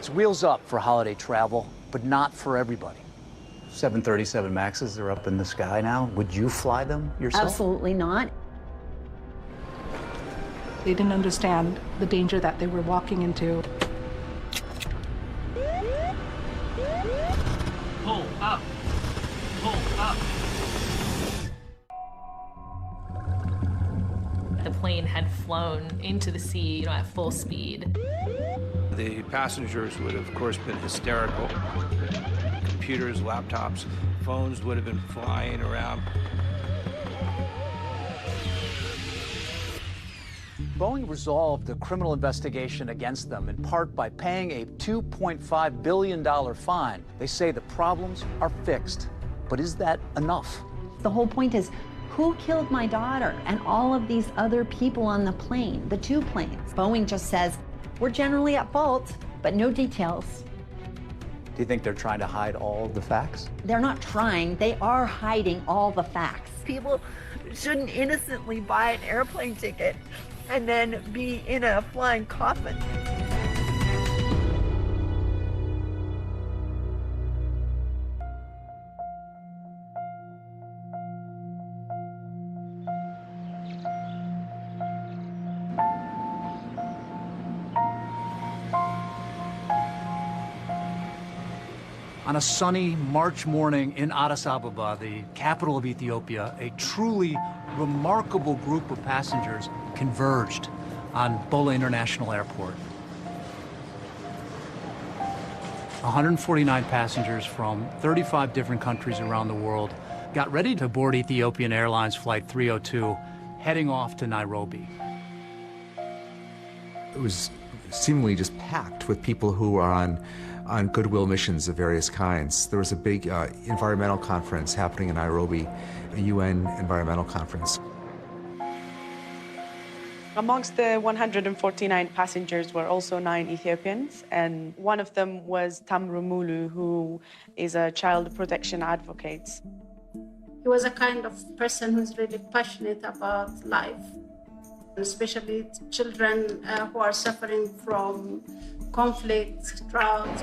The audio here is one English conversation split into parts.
It's wheels up for holiday travel, but not for everybody. 737 Maxes are up in the sky now. Would you fly them yourself? Absolutely not. They didn't understand the danger that they were walking into. Pull up. Pull up. The plane had flown into the sea, at full speed. The passengers would have, of course, been hysterical. Computers, laptops, phones would have been flying around. Boeing resolved the criminal investigation against them in part by paying a $2.5 billion fine. They say the problems are fixed. But is that enough? The whole point is, who killed my daughter and all of these other people on the plane, the two planes? Boeing just says, we're generally at fault, but no details. Do you think they're trying to hide all the facts? They're not trying, they are hiding all the facts. People shouldn't innocently buy an airplane ticket and then be in a flying coffin. On a sunny March morning in Addis Ababa, the capital of Ethiopia, a truly remarkable group of passengers converged on Bola International Airport. 149 passengers from 35 different countries around the world got ready to board Ethiopian Airlines Flight 302, heading off to Nairobi. It was seemingly just packed with people who are on goodwill missions of various kinds. There was a big environmental conference happening in Nairobi, a UN environmental conference. Amongst the 149 passengers were also 9 Ethiopians, and one of them was Tamru Mulu, who is a child protection advocate. He was a kind of person who's really passionate about life, especially children who are suffering from conflict, drought.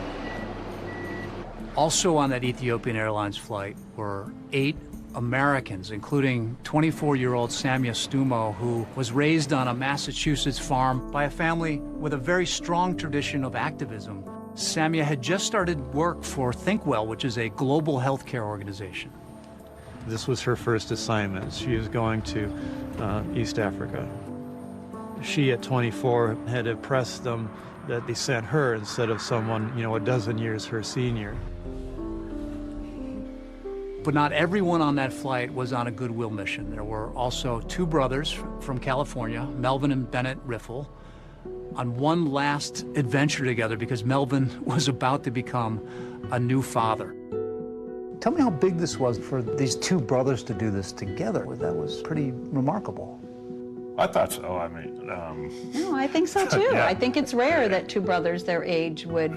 Also on that Ethiopian Airlines flight were 8 Americans, including 24-year-old Samia Stumo, who was raised on a Massachusetts farm by a family with a very strong tradition of activism. Samia had just started work for ThinkWell, which is a global healthcare organization. This was her first assignment. She was going to East Africa. She, at 24, had impressed them that they sent her instead of someone, a dozen years her senior. But not everyone on that flight was on a goodwill mission. There were also 2 brothers from California, Melvin and Bennett Riffle, on one last adventure together because Melvin was about to become a new father. Tell me how big this was for these 2 brothers to do this together. That was pretty remarkable. I thought so. I mean, No, I think so too. Yeah. I think it's rare that 2 brothers their age would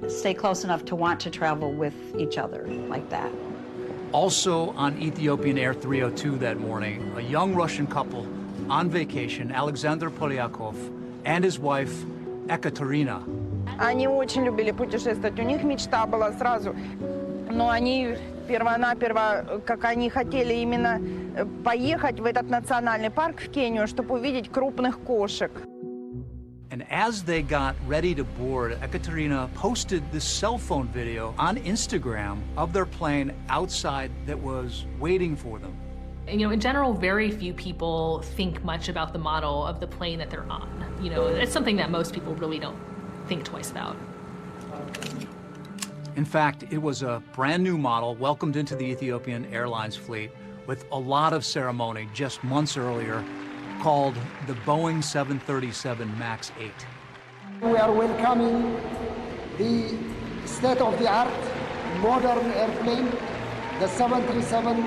stay close enough to want to travel with each other like that. Also on Ethiopian Air 302 that morning, a young Russian couple on vacation, Alexander Polyakov and his wife, Ekaterina. Они очень любили путешествовать. У них мечта была сразу, но они перво-наперво, как они хотели именно поехать в этот национальный парк в Кению, чтобы увидеть крупных кошек. And as they got ready to board, Ekaterina posted this cell phone video on Instagram of their plane outside that was waiting for them. In general, very few people think much about the model of the plane that they're on. It's something that most people really don't think twice about. In fact, it was a brand new model welcomed into the Ethiopian Airlines fleet with a lot of ceremony just months earlier, called the Boeing 737 MAX 8. We are welcoming the state-of-the-art modern airplane, the 737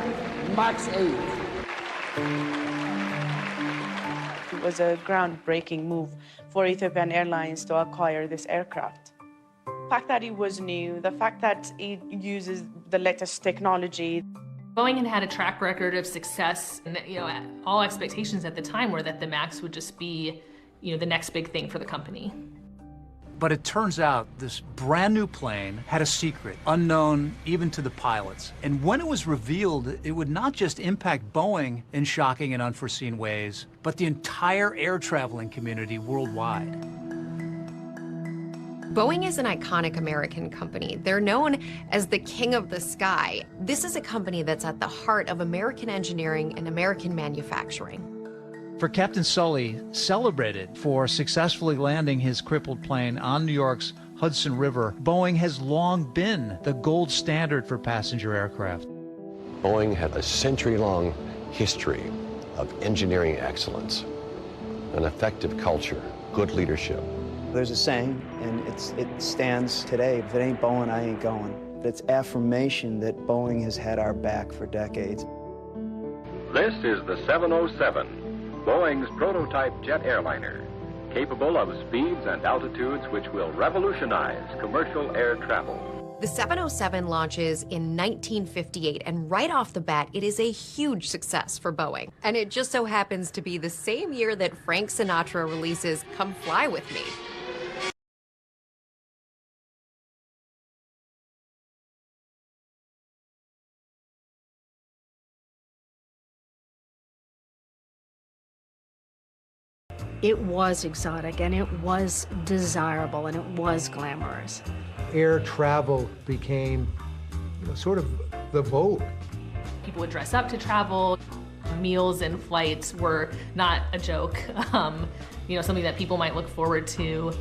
MAX 8. It was a groundbreaking move for Ethiopian Airlines to acquire this aircraft. The fact that it was new, the fact that it uses the latest technology. Boeing had a track record of success, and all expectations at the time were that the MAX would just be, the next big thing for the company. But it turns out this brand new plane had a secret, unknown even to the pilots. And when it was revealed, it would not just impact Boeing in shocking and unforeseen ways, but the entire air traveling community worldwide. Boeing is an iconic American company. They're known as the king of the sky. This is a company that's at the heart of American engineering and American manufacturing. For Captain Sully, celebrated for successfully landing his crippled plane on New York's Hudson River, Boeing has long been the gold standard for passenger aircraft. Boeing had a century-long history of engineering excellence, an effective culture, good leadership. There's a saying, and it stands today: if it ain't Boeing, I ain't going. It's affirmation that Boeing has had our back for decades. This is the 707, Boeing's prototype jet airliner, capable of speeds and altitudes which will revolutionize commercial air travel. The 707 launches in 1958, and right off the bat, it is a huge success for Boeing. And it just so happens to be the same year that Frank Sinatra releases Come Fly With Me. It was exotic, and it was desirable, and it was glamorous. Air travel became, sort of the vogue. People would dress up to travel. Meals and flights were not a joke, something that people might look forward to.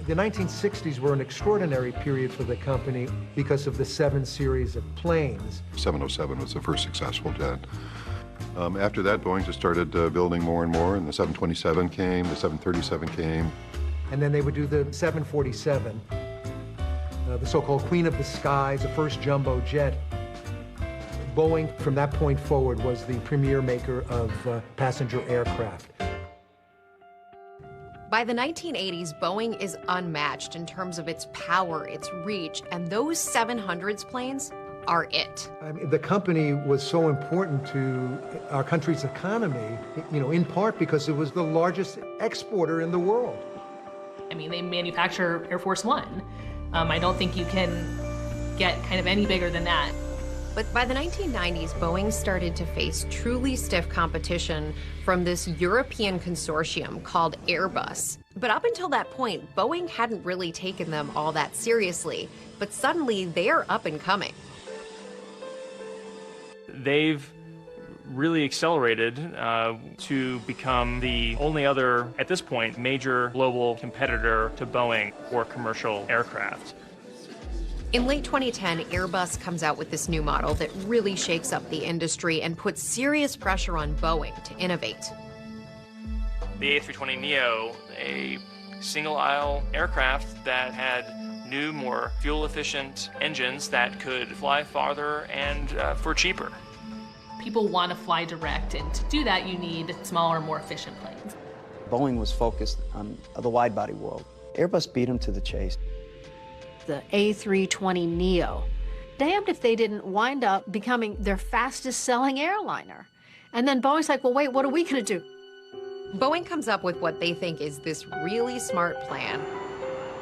The 1960s were an extraordinary period for the company because of the 7 series of planes. 707 was the first successful jet. After that, Boeing just started building more and more, and the 727 came, the 737 came. And then they would do the 747, the so-called Queen of the Skies, the first jumbo jet. Boeing, from that point forward, was the premier maker of passenger aircraft. By the 1980s, Boeing is unmatched in terms of its power, its reach, and those 700s planes are it. I mean, the company was so important to our country's economy, in part because it was the largest exporter in the world. I mean, they manufacture Air Force One. I don't think you can get kind of any bigger than that. But by the 1990s, Boeing started to face truly stiff competition from this European consortium called Airbus. But up until that point, Boeing hadn't really taken them all that seriously. But suddenly, they're up and coming. They've really accelerated to become the only other, at this point, major global competitor to Boeing for commercial aircraft. In late 2010, Airbus comes out with this new model that really shakes up the industry and puts serious pressure on Boeing to innovate. The A320neo, a single-aisle aircraft that had new, more fuel-efficient engines that could fly farther and for cheaper. People want to fly direct, and to do that, you need smaller, more efficient planes. Boeing was focused on the wide-body world. Airbus beat them to the chase. The A320neo. Damned if they didn't wind up becoming their fastest-selling airliner. And then Boeing's like, well, wait, what are we going to do? Boeing comes up with what they think is this really smart plan.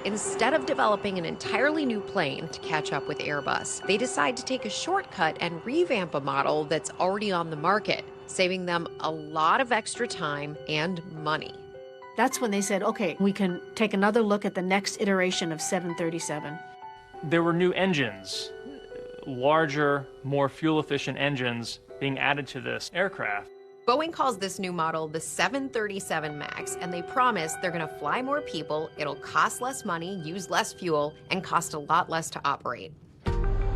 Instead of developing an entirely new plane to catch up with Airbus, they decide to take a shortcut and revamp a model that's already on the market, saving them a lot of extra time and money. That's when they said, okay, we can take another look at the next iteration of 737. There were new engines, larger, more fuel-efficient engines being added to this aircraft. Boeing calls this new model the 737 MAX, and they promise they're going to fly more people, it'll cost less money, use less fuel, and cost a lot less to operate.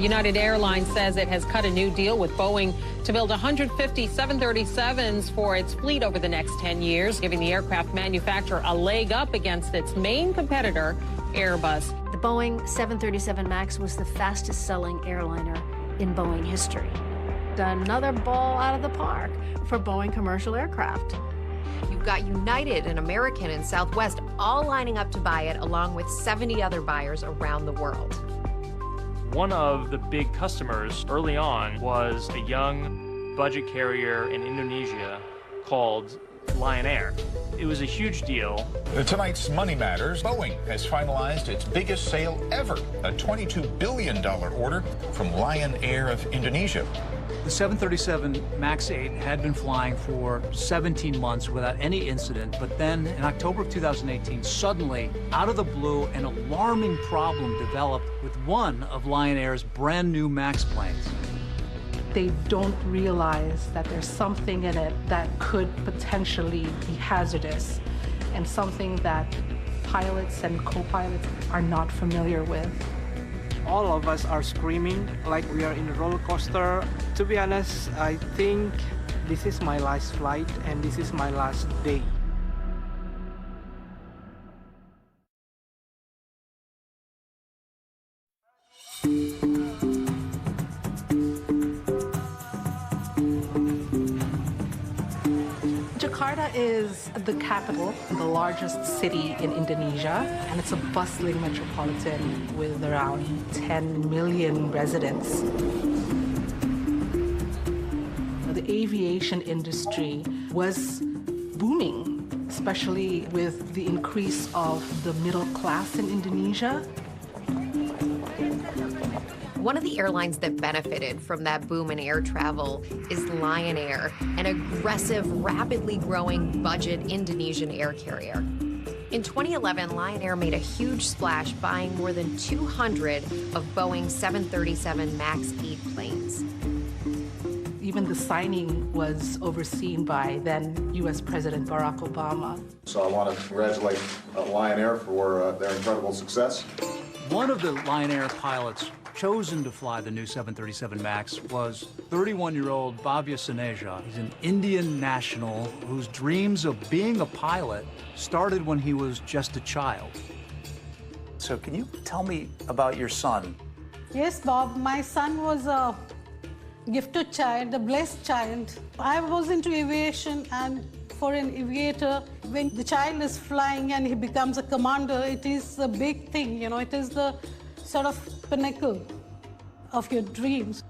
United Airlines says it has cut a new deal with Boeing to build 150 737s for its fleet over the next 10 years, giving the aircraft manufacturer a leg up against its main competitor, Airbus. The Boeing 737 MAX was the fastest-selling airliner in Boeing history. Another ball out of the park for Boeing commercial aircraft. You've got United and American and Southwest all lining up to buy it, along with 70 other buyers around the world. One of the big customers early on was a young budget carrier in Indonesia called Lion Air. It was a huge deal. Tonight's Money Matters, Boeing has finalized its biggest sale ever, a $22 billion order from Lion Air of Indonesia. The 737 MAX 8 had been flying for 17 months without any incident, but then in October of 2018, suddenly, out of the blue, an alarming problem developed with one of Lion Air's brand new MAX planes. They don't realize that there's something in it that could potentially be hazardous and something that pilots and co-pilots are not familiar with. All of us are screaming like we are in a roller coaster. To be honest, I think this is my last flight and this is my last day. Jakarta is the capital, the largest city in Indonesia, and it's a bustling metropolitan with around 10 million residents. The aviation industry was booming, especially with the increase of the middle class in Indonesia. One of the airlines that benefited from that boom in air travel is Lion Air, an aggressive, rapidly growing budget Indonesian air carrier. In 2011, Lion Air made a huge splash buying more than 200 of Boeing's 737 MAX 8 planes. Even the signing was overseen by then U.S. President Barack Obama. So I want to congratulate Lion Air for their incredible success. One of the Lion Air pilots chosen to fly the new 737 MAX was 31-year-old Bhavya Saneja. He's an Indian national whose dreams of being a pilot started when he was just a child. So can you tell me about your son? Yes, Bob, my son was a gifted child, a blessed child. I was into aviation, and for an aviator, when the child is flying and he becomes a commander, it is a big thing, you know, it is the sort of pinnacle of your dreams.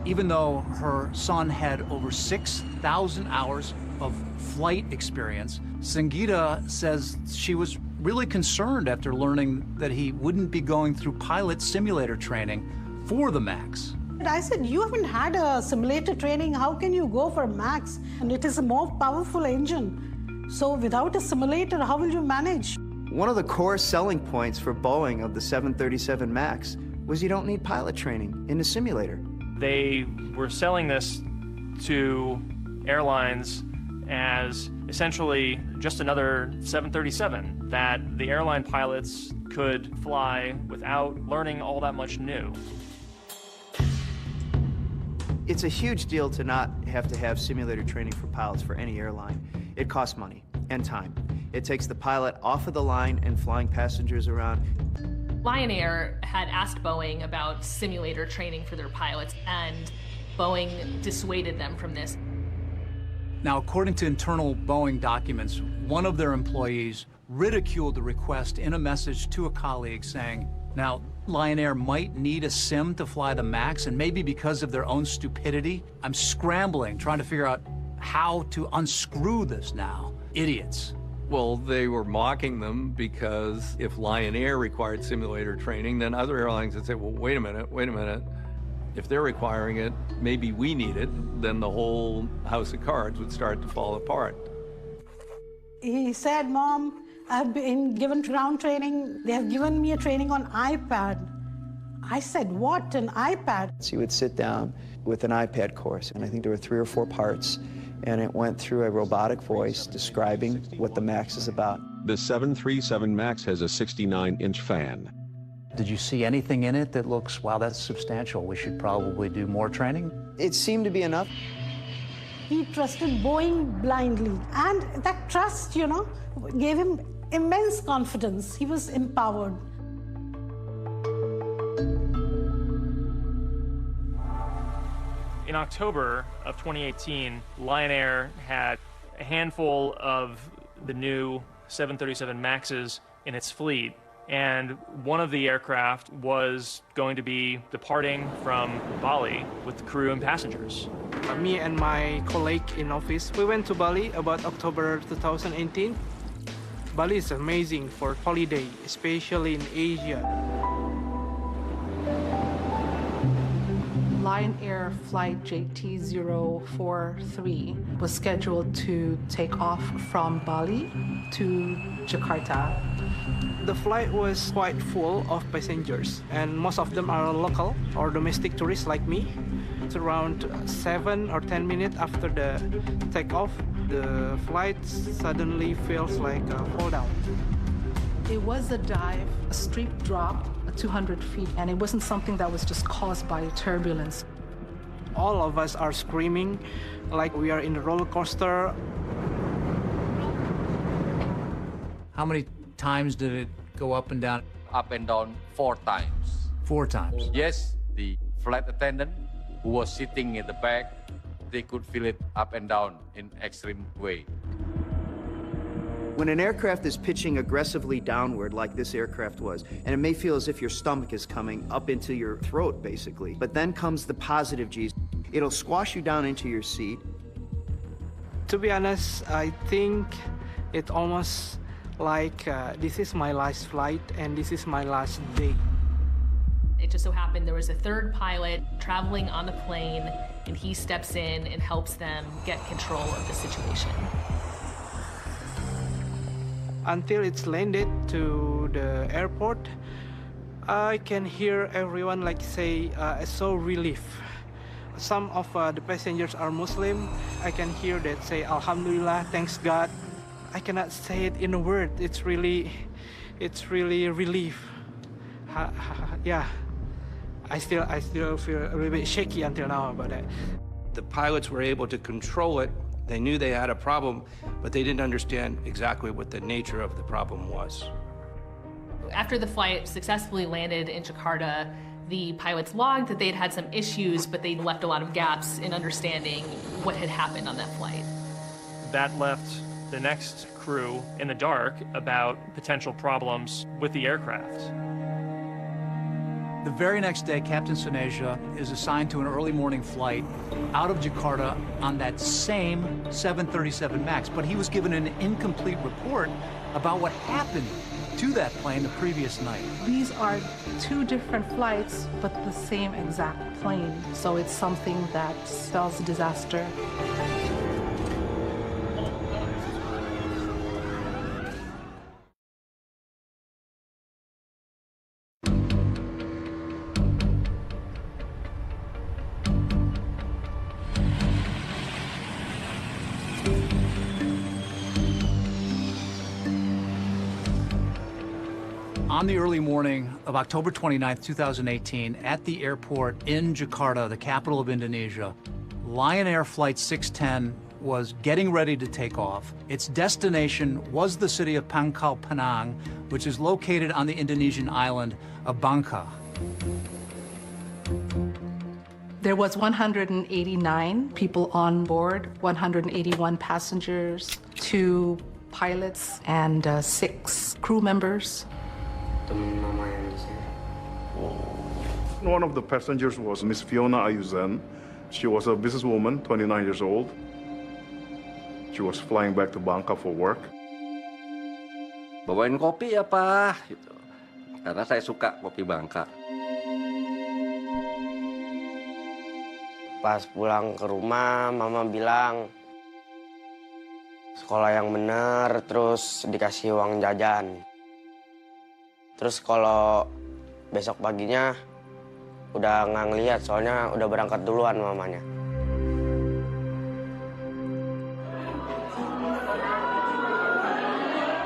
Even though her son had over 6,000 hours of flight experience, Sangeeta says she was really concerned after learning that he wouldn't be going through pilot simulator training for the MAX. I said, you haven't had a simulator training, how can you go for MAX? And it is a more powerful engine. So without a simulator, how will you manage? One of the core selling points for Boeing of the 737 MAX was you don't need pilot training in a simulator. They were selling this to airlines as essentially just another 737 that the airline pilots could fly without learning all that much new. It's a huge deal to not have to have simulator training for pilots for any airline. It costs money and time. It takes the pilot off of the line and flying passengers around. Lion Air had asked Boeing about simulator training for their pilots, and Boeing dissuaded them from this. Now, according to internal Boeing documents, one of their employees ridiculed the request in a message to a colleague saying, now, Lion Air might need a sim to fly the MAX, and maybe because of their own stupidity, I'm scrambling, trying to figure out how to unscrew this now. Idiots. Well, they were mocking them because if Lion Air required simulator training, then other airlines would say, well, wait a minute. If they're requiring it, maybe we need it. Then the whole house of cards would start to fall apart. He said, Mom, I've been given ground training. They have given me a training on iPad. I said, what, an iPad? So you would sit down with an iPad course, and I think there were 3 or 4 parts, and it went through a robotic voice describing what the MAX is about. The 737 MAX has a 69-inch fan. Did you see anything in it that looks, wow, that's substantial, we should probably do more training? It seemed to be enough. He trusted Boeing blindly, and that trust, you know, gave him immense confidence. He was empowered. In October of 2018, Lion Air had a handful of the new 737 MAXes in its fleet, and one of the aircraft was going to be departing from Bali with the crew and passengers. Me and my colleague in office, we went to Bali about October 2018. Bali is amazing for holiday, especially in Asia. Lion Air flight JT043 was scheduled to take off from Bali to Jakarta. The flight was quite full of passengers, and most of them are local or domestic tourists like me. It's around 7 or 10 minutes after the takeoff, the flight suddenly feels like a fall down. It was a dive, a steep drop, 200 feet, and it wasn't something that was just caused by turbulence. All of us are screaming like we are in a roller coaster. How many times did it go up and down? Up and down 4 times. 4 times? Yes, the flight attendant who was sitting in the back, they could feel it up and down in extreme way. When an aircraft is pitching aggressively downward like this aircraft was, and it may feel as if your stomach is coming up into your throat, basically, but then comes the positive G's. It'll squash you down into your seat. To be honest, I think it's almost like this is my last flight and this is my last day. It just so happened there was a third pilot traveling on the plane, and he steps in and helps them get control of the situation. Until it's landed to the airport, I can hear everyone like say, so relief. Some of the passengers are Muslim. I can hear that say, Alhamdulillah, thanks God. I cannot say it in a word. It's really relief. Yeah, I still feel a little bit shaky until now about that. The pilots were able to control it. They knew they had a problem, but they didn't understand exactly what the nature of the problem was. After the flight successfully landed in Jakarta, the pilots logged that they'd had some issues, but they left a lot of gaps in understanding what had happened on that flight. That left the next crew in the dark about potential problems with the aircraft. The very next day, Captain Soneja is assigned to an early morning flight out of Jakarta on that same 737 MAX, but he was given an incomplete report about what happened to that plane the previous night. These are 2 different flights, but the same exact plane. So it's something that spells disaster. On the early morning of October 29, 2018, at the airport in Jakarta, the capital of Indonesia, Lion Air Flight 610 was getting ready to take off. Its destination was the city of Pangkal Pinang, which is located on the Indonesian island of Bangka. There was 189 people on board, 181 passengers, 2 pilots, and 6 crew members. One of the passengers was Miss Fiona Ayuzen. She was a businesswoman, 29 years old. She was flying back to Bangka for work. Bawain kopi ya, Pak, gitu. Karena saya suka kopi Bangka. Pas pulang ke rumah, Mama bilang sekolah yang bener, terus dikasih uang jajan. Terus kalau besok paginya udah nggak ngeliat, soalnya udah berangkat duluan mamanya.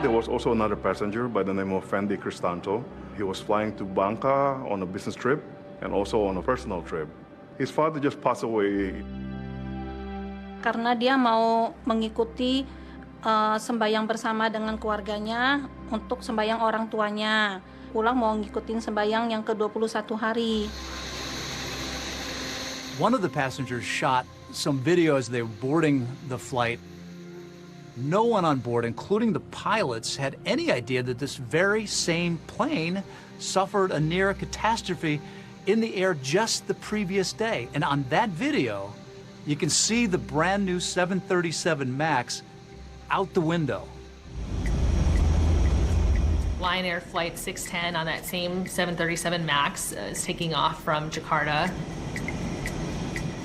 There was also another passenger by the name of Fendi Cristanto. He was flying to Bangka on a business trip and also on a personal trip. His father just passed away. Karena dia mau mengikuti sembayang bersama dengan keluarganya untuk sembayang orang tuanya. Pulang mau ngikutin sembayang yang ke-21 hari. One of the passengers shot some video as they were boarding the flight. No one on board, including the pilots, had any idea that this very same plane suffered a near catastrophe in the air just the previous day. And on that video, you can see the brand new 737 MAX out the window. Lion Air Flight 610 on that same 737 MAX is taking off from Jakarta.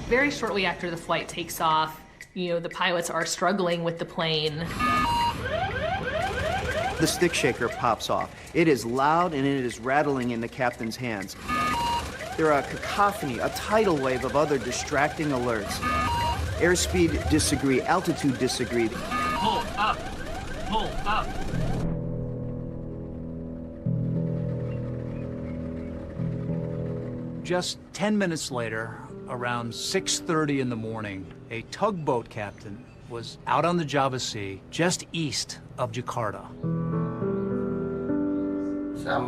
Very shortly after the flight takes off, the pilots are struggling with the plane. The stick shaker pops off. It is loud and it is rattling in the captain's hands. There are a cacophony, a tidal wave of other distracting alerts. Airspeed disagree, altitude disagree. Pull up, pull up. Just 10 minutes later, around 6:30 in the morning, a tugboat captain was out on the Java Sea, just east of Jakarta. Saya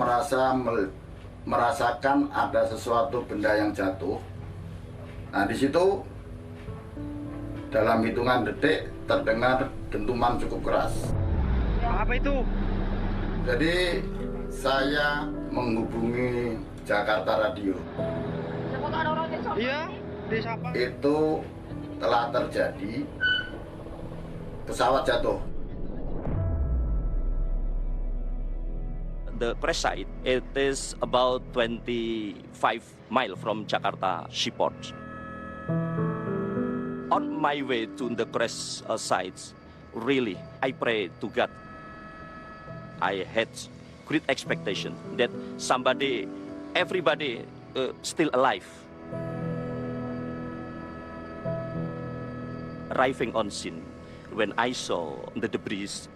merasakan ada sesuatu benda yang jatuh. Nah, di situ dalam hitungan detik terdengar dentuman cukup keras. Apa itu? Jadi saya menghubungi Jakarta Radio. Iya, desa apa? Itu telah terjadi pesawat jatuh. The crash site, it is about 25 miles from Jakarta Seaport. On my way to the crash site, really, I pray to God. I had great expectation that everybody still alive. Arriving on scene, when I saw the debris,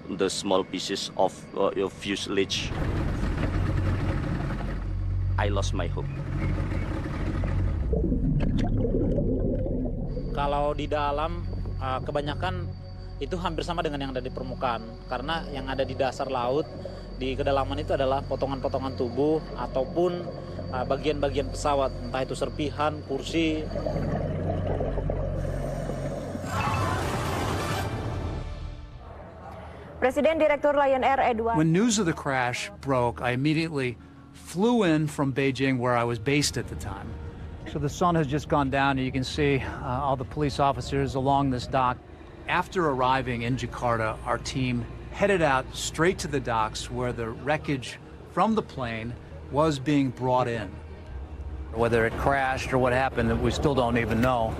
the small pieces of fuselage, I lost my hope. Kalau di dalam, kebanyakan itu hampir sama dengan yang ada di permukaan. Karena yang ada di dasar laut, di kedalaman itu adalah potongan-potongan tubuh ataupun bagian-bagian pesawat, entah itu serpihan, kursi. Presiden Direktur Lion Air Edward. When news of the crash broke, I immediately flew in from Beijing, where I was based at the time. So the sun has just gone down, and you can see all the police officers along this dock. After arriving in Jakarta, our team headed out straight to the docks where the wreckage from the plane was being brought in. Whether it crashed or what happened, we still don't even know.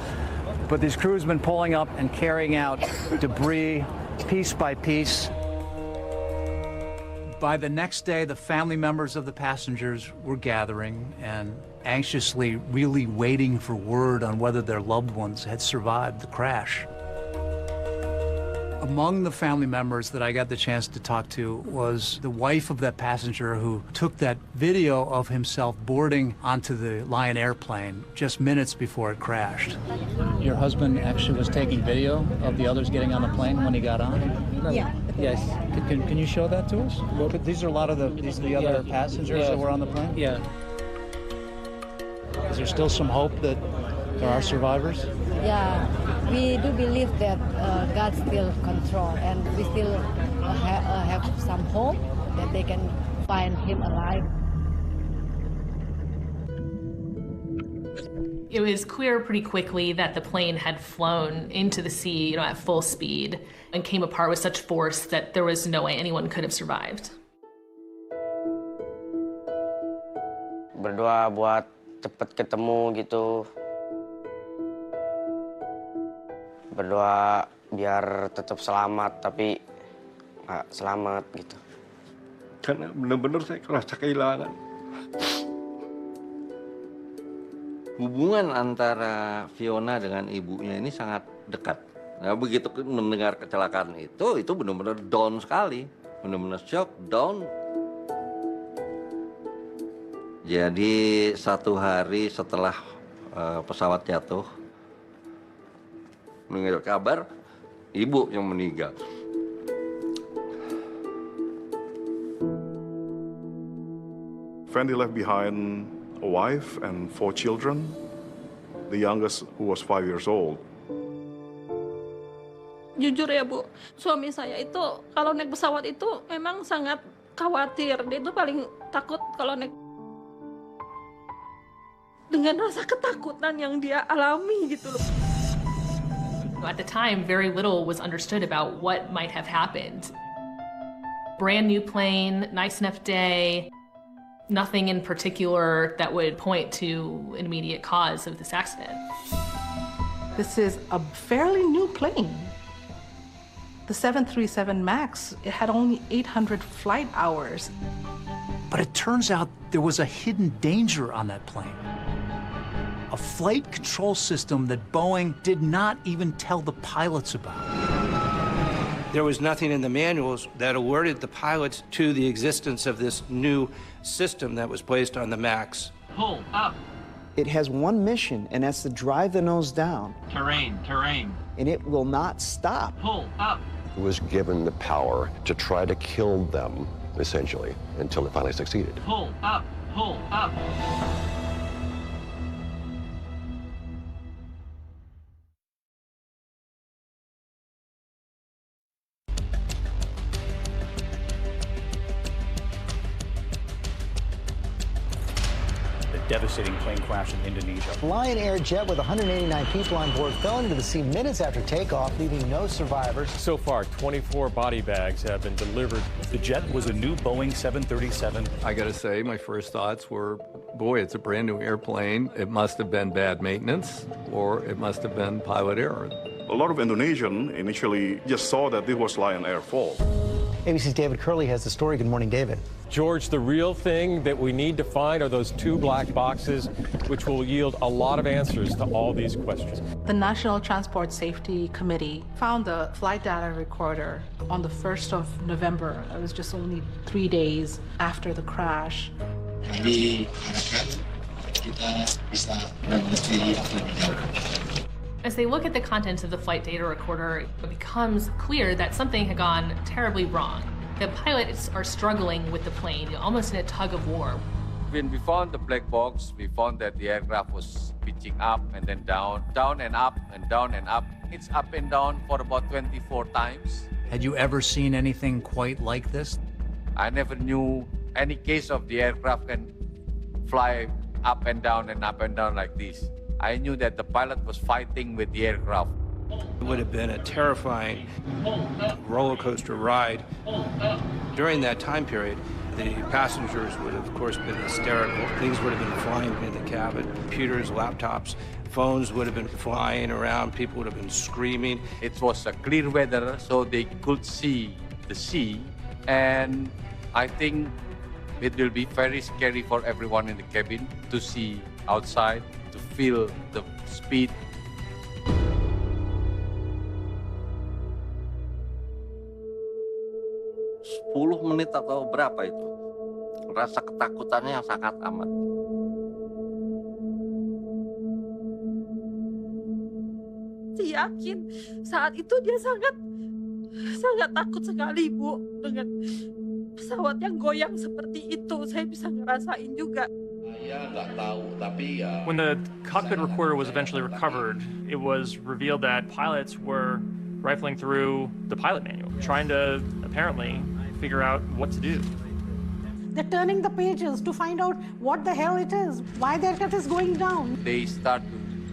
But these crews have been pulling up and carrying out debris piece by piece. By the next day, the family members of the passengers were gathering and anxiously really waiting for word on whether their loved ones had survived the crash. Among the family members that I got the chance to talk to was the wife of that passenger who took that video of himself boarding onto the Lion airplane just minutes before it crashed. Your husband actually was taking video of the others getting on the plane when he got on? Yeah. Yes. Can you show that to us? Well, these are a lot of the other passengers that were on the plane? Yeah. Is there still some hope that there are survivors? Yeah, we do believe that God still control, and we still have some hope that they can find him alive. It was clear pretty quickly that the plane had flown into the sea, at full speed, and came apart with such force that there was no way anyone could have survived. Berdoa buat cepet ketemu gitu. Berdoa biar tetap selamat, tapi nggak selamat gitu. Karena benar-benar saya kerasa kehilangan. Hubungan antara Fiona dengan ibunya ini sangat dekat. Nah, begitu mendengar kecelakaan itu benar-benar down sekali. Benar-benar shock, down. Jadi 1 hari setelah pesawat jatuh, mendengar kabar ibu yang meninggal. Fendi left behind a wife and 4 children, the youngest who was 5 years old. Jujur ya Bu, suami saya itu kalau naik pesawat itu memang sangat khawatir. Dia itu paling takut kalau naik. Dengan rasa ketakutan yang dia alami gitu loh. At the time, very little was understood about what might have happened. Brand new plane, nice enough day, nothing in particular that would point to an immediate cause of this accident. This is a fairly new plane. The 737 MAX, it had only 800 flight hours. But it turns out there was a hidden danger on that plane. A flight control system that Boeing did not even tell the pilots about. There was nothing in the manuals that alerted the pilots to the existence of this new system that was placed on the MAX. Pull up. It has one mission, and that's to drive the nose down. Terrain, terrain. And it will not stop. Pull up. Was given the power to try to kill them, essentially, until it finally succeeded. Pull up, pull up. Devastating plane crash in Indonesia. Lion Air jet with 189 people on board fell into the sea minutes after takeoff, leaving no survivors. So far, 24 body bags have been delivered. The jet was a new Boeing 737. I gotta say, my first thoughts were, boy, it's a brand new airplane. It must have been bad maintenance, or it must have been pilot error. A lot of Indonesians initially just saw that this was Lion Air's fault. ABC's David Curley has the story. Good morning, David. George, the real thing that we need to find are those two black boxes, which will yield a lot of answers to all these questions. The National Transport Safety Committee found the flight data recorder on the 1st of November. It was just only 3 days after the crash. As they look at the contents of the flight data recorder, it becomes clear that something had gone terribly wrong. The pilots are struggling with the plane, almost in a tug of war. When we found the black box, we found that the aircraft was pitching up and then down, down and up and down and up. It's up and down for about 24 times. Had you ever seen anything quite like this? I never knew any case of the aircraft can fly up and down like this. I knew that the pilot was fighting with the aircraft. It would have been a terrifying roller coaster ride. During that time period, the passengers would have, of course, been hysterical. Things would have been flying in the cabin. Computers, laptops, phones would have been flying around. People would have been screaming. It was a clear weather, so they could see the sea. And I think it will be very scary for everyone in the cabin to see outside, to feel the speed. Sepuluh menit atau berapa itu? Rasa ketakutannya sangat amat. Saya yakin saat itu dia sangat takut sekali, Bu, dengan pesawat yang goyang seperti itu. Saya bisa ngerasain juga. When the cockpit recorder was eventually recovered, it was revealed that pilots were rifling through the pilot manual, trying to apparently figure out what to do. They're turning the pages to find out what the hell it is, why the aircraft is going down. They start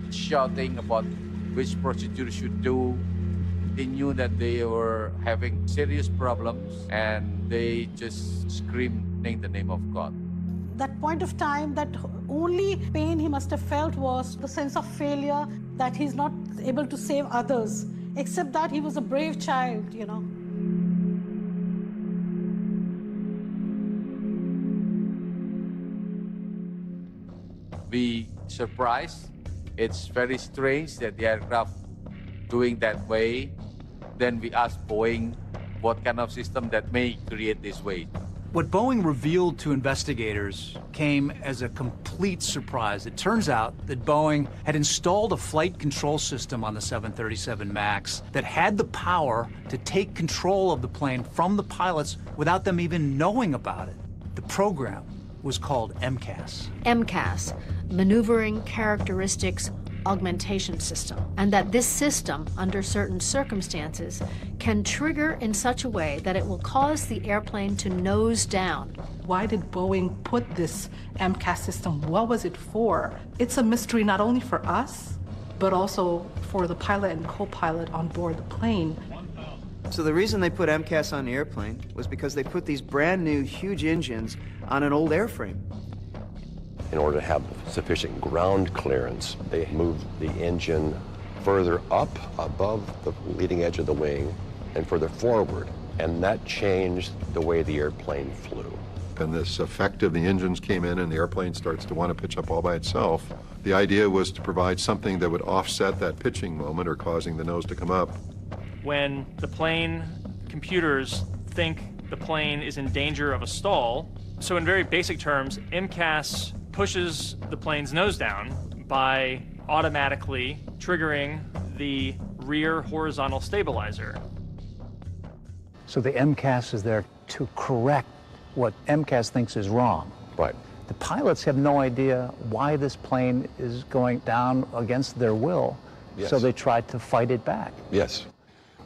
shouting about which procedure should do. They knew that they were having serious problems, and they just screaming the name of God. That point of time, that only pain he must have felt was the sense of failure, that he's not able to save others, except that he was a brave child, you know. We surprised. It's very strange that the aircraft doing that way. Then we asked Boeing what kind of system that may create this way. What Boeing revealed to investigators came as a complete surprise. It turns out that Boeing had installed a flight control system on the 737 MAX that had the power to take control of the plane from the pilots without them even knowing about it. The program was called MCAS. MCAS, Maneuvering Characteristics Augmentation System, and that this system, under certain circumstances, can trigger in such a way that it will cause the airplane to nose down. Why did Boeing put this MCAS system? What was it for? It's a mystery not only for us, but also for the pilot and co-pilot on board the plane. So the reason they put MCAS on the airplane was because they put these brand new huge engines on an old airframe. In order to have sufficient ground clearance, they moved the engine further up above the leading edge of the wing and further forward, and that changed the way the airplane flew. And this effect of the engines came in and the airplane starts to want to pitch up all by itself. The idea was to provide something that would offset that pitching moment or causing the nose to come up. When the plane computers think the plane is in danger of a stall, so in very basic terms, MCAS pushes the plane's nose down by automatically triggering the rear horizontal stabilizer. So the MCAS is there to correct what MCAS thinks is wrong. Right. The pilots have no idea why this plane is going down against their will, Yes. so they try to fight it back. Yes.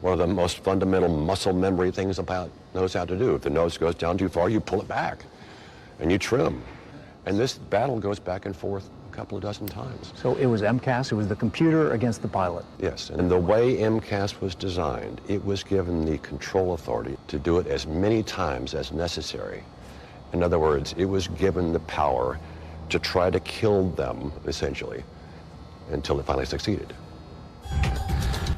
One of the most fundamental muscle memory things a pilot knows how to do. If the nose goes down too far, you pull it back and you trim. And this battle goes back and forth a couple of dozen times. So it was MCAS, it was the computer against the pilot. Yes, and the way MCAS was designed, it was given the control authority to do it as many times as necessary. In other words, it was given the power to try to kill them, essentially, until it finally succeeded.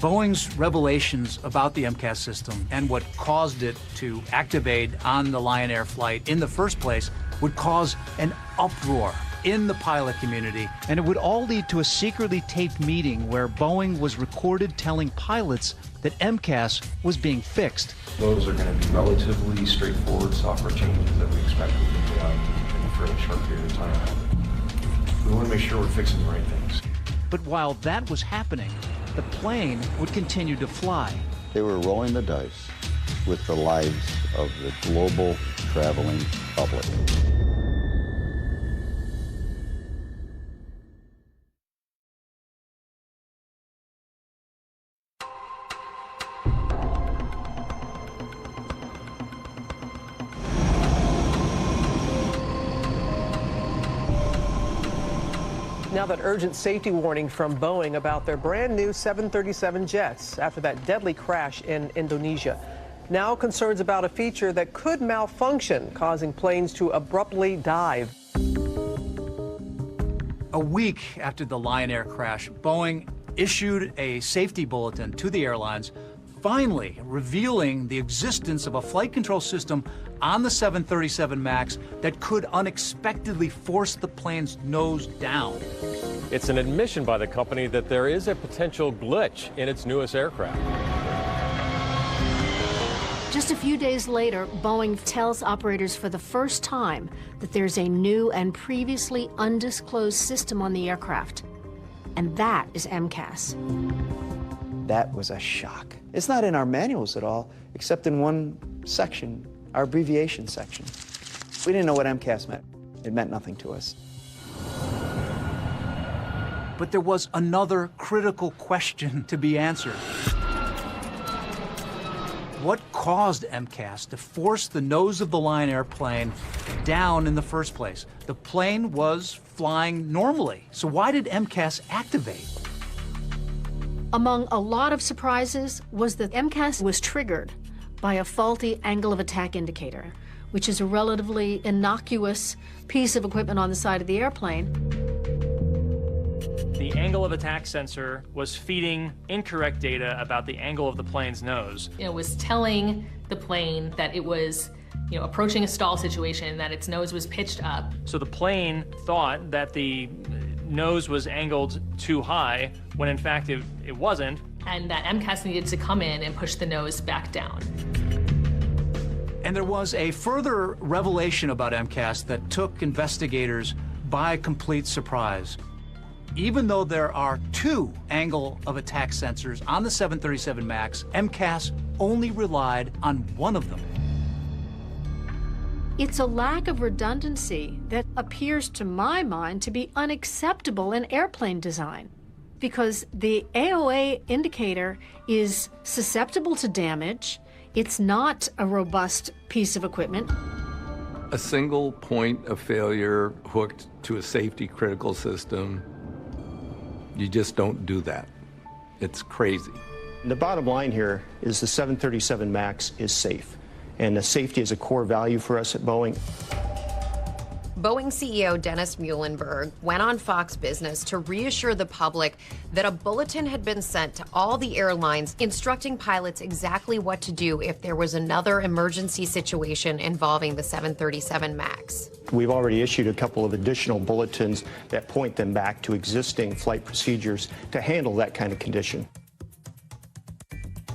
Boeing's revelations about the MCAS system and what caused it to activate on the Lion Air flight in the first place would cause an uproar in the pilot community. And it would all lead to a secretly taped meeting where Boeing was recorded telling pilots that MCAS was being fixed. Those are going to be relatively straightforward software changes that we expect will be done in a fairly short period of time. We want to make sure we're fixing the right things. But while that was happening, the plane would continue to fly. They were rolling the dice with the lives of the global traveling public. Now that urgent safety warning from Boeing about their brand new 737 jets after that deadly crash in Indonesia. Now concerns about a feature that could malfunction, causing planes to abruptly dive. A week after the Lion Air crash, Boeing issued a safety bulletin to the airlines, finally revealing the existence of a flight control system on the 737 MAX that could unexpectedly force the plane's nose down. It's an admission by the company that there is a potential glitch in its newest aircraft. Just a few days later, Boeing tells operators for the first time that there's a new and previously undisclosed system on the aircraft. And that is MCAS. That was a shock. It's not in our manuals at all, except in one section, our abbreviation section. We didn't know what MCAS meant. It meant nothing to us. But there was another critical question to be answered. What caused MCAS to force the nose of the Lion airplane down in the first place? The plane was flying normally, so why did MCAS activate? Among a lot of surprises was that MCAS was triggered by a faulty angle of attack indicator, which is a relatively innocuous piece of equipment on the side of the airplane. The angle of attack sensor was feeding incorrect data about the angle of the plane's nose. It was telling the plane that it was, approaching a stall situation, that its nose was pitched up. So the plane thought that the nose was angled too high, when in fact it wasn't. And that MCAS needed to come in and push the nose back down. And there was a further revelation about MCAS that took investigators by complete surprise. Even though there are two angle of attack sensors on the 737 MAX, MCAS only relied on one of them. It's a lack of redundancy that appears to my mind to be unacceptable in airplane design, because the AOA indicator is susceptible to damage. It's not a robust piece of equipment. A single point of failure hooked to a safety critical system, You just don't do that. It's crazy. The bottom line here is the 737 MAX is safe, and the safety is a core value for us at Boeing. Boeing CEO Dennis Muhlenberg went on Fox Business to reassure the public that a bulletin had been sent to all the airlines instructing pilots exactly what to do if there was another emergency situation involving the 737 MAX. We've already issued a couple of additional bulletins that point them back to existing flight procedures to handle that kind of condition.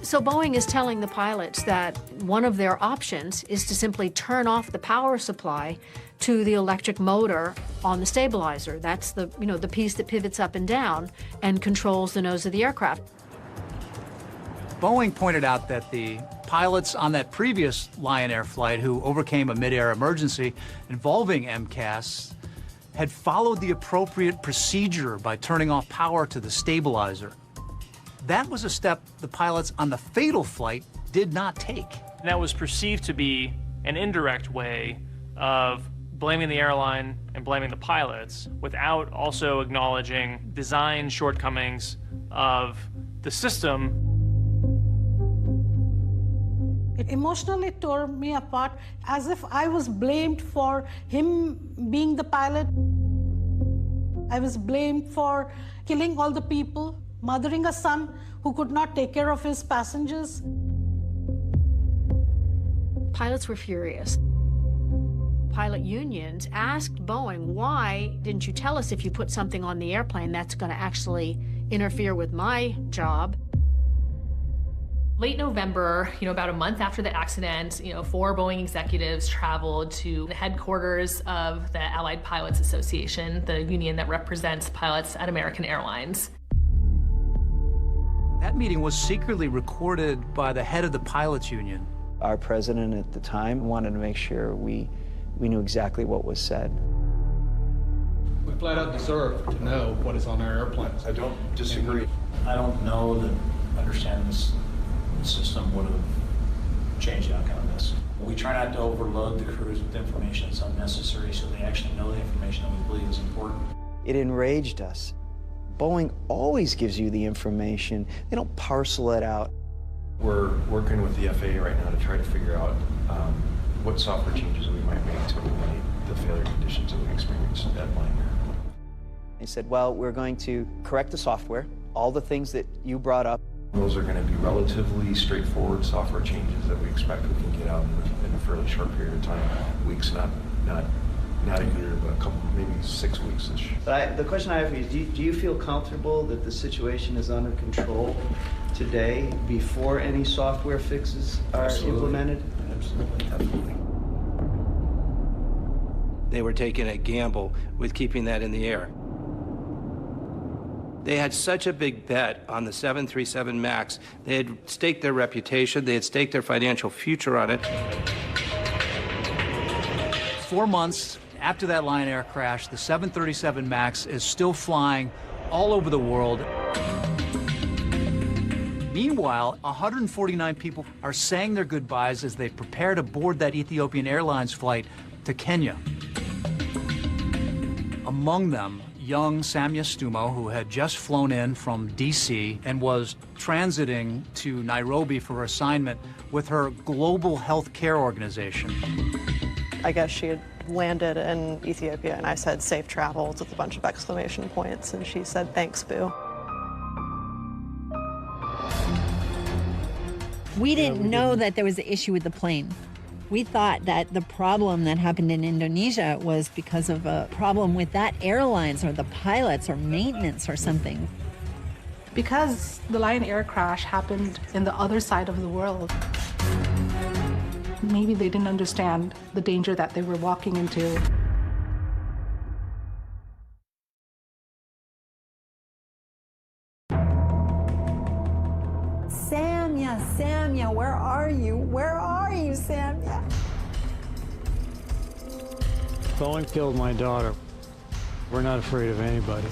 So Boeing is telling the pilots that one of their options is to simply turn off the power supply to the electric motor on the stabilizer. That's the, the piece that pivots up and down and controls the nose of the aircraft. Boeing pointed out that the pilots on that previous Lion Air flight who overcame a mid-air emergency involving MCAS had followed the appropriate procedure by turning off power to the stabilizer. That was a step the pilots on the fatal flight did not take. And that was perceived to be an indirect way of blaming the airline and blaming the pilots without also acknowledging design shortcomings of the system. It emotionally tore me apart, as if I was blamed for him being the pilot. I was blamed for killing all the people, mothering a son who could not take care of his passengers. Pilots were furious. Pilot unions asked Boeing, why didn't you tell us if you put something on the airplane that's going to actually interfere with my job? Late November, about a month after the accident, 4 Boeing executives traveled to the headquarters of the Allied Pilots Association, the union that represents pilots at American Airlines. That meeting was secretly recorded by the head of the pilots union. Our president at the time wanted to make sure we knew exactly what was said. We flat out deserve to know what is on our airplanes. I don't disagree. I don't know that understanding this system would have changed the outcome of this. We try not to overload the crews with information that's unnecessary so they actually know the information that we believe is important. It enraged us. Boeing always gives you the information. They don't parcel it out. We're working with the FAA right now to try to figure out what software changes we might make to eliminate the failure conditions that we experienced at Lion Air. They said, well, we're going to correct the software, all the things that you brought up. Those are going to be relatively straightforward software changes that we expect we can get out in a fairly short period of time. Weeks, not a year, but a couple, maybe 6 weeks-ish. But the question I have for you is, do you feel comfortable that the situation is under control today before any software fixes are implemented? Absolutely. They were taking a gamble with keeping that in the air. They had such a big bet on the 737 MAX. They had staked their reputation, they had staked their financial future on it. 4 months after that Lion Air crash, the 737 MAX is still flying all over the world. Meanwhile, 149 people are saying their goodbyes as they prepare to board that Ethiopian Airlines flight to Kenya. Among them, young Samia Stumo, who had just flown in from D.C. and was transiting to Nairobi for her assignment with her global health care organization. I guess she had landed in Ethiopia, and I said, safe travels, with a bunch of exclamation points, and she said, thanks, boo. We didn't know that there was an issue with the plane. We thought that the problem that happened in Indonesia was because of a problem with that airlines or the pilots or maintenance or something. Because the Lion Air crash happened in the other side of the world, maybe they didn't understand the danger that they were walking into. Samia, where are you? Where are you, Samia? Boeing killed my daughter. We're not afraid of anybody.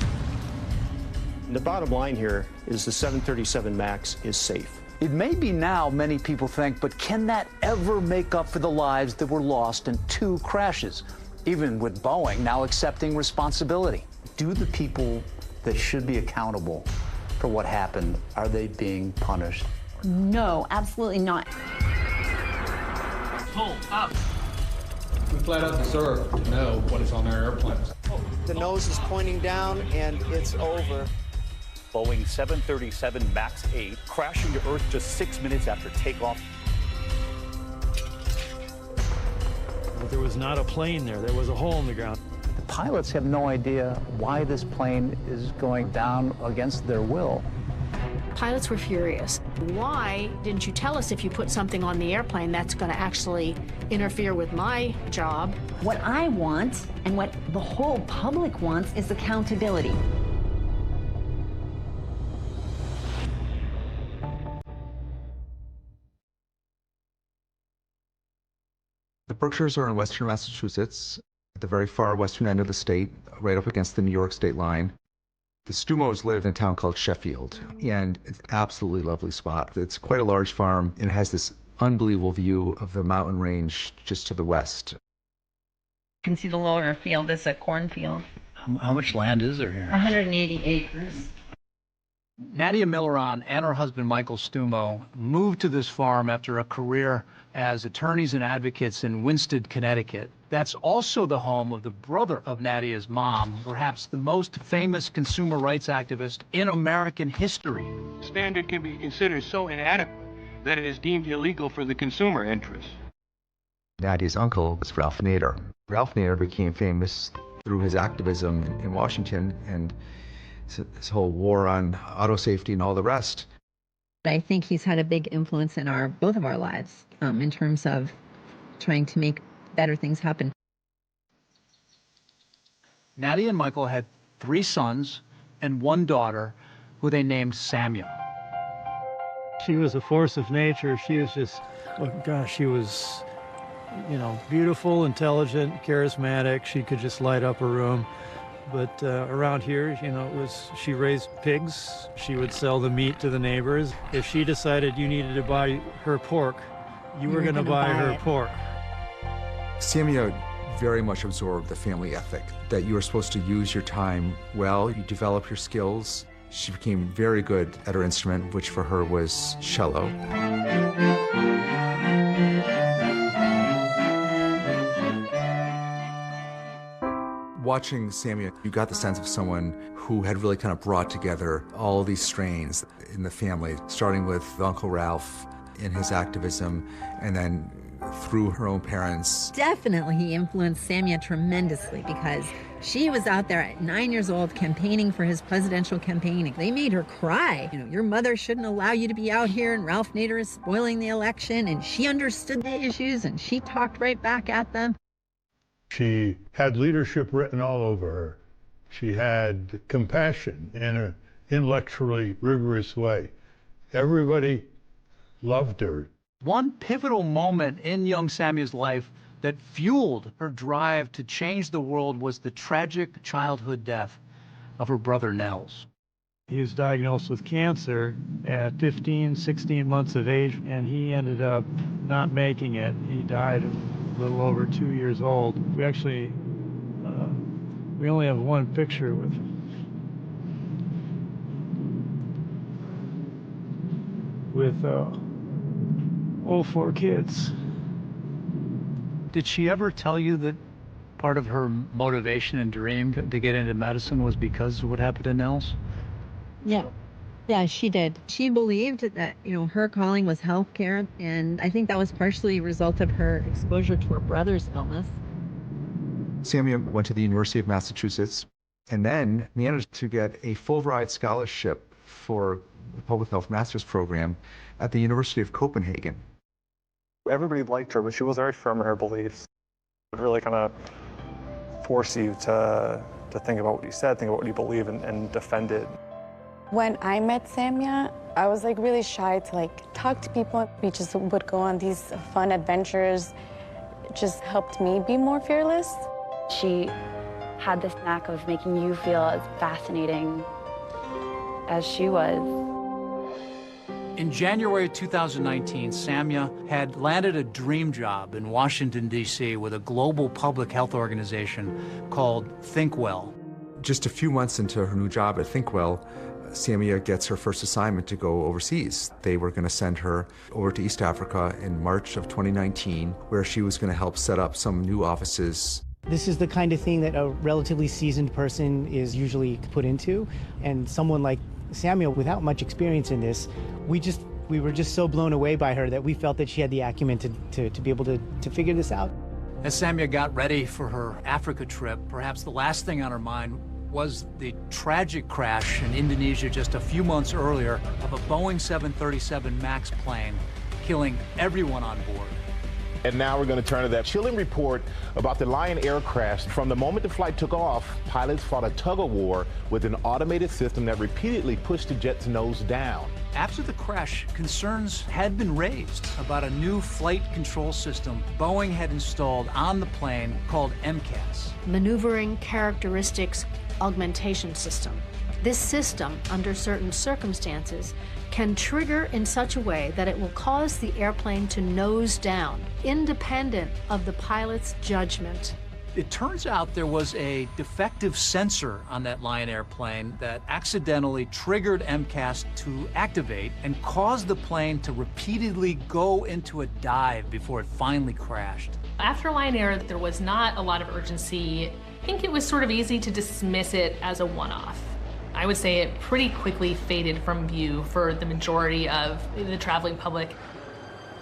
The bottom line here is the 737 MAX is safe. It may be now, many people think, but can that ever make up for the lives that were lost in 2 crashes, even with Boeing now accepting responsibility? Do the people that should be accountable for what happened, are they being punished? No, absolutely not. Hold up. We flat out deserve to know what is on our airplanes. The nose is pointing down, and it's over. Boeing 737 MAX 8 crashing to Earth just 6 minutes after takeoff. There was not a plane there. There was a hole in the ground. The pilots have no idea why this plane is going down against their will. Pilots were furious. Why didn't you tell us if you put something on the airplane that's going to actually interfere with my job? What I want and what the whole public wants is accountability. The Berkshires are in western Massachusetts, at the very far western end of the state, right up against the New York state line. The Stumos live in a town called Sheffield, and it's an absolutely lovely spot. It's quite a large farm, and it has this unbelievable view of the mountain range just to the west. You can see the lower field is a cornfield. How much land is there here? 180 acres. Nadia Milleron and her husband Michael Stumo moved to this farm after a career as attorneys and advocates in Winsted, Connecticut. That's also the home of the brother of Nadia's mom, perhaps the most famous consumer rights activist in American history. Standard can be considered so inadequate that it is deemed illegal for the consumer interest. Nadia's uncle was Ralph Nader. Ralph Nader became famous through his activism in Washington and his whole war on auto safety and all the rest. I think he's had a big influence in both of our lives in terms of trying to make better things happen. Nadia and Michael had 3 sons and 1 daughter who they named Samia. She was a force of nature. She was just, oh gosh, she was, beautiful, intelligent, charismatic. She could just light up a room. But around here, she raised pigs. She would sell the meat to the neighbors. If she decided you needed to buy her pork, you were going to buy her pork. Samia very much absorbed the family ethic, that you were supposed to use your time well, you develop your skills. She became very good at her instrument, which for her was cello. Watching Samia, you got the sense of someone who had really kind of brought together all these strains in the family, starting with Uncle Ralph in his activism, and then through her own parents. Definitely he influenced Samia tremendously because she was out there at 9 years old campaigning for his presidential campaign. They made her cry. Your mother shouldn't allow you to be out here, and Ralph Nader is spoiling the election, and she understood the issues and she talked right back at them. She had leadership written all over her. She had compassion in an intellectually rigorous way. Everybody loved her. One pivotal moment in young Samia's life that fueled her drive to change the world was the tragic childhood death of her brother Nels. He was diagnosed with cancer at 15, 16 months of age, and he ended up not making it. He died a little over 2 years old. We actually, we only have one picture with all 4 kids. Did she ever tell you that part of her motivation and dream to get into medicine was because of what happened to Nels? Yeah, she did. She believed that, her calling was healthcare, and I think that was partially a result of her exposure to her brother's illness. Samia went to the University of Massachusetts and then managed to get a Fulbright scholarship for the Public Health Master's program at the University of Copenhagen. Everybody liked her, but she was very firm in her beliefs. It really kind of forced you to think about what you said, think about what you believe, and defend it. When I met Samia, I was really shy to talk to people. We just would go on these fun adventures. It just helped me be more fearless. She had this knack of making you feel as fascinating as she was. In January 2019, Samia had landed a dream job in Washington, D.C. with a global public health organization called ThinkWell. Just a few months into her new job at Thinkwell, Samia gets her first assignment to go overseas. They were going to send her over to East Africa in March of 2019, where she was going to help set up some new offices. This is the kind of thing that a relatively seasoned person is usually put into, and someone like Samia, without much experience in this, we were just so blown away by her that we felt that she had the acumen to be able to figure this out. As Samia got ready for her Africa trip, perhaps the last thing on her mind was the tragic crash in Indonesia just a few months earlier of a Boeing 737 MAX plane, killing everyone on board. And now we're going to turn to that chilling report about the Lion Air crash. From the moment the flight took off, pilots fought a tug-of-war with an automated system that repeatedly pushed the jet's nose down. After the crash, concerns had been raised about a new flight control system Boeing had installed on the plane called MCAS. Maneuvering Characteristics Augmentation System. This system, under certain circumstances, can trigger in such a way that it will cause the airplane to nose down, independent of the pilot's judgment. It turns out there was a defective sensor on that Lion airplane that accidentally triggered MCAS to activate and caused the plane to repeatedly go into a dive before it finally crashed. After Lion Air, there was not a lot of urgency. I think it was sort of easy to dismiss it as a one-off. I would say it pretty quickly faded from view for the majority of the traveling public.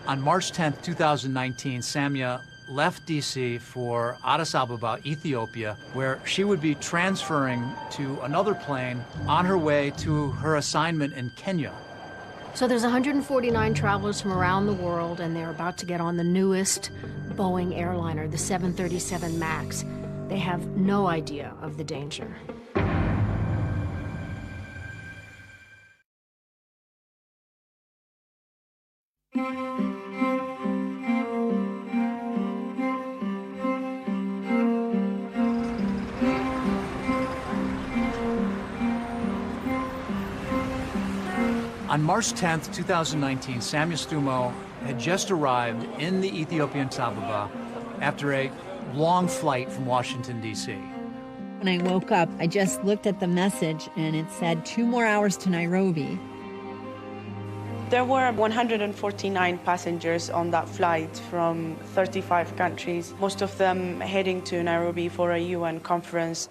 On March 10th, 2019, Samia left D.C. for Addis Ababa, Ethiopia, where she would be transferring to another plane on her way to her assignment in Kenya. So there's 149 travelers from around the world, and they're about to get on the newest Boeing airliner, the 737 MAX. They have no idea of the danger. On March 10th, 2019, Samia Stumo had just arrived in the Ethiopian Sababa after a long flight from Washington, D.C. When I woke up, I just looked at the message and it said 2 more hours to Nairobi. There were 149 passengers on that flight from 35 countries, most of them heading to Nairobi for a UN conference.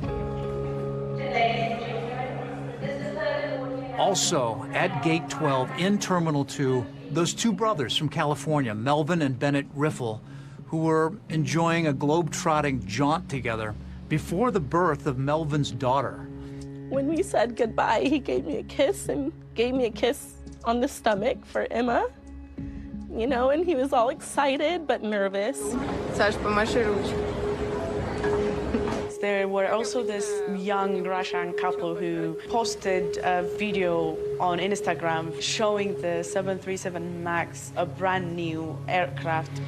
Also, at Gate 12 in Terminal 2, those 2 brothers from California, Melvin and Bennett Riffle, who were enjoying a globe-trotting jaunt together before the birth of Melvin's daughter. When we said goodbye, he gave me a kiss and gave me a kiss on the stomach for Emma, you know, and he was all excited but nervous. There were also this young Russian couple who posted a video on Instagram showing the 737 MAX, a brand new aircraft.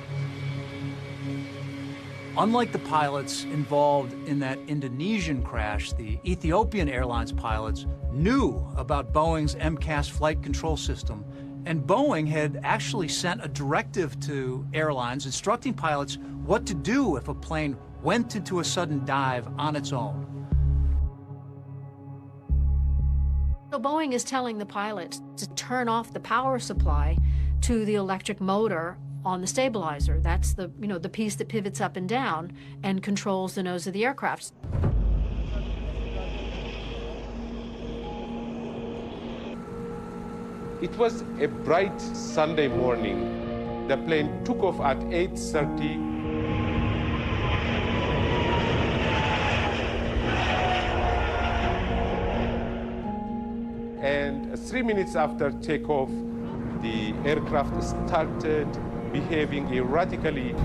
Unlike the pilots involved in that Indonesian crash, the Ethiopian Airlines pilots knew about Boeing's MCAS flight control system, and Boeing had actually sent a directive to airlines instructing pilots what to do if a plane went into a sudden dive on its own. So Boeing is telling the pilots to turn off the power supply to the electric motor on the stabilizer. That's the, you know, the piece that pivots up and down and controls the nose of the aircraft. It was a bright Sunday morning. The plane took off at 8:30. And 3 minutes after takeoff, the aircraft started behaving erratically.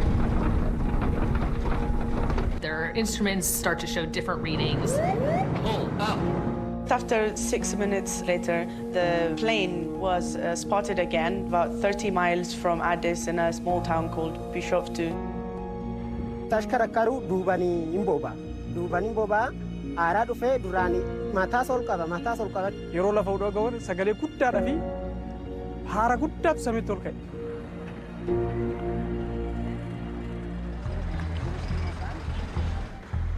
Their instruments start to show different readings. After 6 minutes later, the plane was spotted again about 30 miles from Addis in a small town called Bishoftu. ተሽከረከሩ ዱበኒ ይምቦባ አራ ዱፌ ዱራኒ ማታ ሶልቀበ yeroo lafa udoo ga'uun sagalee guddaadhaa fi haara guddaatu samiitti ol ka'e.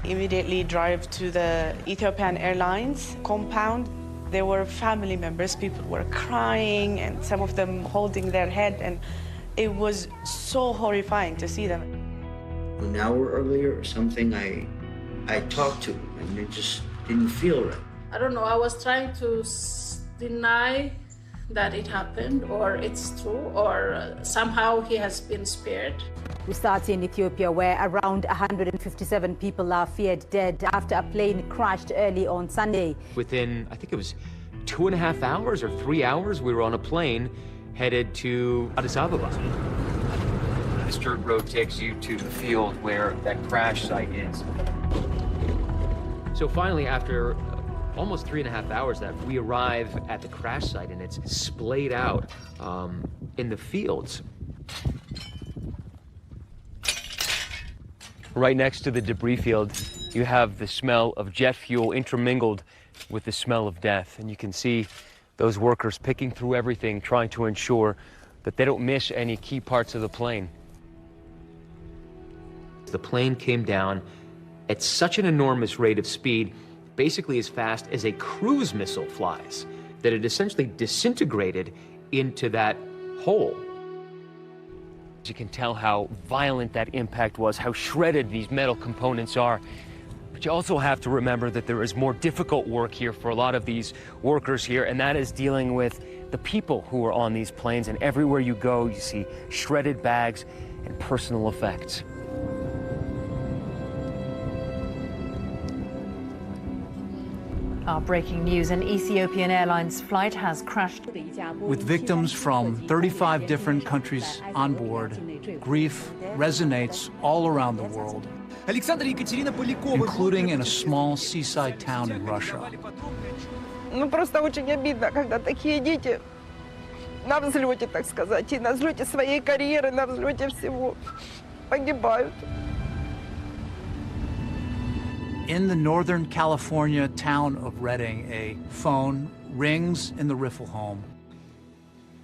immediately drove to the Ethiopian Airlines compound. There were family members, people were crying, and some of them holding their head, and it was so horrifying to see them. An hour earlier or something, I talked to him, and it just didn't feel right. I don't know, I was trying to deny that it happened, or it's true, or somehow he has been spared. We start in Ethiopia, where around 157 people are feared dead after a plane crashed early on Sunday. Within, I think it was 2.5 hours or 3 hours, we were on a plane headed to Addis Ababa. This dirt road takes you to the field where that crash site is. So finally, after almost 3.5 hours, that we arrive at the crash site, and it's splayed out in the fields. Right next to the debris field, you have the smell of jet fuel intermingled with the smell of death. And you can see those workers picking through everything, trying to ensure that they don't miss any key parts of the plane. The plane came down at such an enormous rate of speed, basically as fast as a cruise missile flies, that it essentially disintegrated into that hole. You can tell how violent that impact was, how shredded these metal components are. But you also have to remember that there is more difficult work here for a lot of these workers here, and that is dealing with the people who are on these planes. And everywhere you go, you see shredded bags and personal effects. Breaking news, an Ethiopian Airlines flight has crashed. With victims from 35 different countries on board, grief resonates all around the world, including in a small seaside town in Russia. Ну, просто очень обидно, когда такие дети на взлете, так сказать, и на взлете своей карьеры, на взлете всего погибают. In the Northern California town of Redding, a phone rings in the Riffle home.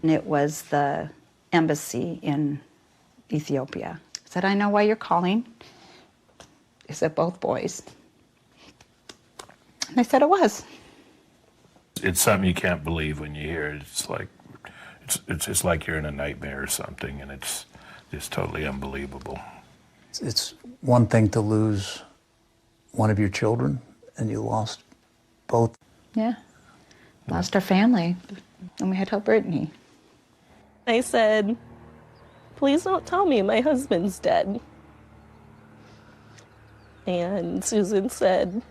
It was the embassy in Ethiopia. I said, I know why you're calling. Is it both boys? And they said it was. It's something you can't believe when you hear it. It's like you're in a nightmare or something, and it's just totally unbelievable. It's one thing to lose one of your children, and you lost both. Yeah. Lost our family, and we had to help Brittany. I said, please don't tell me my husband's dead. And Susan said,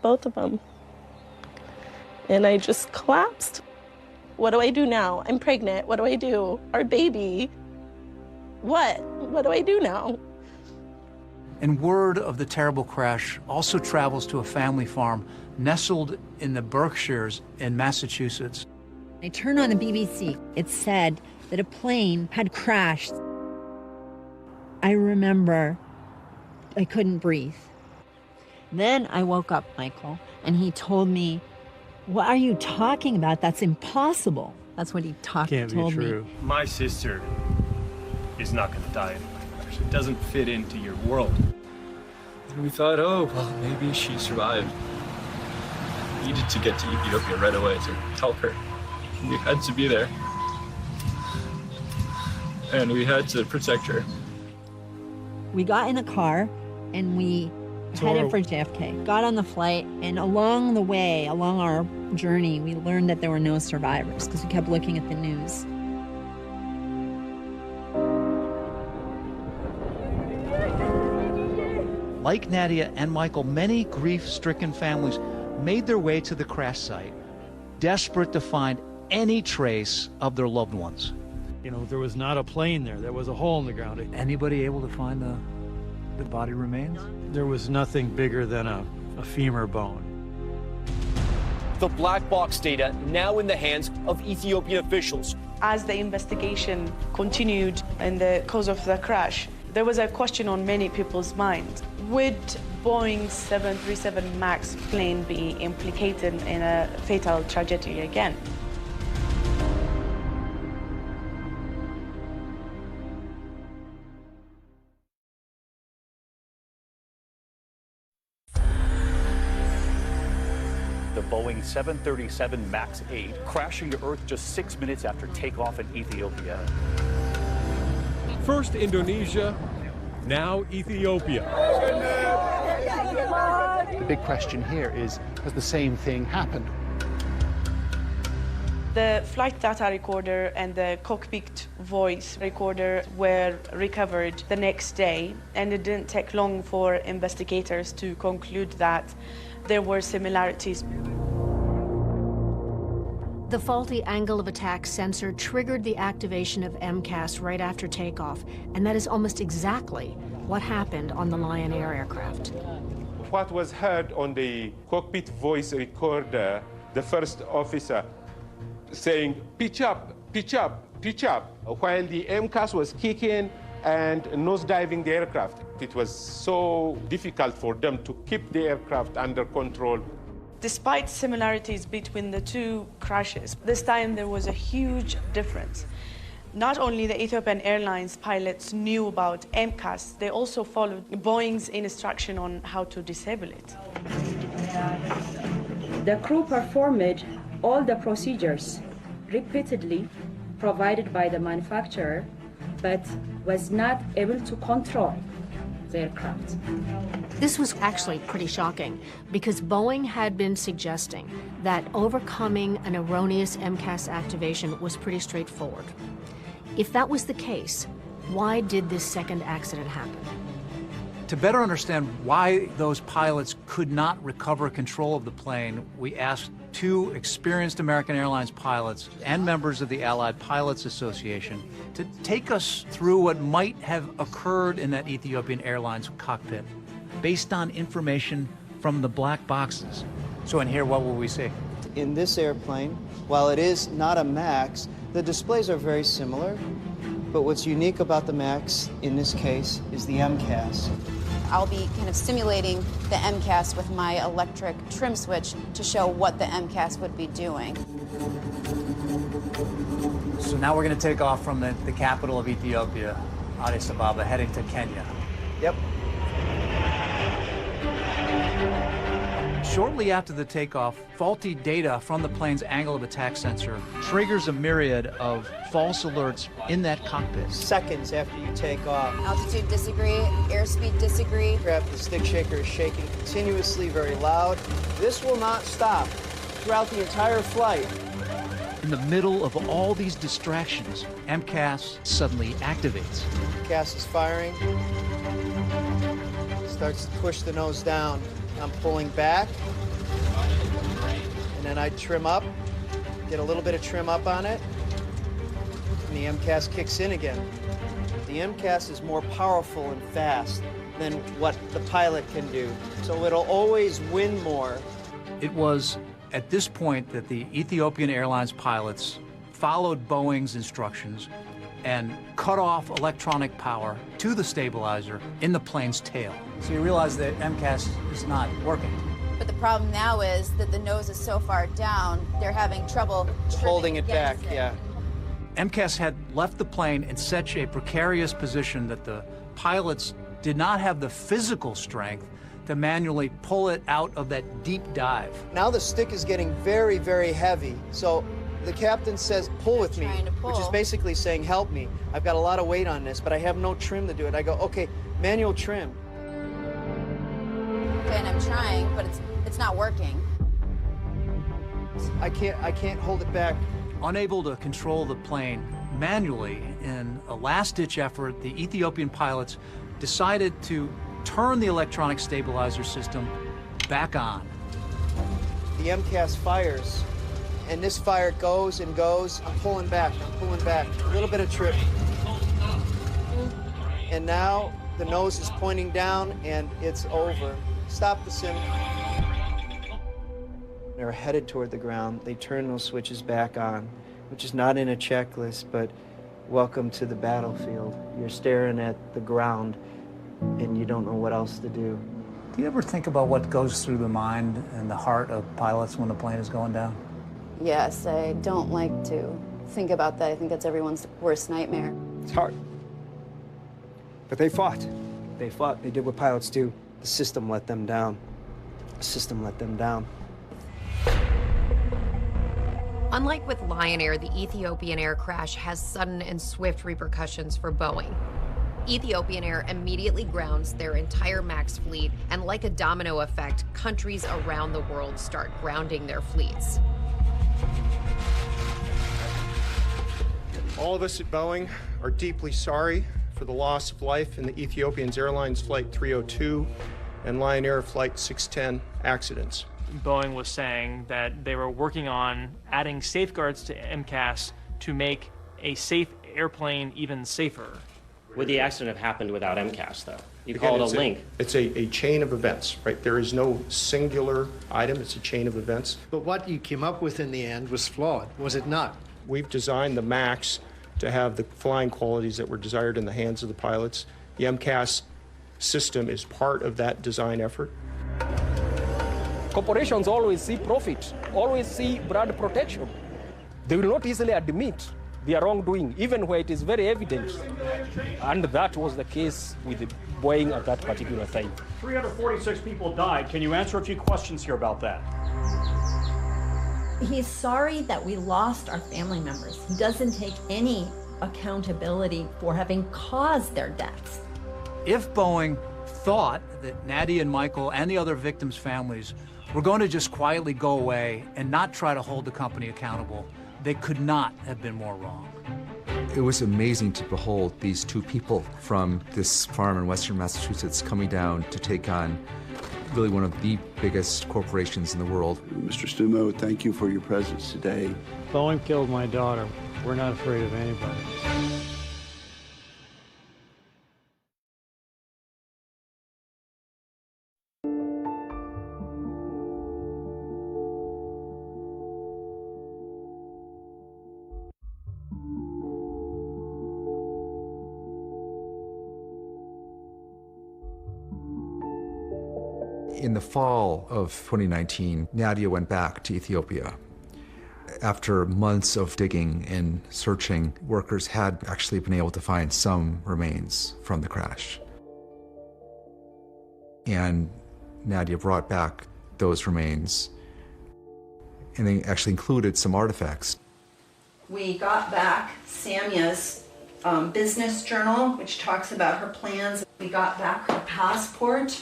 both of them. And I just collapsed. What do I do now? I'm pregnant. What do I do? Our baby. What? What do I do now? And word of the terrible crash also travels to a family farm nestled in the Berkshires in Massachusetts. I turned on the BBC. It said that a plane had crashed. I remember I couldn't breathe. Then I woke up, Michael, and he told me, what are you talking about? That's impossible. That's what he told me. My sister is not going to die in a crash. It doesn't fit into your world. And we thought, oh, well, maybe she survived. We needed to get to Ethiopia right away to help her. We had to be there. And we had to protect her. We got in a car and we headed for JFK, got on the flight, and along the way, along our journey, we learned that there were no survivors because we kept looking at the news. Like Nadia and Michael, many grief-stricken families made their way to the crash site, desperate to find any trace of their loved ones. You know, there was not a plane there. There was a hole in the ground. Anybody able to find the body remains? There was nothing bigger than a femur bone. The black box data now in the hands of Ethiopian officials. As the investigation continued in the cause of the crash, there was a question on many people's minds. Would Boeing 737 MAX plane be implicated in a fatal tragedy again? Boeing 737 MAX 8, crashing to Earth just 6 minutes after takeoff in Ethiopia. First Indonesia, now Ethiopia. The big question here is, has the same thing happened? The flight data recorder and the cockpit voice recorder were recovered the next day, and it didn't take long for investigators to conclude that there were similarities. The faulty angle of attack sensor triggered the activation of MCAS right after takeoff, and that is almost exactly what happened on the Lion Air aircraft. What was heard on the cockpit voice recorder, the first officer saying, pitch up, pitch up, pitch up, while the MCAS was kicking and nosediving the aircraft. It was so difficult for them to keep the aircraft under control. Despite similarities between the two crashes, this time there was a huge difference. Not only the Ethiopian Airlines pilots knew about MCAS, they also followed Boeing's instruction on how to disable it. The crew performed all the procedures repeatedly provided by the manufacturer, but was not able to control the aircraft. This was actually pretty shocking because Boeing had been suggesting that overcoming an erroneous MCAS activation was pretty straightforward. If that was the case, why did this second accident happen? To better understand why those pilots could not recover control of the plane, we asked two experienced American Airlines pilots and members of the Allied Pilots Association to take us through what might have occurred in that Ethiopian Airlines cockpit based on information from the black boxes. So in here, what will we see? In this airplane, while it is not a MAX, the displays are very similar. But what's unique about the MAX in this case is the MCAS. I'll be kind of simulating the MCAS with my electric trim switch to show what the MCAS would be doing. So now we're going to take off from the capital of Ethiopia, Addis Ababa, heading to Kenya. Yep. Shortly after the takeoff, faulty data from the plane's angle of attack sensor triggers a myriad of false alerts in that cockpit. Seconds after you take off. Altitude disagree, airspeed disagree. The stick shaker is shaking continuously, very loud. This will not stop throughout the entire flight. In the middle of all these distractions, MCAS suddenly activates. MCAS is firing. Starts to push the nose down. I'm pulling back, and then I trim up, get a little bit of trim up on it, and the MCAS kicks in again. The MCAS is more powerful and fast than what the pilot can do, so it'll always win more. It was at this point that the Ethiopian Airlines pilots followed Boeing's instructions and cut off electronic power to the stabilizer in the plane's tail. So you realize that MCAS is not working. But the problem now is that the nose is so far down, they're having trouble holding it back, yeah. MCAS had left the plane in such a precarious position that the pilots did not have the physical strength to manually pull it out of that deep dive. Now the stick is getting very, very heavy. So the captain says, pull with me, which is basically saying, help me. I've got a lot of weight on this, but I have no trim to do it. I go, okay, manual trim. Okay, and I'm trying, but it's not working. I can't hold it back. Unable to control the plane manually, in a last-ditch effort, the Ethiopian pilots decided to turn the electronic stabilizer system back on. The MCAS fires, and this fire goes and goes. I'm pulling back, a little bit of trip. And now the nose is pointing down and it's over. Stop the sim. They're headed toward the ground. They turn those switches back on, which is not in a checklist, but welcome to the battlefield. You're staring at the ground and you don't know what else to do. Do you ever think about what goes through the mind and the heart of pilots when the plane is going down? Yes, I don't like to think about that. I think that's everyone's worst nightmare. It's hard. But they fought. They fought. They did what pilots do. The system let them down. The system let them down. Unlike with Lion Air, the Ethiopian Air crash has sudden and swift repercussions for Boeing. Ethiopian Air immediately grounds their entire MAX fleet, and like a domino effect, countries around the world start grounding their fleets. All of us at Boeing are deeply sorry for the loss of life in the Ethiopian Airlines Flight 302 and Lion Air Flight 610 accidents. Boeing was saying that they were working on adding safeguards to MCAS to make a safe airplane even safer. Would the accident have happened without MCAS, though? You Again, call it a link. It's a chain of events, right? There is no singular item, it's a chain of events. But what you came up with in the end was flawed, was it not? We've designed the MAX to have the flying qualities that were desired in the hands of the pilots. The MCAS system is part of that design effort. Corporations always see profit, always see brand protection. They will not easily admit their wrongdoing, even where it is very evident. And that was the case with Boeing at that particular time. 346 people died. Can you answer a few questions here about that? He's sorry that we lost our family members. He doesn't take any accountability for having caused their deaths. If Boeing thought that Nadia and Michael and the other victims' families were going to just quietly go away and not try to hold the company accountable, they could not have been more wrong. It was amazing to behold these two people from this farm in western Massachusetts coming down to take on really one of the biggest corporations in the world. Mr. Stumo, thank you for your presence today. Boeing killed my daughter. We're not afraid of anybody. In the fall of 2019, Nadia went back to Ethiopia. After months of digging and searching, workers had actually been able to find some remains from the crash. And Nadia brought back those remains, and they actually included some artifacts. We got back Samia's business journal, which talks about her plans. We got back her passport.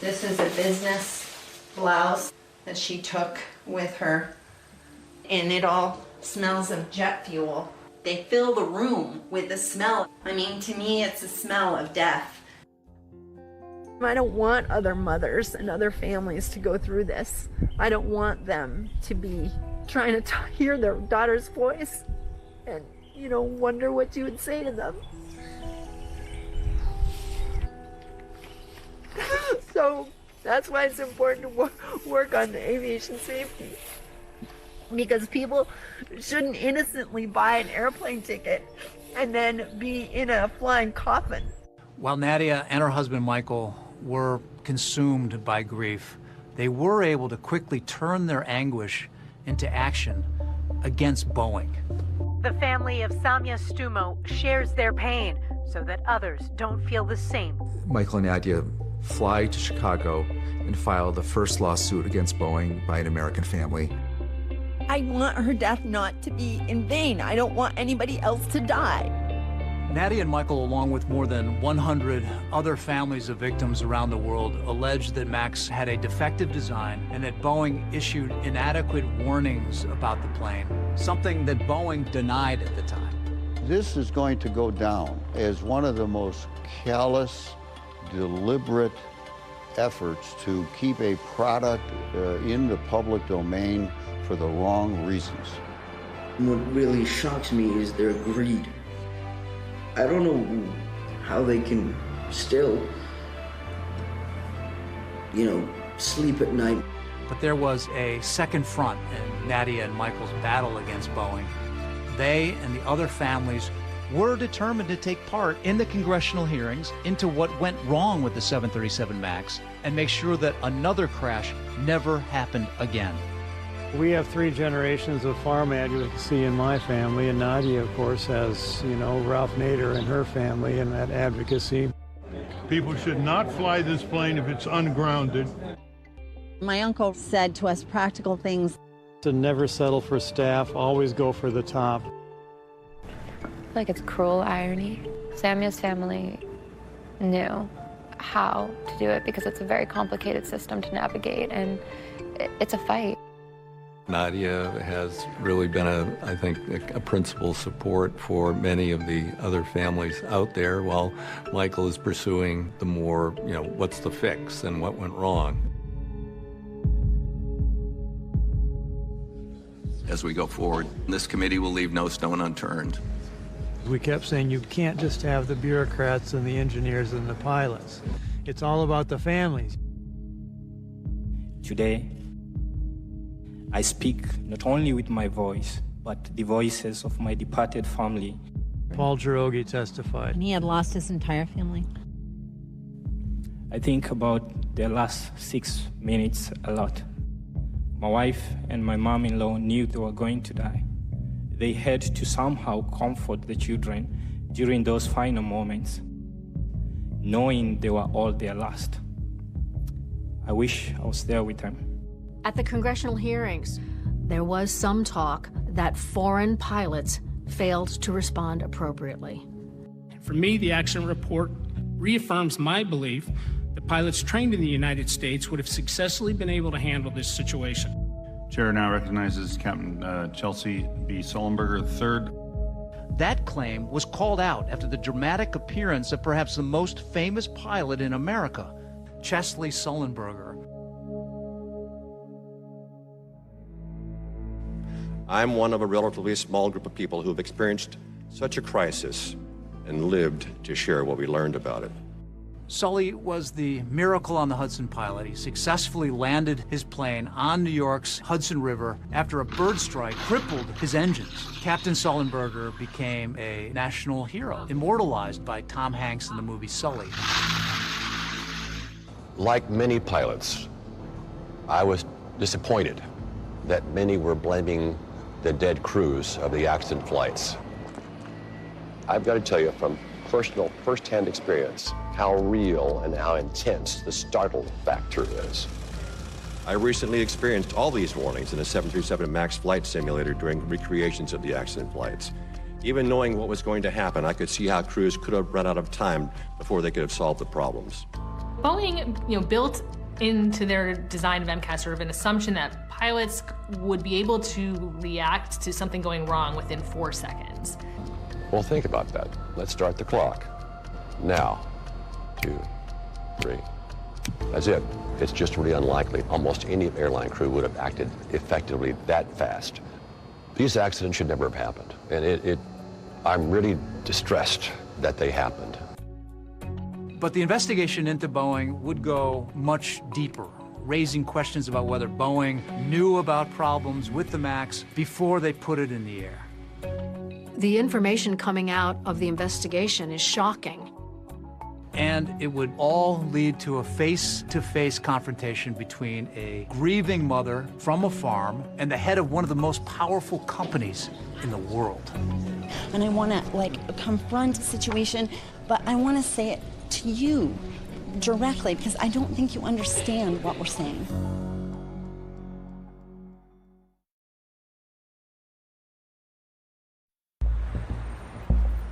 This is a business blouse that she took with her, and it all smells of jet fuel. They fill the room with the smell. I mean, to me, it's a smell of death. I don't want other mothers and other families to go through this. I don't want them to be trying to hear their daughter's voice and, wonder what you would say to them. So that's why it's important to work on aviation safety. Because people shouldn't innocently buy an airplane ticket and then be in a flying coffin. While Nadia and her husband Michael were consumed by grief, they were able to quickly turn their anguish into action against Boeing. The family of Samia Stumo shares their pain so that others don't feel the same. Michael and Nadia fly to Chicago and file the first lawsuit against Boeing by an American family. I want her death not to be in vain. I don't want anybody else to die. Nadia and Michael, along with more than 100 other families of victims around the world, alleged that MAX had a defective design and that Boeing issued inadequate warnings about the plane, something that Boeing denied at the time. This is going to go down as one of the most callous, deliberate efforts to keep a product in the public domain for the wrong reasons. What really shocks me is their greed. I don't know how they can still, sleep at night. But there was a second front in Nadia and Michael's battle against Boeing. They and the other families were determined to take part in the congressional hearings into what went wrong with the 737 MAX and make sure that another crash never happened again. We have 3 generations of farm advocacy in my family, and Nadia, of course, has, Ralph Nader and her family and that advocacy. People should not fly this plane if it's ungrounded. My uncle said to us practical things. to never settle for staff, always go for the top. Like it's cruel irony. Samya's family knew how to do it because it's a very complicated system to navigate, and it's a fight. Nadia has really been, I think, a principal support for many of the other families out there, while Michael is pursuing the more, what's the fix and what went wrong. As we go forward, this committee will leave no stone unturned. We kept saying you can't just have the bureaucrats and the engineers and the pilots. It's all about the families. Today, I speak not only with my voice, but the voices of my departed family. Paul Girogi testified. And he had lost his entire family. I think about the last 6 minutes a lot. My wife and my mom-in-law knew they were going to die. They had to somehow comfort the children during those final moments, knowing they were all their last. I wish I was there with them. At the congressional hearings, there was some talk that foreign pilots failed to respond appropriately. For me, the accident report reaffirms my belief that pilots trained in the United States would have successfully been able to handle this situation. Chair now recognizes Captain Chelsea B. Sullenberger III. That claim was called out after the dramatic appearance of perhaps the most famous pilot in America, Chesley Sullenberger. I'm one of a relatively small group of people who have experienced such a crisis and lived to share what we learned about it. Sully was the miracle on the Hudson pilot. He successfully landed his plane on New York's Hudson River after a bird strike crippled his engines. Captain Sullenberger became a national hero, immortalized by Tom Hanks in the movie Sully. Like many pilots, I was disappointed that many were blaming the dead crews of the accident flights. I've got to tell you from personal, first-hand experience how real and how intense the startle factor is. I recently experienced all these warnings in a 737 MAX flight simulator during recreations of the accident flights. Even knowing what was going to happen, I could see how crews could have run out of time before they could have solved the problems. Boeing, built into their design of MCAS sort of an assumption that pilots would be able to react to something going wrong within 4 seconds. Well, think about that. Let's start the clock. Now, 2, 3. That's it. It's just really unlikely. Almost any airline crew would have acted effectively that fast. These accidents should never have happened. And I'm really distressed that they happened. But the investigation into Boeing would go much deeper, raising questions about whether Boeing knew about problems with the MAX before they put it in the air. The information coming out of the investigation is shocking. And it would all lead to a face-to-face confrontation between a grieving mother from a farm and the head of one of the most powerful companies in the world. And I want to, confront a situation, but I want to say it to you directly because I don't think you understand what we're saying.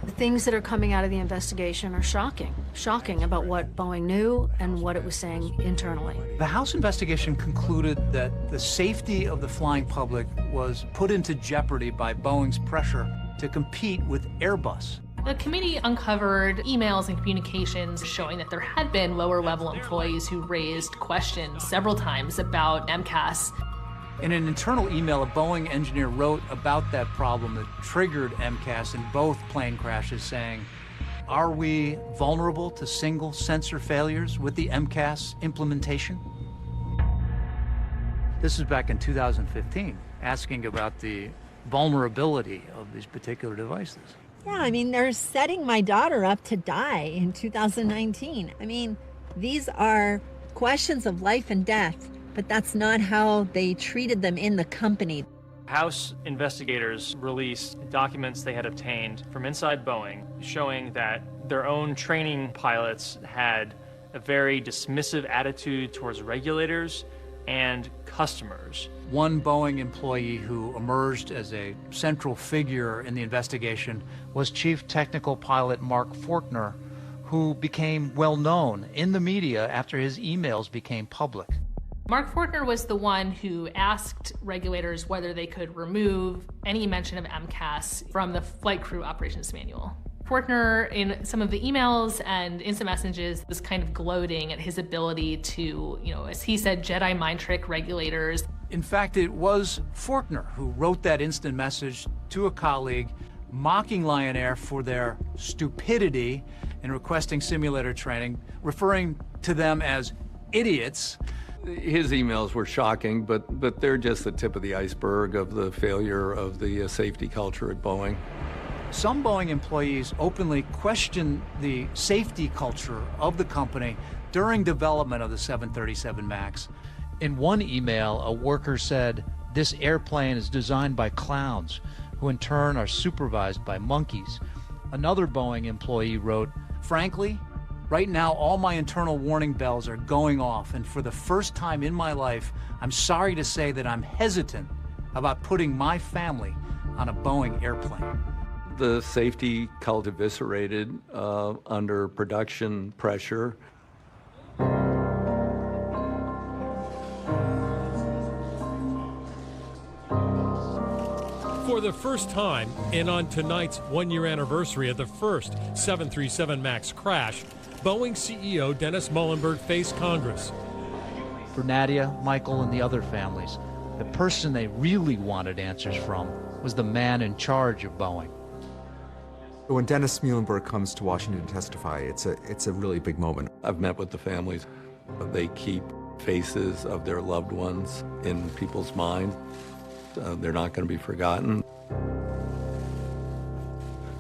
The things that are coming out of the investigation are shocking about what Boeing knew and what it was saying internally. The House investigation concluded that the safety of the flying public was put into jeopardy by Boeing's pressure to compete with Airbus. The committee uncovered emails and communications showing that there had been lower-level employees who raised questions several times about MCAS. In an internal email, a Boeing engineer wrote about that problem that triggered MCAS in both plane crashes, saying, "Are we vulnerable to single sensor failures with the MCAS implementation?" This is back in 2015, asking about the vulnerability of these particular devices. Yeah, they're setting my daughter up to die in 2019. These are questions of life and death, but that's not how they treated them in the company. House investigators released documents they had obtained from inside Boeing showing that their own training pilots had a very dismissive attitude towards regulators, and customers. One Boeing employee who emerged as a central figure in the investigation was Chief Technical Pilot Mark Fortner, who became well known in the media after his emails became public. Mark Fortner was the one who asked regulators whether they could remove any mention of MCAS from the flight crew operations manual. Fortner, in some of the emails and instant messages, was kind of gloating at his ability to, as he said, Jedi mind trick regulators. In fact, it was Fortner who wrote that instant message to a colleague, mocking Lion Air for their stupidity in requesting simulator training, referring to them as idiots. His emails were shocking, but they're just the tip of the iceberg of the failure of the safety culture at Boeing. Some Boeing employees openly questioned the safety culture of the company during development of the 737 MAX. In one email, a worker said, "This airplane is designed by clowns, who in turn are supervised by monkeys." Another Boeing employee wrote, "Frankly, right now all my internal warning bells are going off, and for the first time in my life, I'm sorry to say that I'm hesitant about putting my family on a Boeing airplane." The safety cult eviscerated under production pressure. For the first time, and on tonight's one-year anniversary of the first 737 MAX crash, Boeing CEO Dennis Muilenburg faced Congress. For Nadia, Michael, and the other families, the person they really wanted answers from was the man in charge of Boeing. When Dennis Muilenburg comes to Washington to testify, it's a really big moment. I've met with the families. They keep faces of their loved ones in people's mind. They're not going to be forgotten.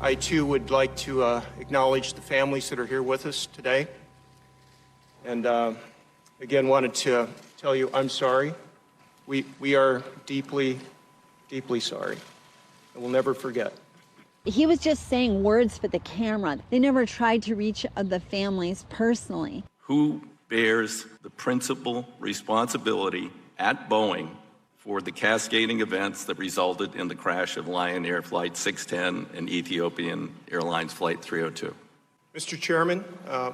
I too would like to acknowledge the families that are here with us today. And again, wanted to tell you I'm sorry. We are deeply, deeply sorry. And we'll never forget. He was just saying words for the camera. They never tried to reach the families personally. Who bears the principal responsibility at Boeing for the cascading events that resulted in the crash of Lion Air Flight 610 and Ethiopian Airlines Flight 302? Mr. Chairman,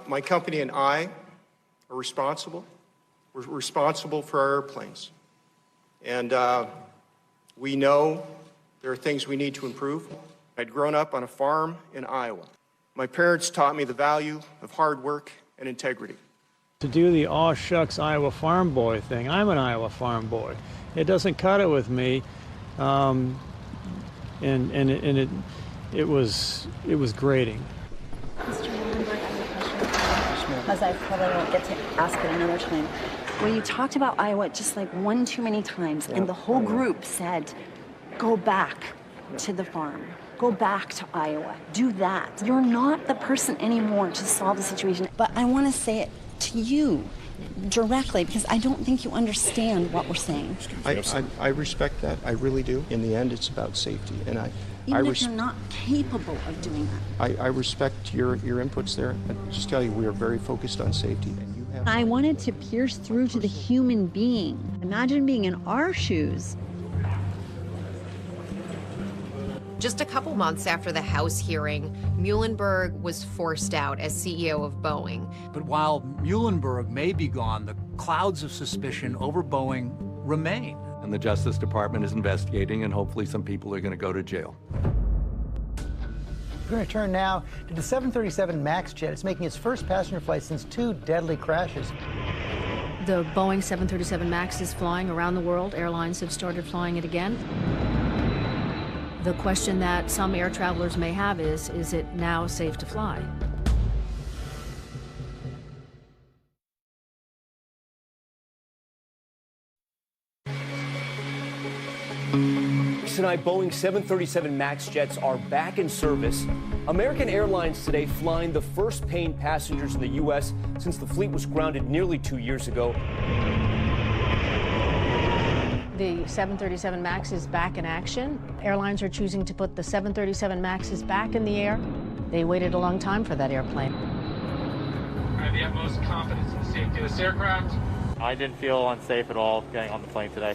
my company and I are responsible. We're responsible for our airplanes. And we know there are things we need to improve. I'd grown up on a farm in Iowa. My parents taught me the value of hard work and integrity. To do the aw shucks Iowa farm boy thing, I'm an Iowa farm boy. It doesn't cut it with me, and it was grating. Mr. Muilenburg, I have a question, because I probably won't get to ask it another time. When you talked about Iowa just like one too many times, and the whole group said, "Go back to the farm. Go back to Iowa. Do that." You're not the person anymore to solve the situation. But I want to say it to you directly, because I don't think you understand what we're saying. I respect that. I really do. In the end, it's about safety. And Even if you're not capable of doing that. I respect your inputs there. I just tell you, we are very focused on safety. And you have. I wanted to pierce through to the human being. Imagine being in our shoes. Just a couple months after the House hearing, Muilenburg was forced out as CEO of Boeing. But while Muilenburg may be gone, the clouds of suspicion over Boeing remain. And the Justice Department is investigating, and hopefully some people are going to go to jail. We're going to turn now to the 737 MAX jet. It's making its first passenger flight since 2 deadly crashes. The Boeing 737 MAX is flying around the world. Airlines have started flying it again. The question that some air travelers may have is it now safe to fly? Tonight, Boeing 737 MAX jets are back in service. American Airlines today flying the first paying passengers in the U.S. since the fleet was grounded nearly 2 years ago. The 737 MAX is back in action. Airlines are choosing to put the 737 MAXs back in the air. They waited a long time for that airplane. I have the utmost confidence in the safety of this aircraft. I didn't feel unsafe at all getting on the plane today.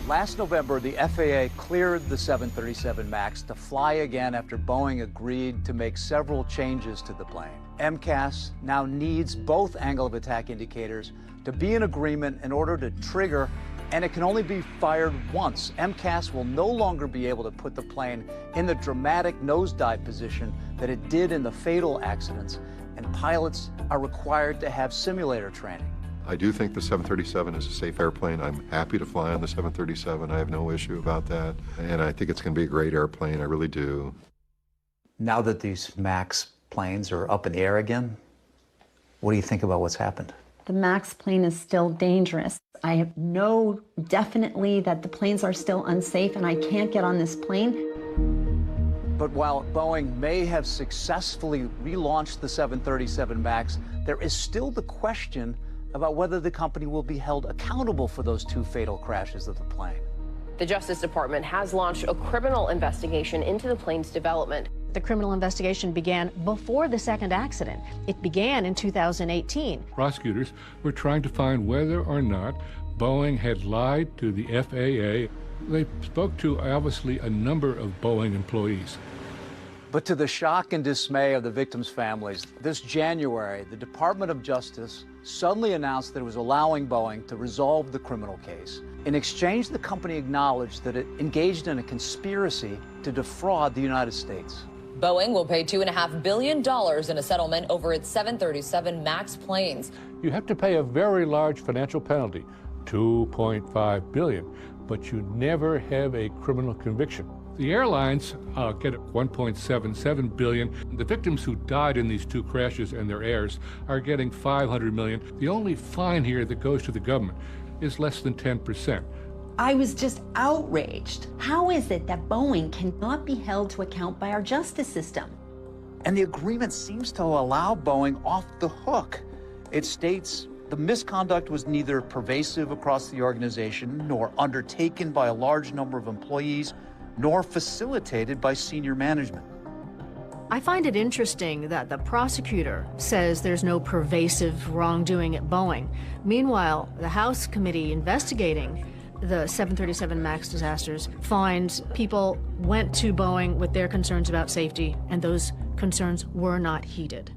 Last November, the FAA cleared the 737 MAX to fly again after Boeing agreed to make several changes to the plane. MCAS now needs both angle of attack indicators to be in agreement in order to trigger, and it can only be fired once. MCAS will no longer be able to put the plane in the dramatic nosedive position that it did in the fatal accidents, and pilots are required to have simulator training. I do think the 737 is a safe airplane. I'm happy to fly on the 737. I have no issue about that. And I think it's going to be a great airplane. I really do. Now that these MAX planes are up in the air again, what do you think about what's happened? The MAX plane is still dangerous. I know definitely that the planes are still unsafe and I can't get on this plane. But while Boeing may have successfully relaunched the 737 MAX, there is still the question about whether the company will be held accountable for those two fatal crashes of the plane. The Justice Department has launched a criminal investigation into the plane's development. The criminal investigation began before the second accident. It began in 2018. Prosecutors were trying to find whether or not Boeing had lied to the FAA. They spoke to, obviously, a number of Boeing employees. But to the shock and dismay of the victims' families, this January, the Department of Justice suddenly announced that it was allowing Boeing to resolve the criminal case. In exchange, the company acknowledged that it engaged in a conspiracy to defraud the United States. Boeing will pay $2.5 billion in a settlement over its 737 MAX planes. You have to pay a very large financial penalty, $2.5 billion, but you never have a criminal conviction. The airlines get $1.77 billion. The victims who died in these two crashes and their heirs are getting $500 million. The only fine here that goes to the government is less than 10%. I was just outraged. How is it that Boeing cannot be held to account by our justice system? And the agreement seems to allow Boeing off the hook. It states the misconduct was neither pervasive across the organization, nor undertaken by a large number of employees, nor facilitated by senior management. I find it interesting that the prosecutor says there's no pervasive wrongdoing at Boeing. Meanwhile, the House committee investigating the 737 MAX disasters finds people went to Boeing with their concerns about safety, and those concerns were not heeded.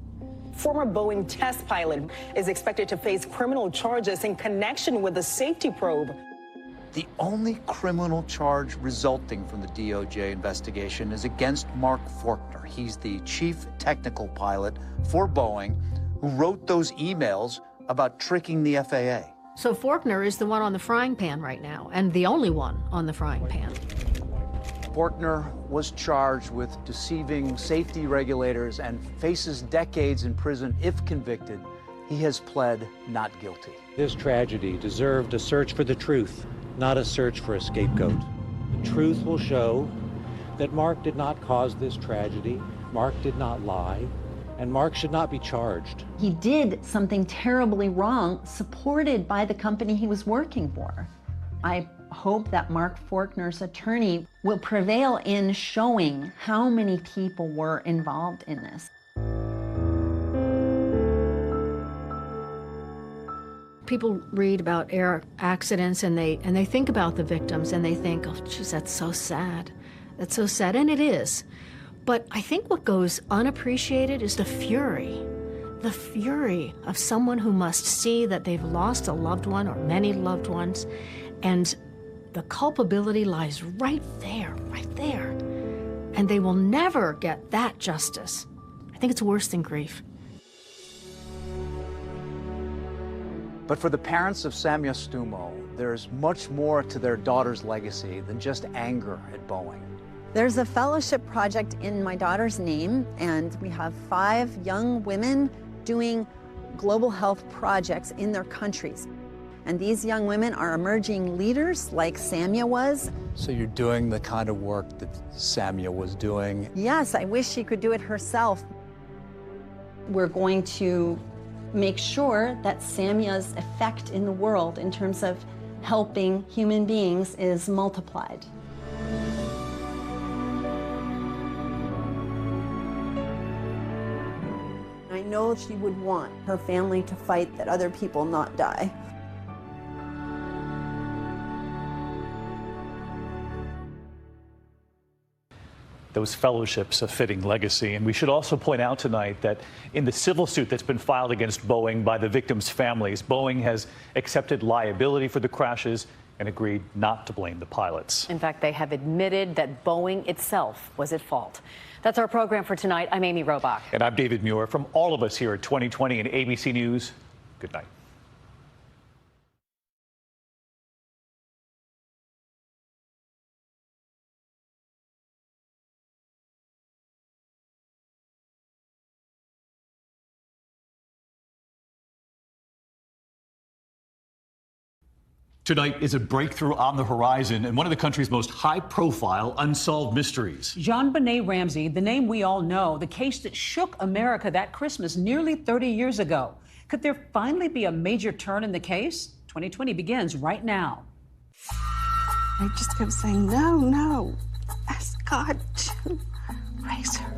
Former Boeing test pilot is expected to face criminal charges in connection with the safety probe. The only criminal charge resulting from the DOJ investigation is against Mark Forkner. He's the chief technical pilot for Boeing who wrote those emails about tricking the FAA. So Forkner is the one on the frying pan right now, and the only one on the frying pan. Forkner was charged with deceiving safety regulators and faces decades in prison if convicted. He has pled not guilty. This tragedy deserved a search for the truth, not a search for a scapegoat. The truth will show that Mark did not cause this tragedy, Mark did not lie, and Mark should not be charged. He did something terribly wrong, supported by the company he was working for. I hope that Mark Forkner's attorney will prevail in showing how many people were involved in this. People read about air accidents and they think about the victims and they think, oh, geez, that's so sad. That's so sad, and it is. But I think what goes unappreciated is the fury of someone who must see that they've lost a loved one or many loved ones, and the culpability lies right there, and they will never get that justice. I think it's worse than grief. But for the parents of Samia Stumo, there's much more to their daughter's legacy than just anger at Boeing. There's a fellowship project in my daughter's name, and we have 5 young women doing global health projects in their countries. And these young women are emerging leaders like Samia was. So you're doing the kind of work that Samia was doing? Yes, I wish she could do it herself. We're going to make sure that Samia's effect in the world in terms of helping human beings is multiplied. know she would want her family to fight that other people not die. Those fellowships a fitting legacy. And we should also point out tonight that in the civil suit that's been filed against Boeing by the victims' families, Boeing has accepted liability for the crashes and agreed not to blame the pilots. In fact, they have admitted that Boeing itself was at fault. That's our program for tonight. I'm Amy Robach. And I'm David Muir. From all of us here at 2020 and ABC News, good night. Tonight is a breakthrough on the horizon in one of the country's most high-profile unsolved mysteries. JonBenét Ramsey, the name we all know, the case that shook America that Christmas nearly 30 years ago. Could there finally be a major turn in the case? 2020 begins right now. I just kept saying, no, no, ask God to raise her.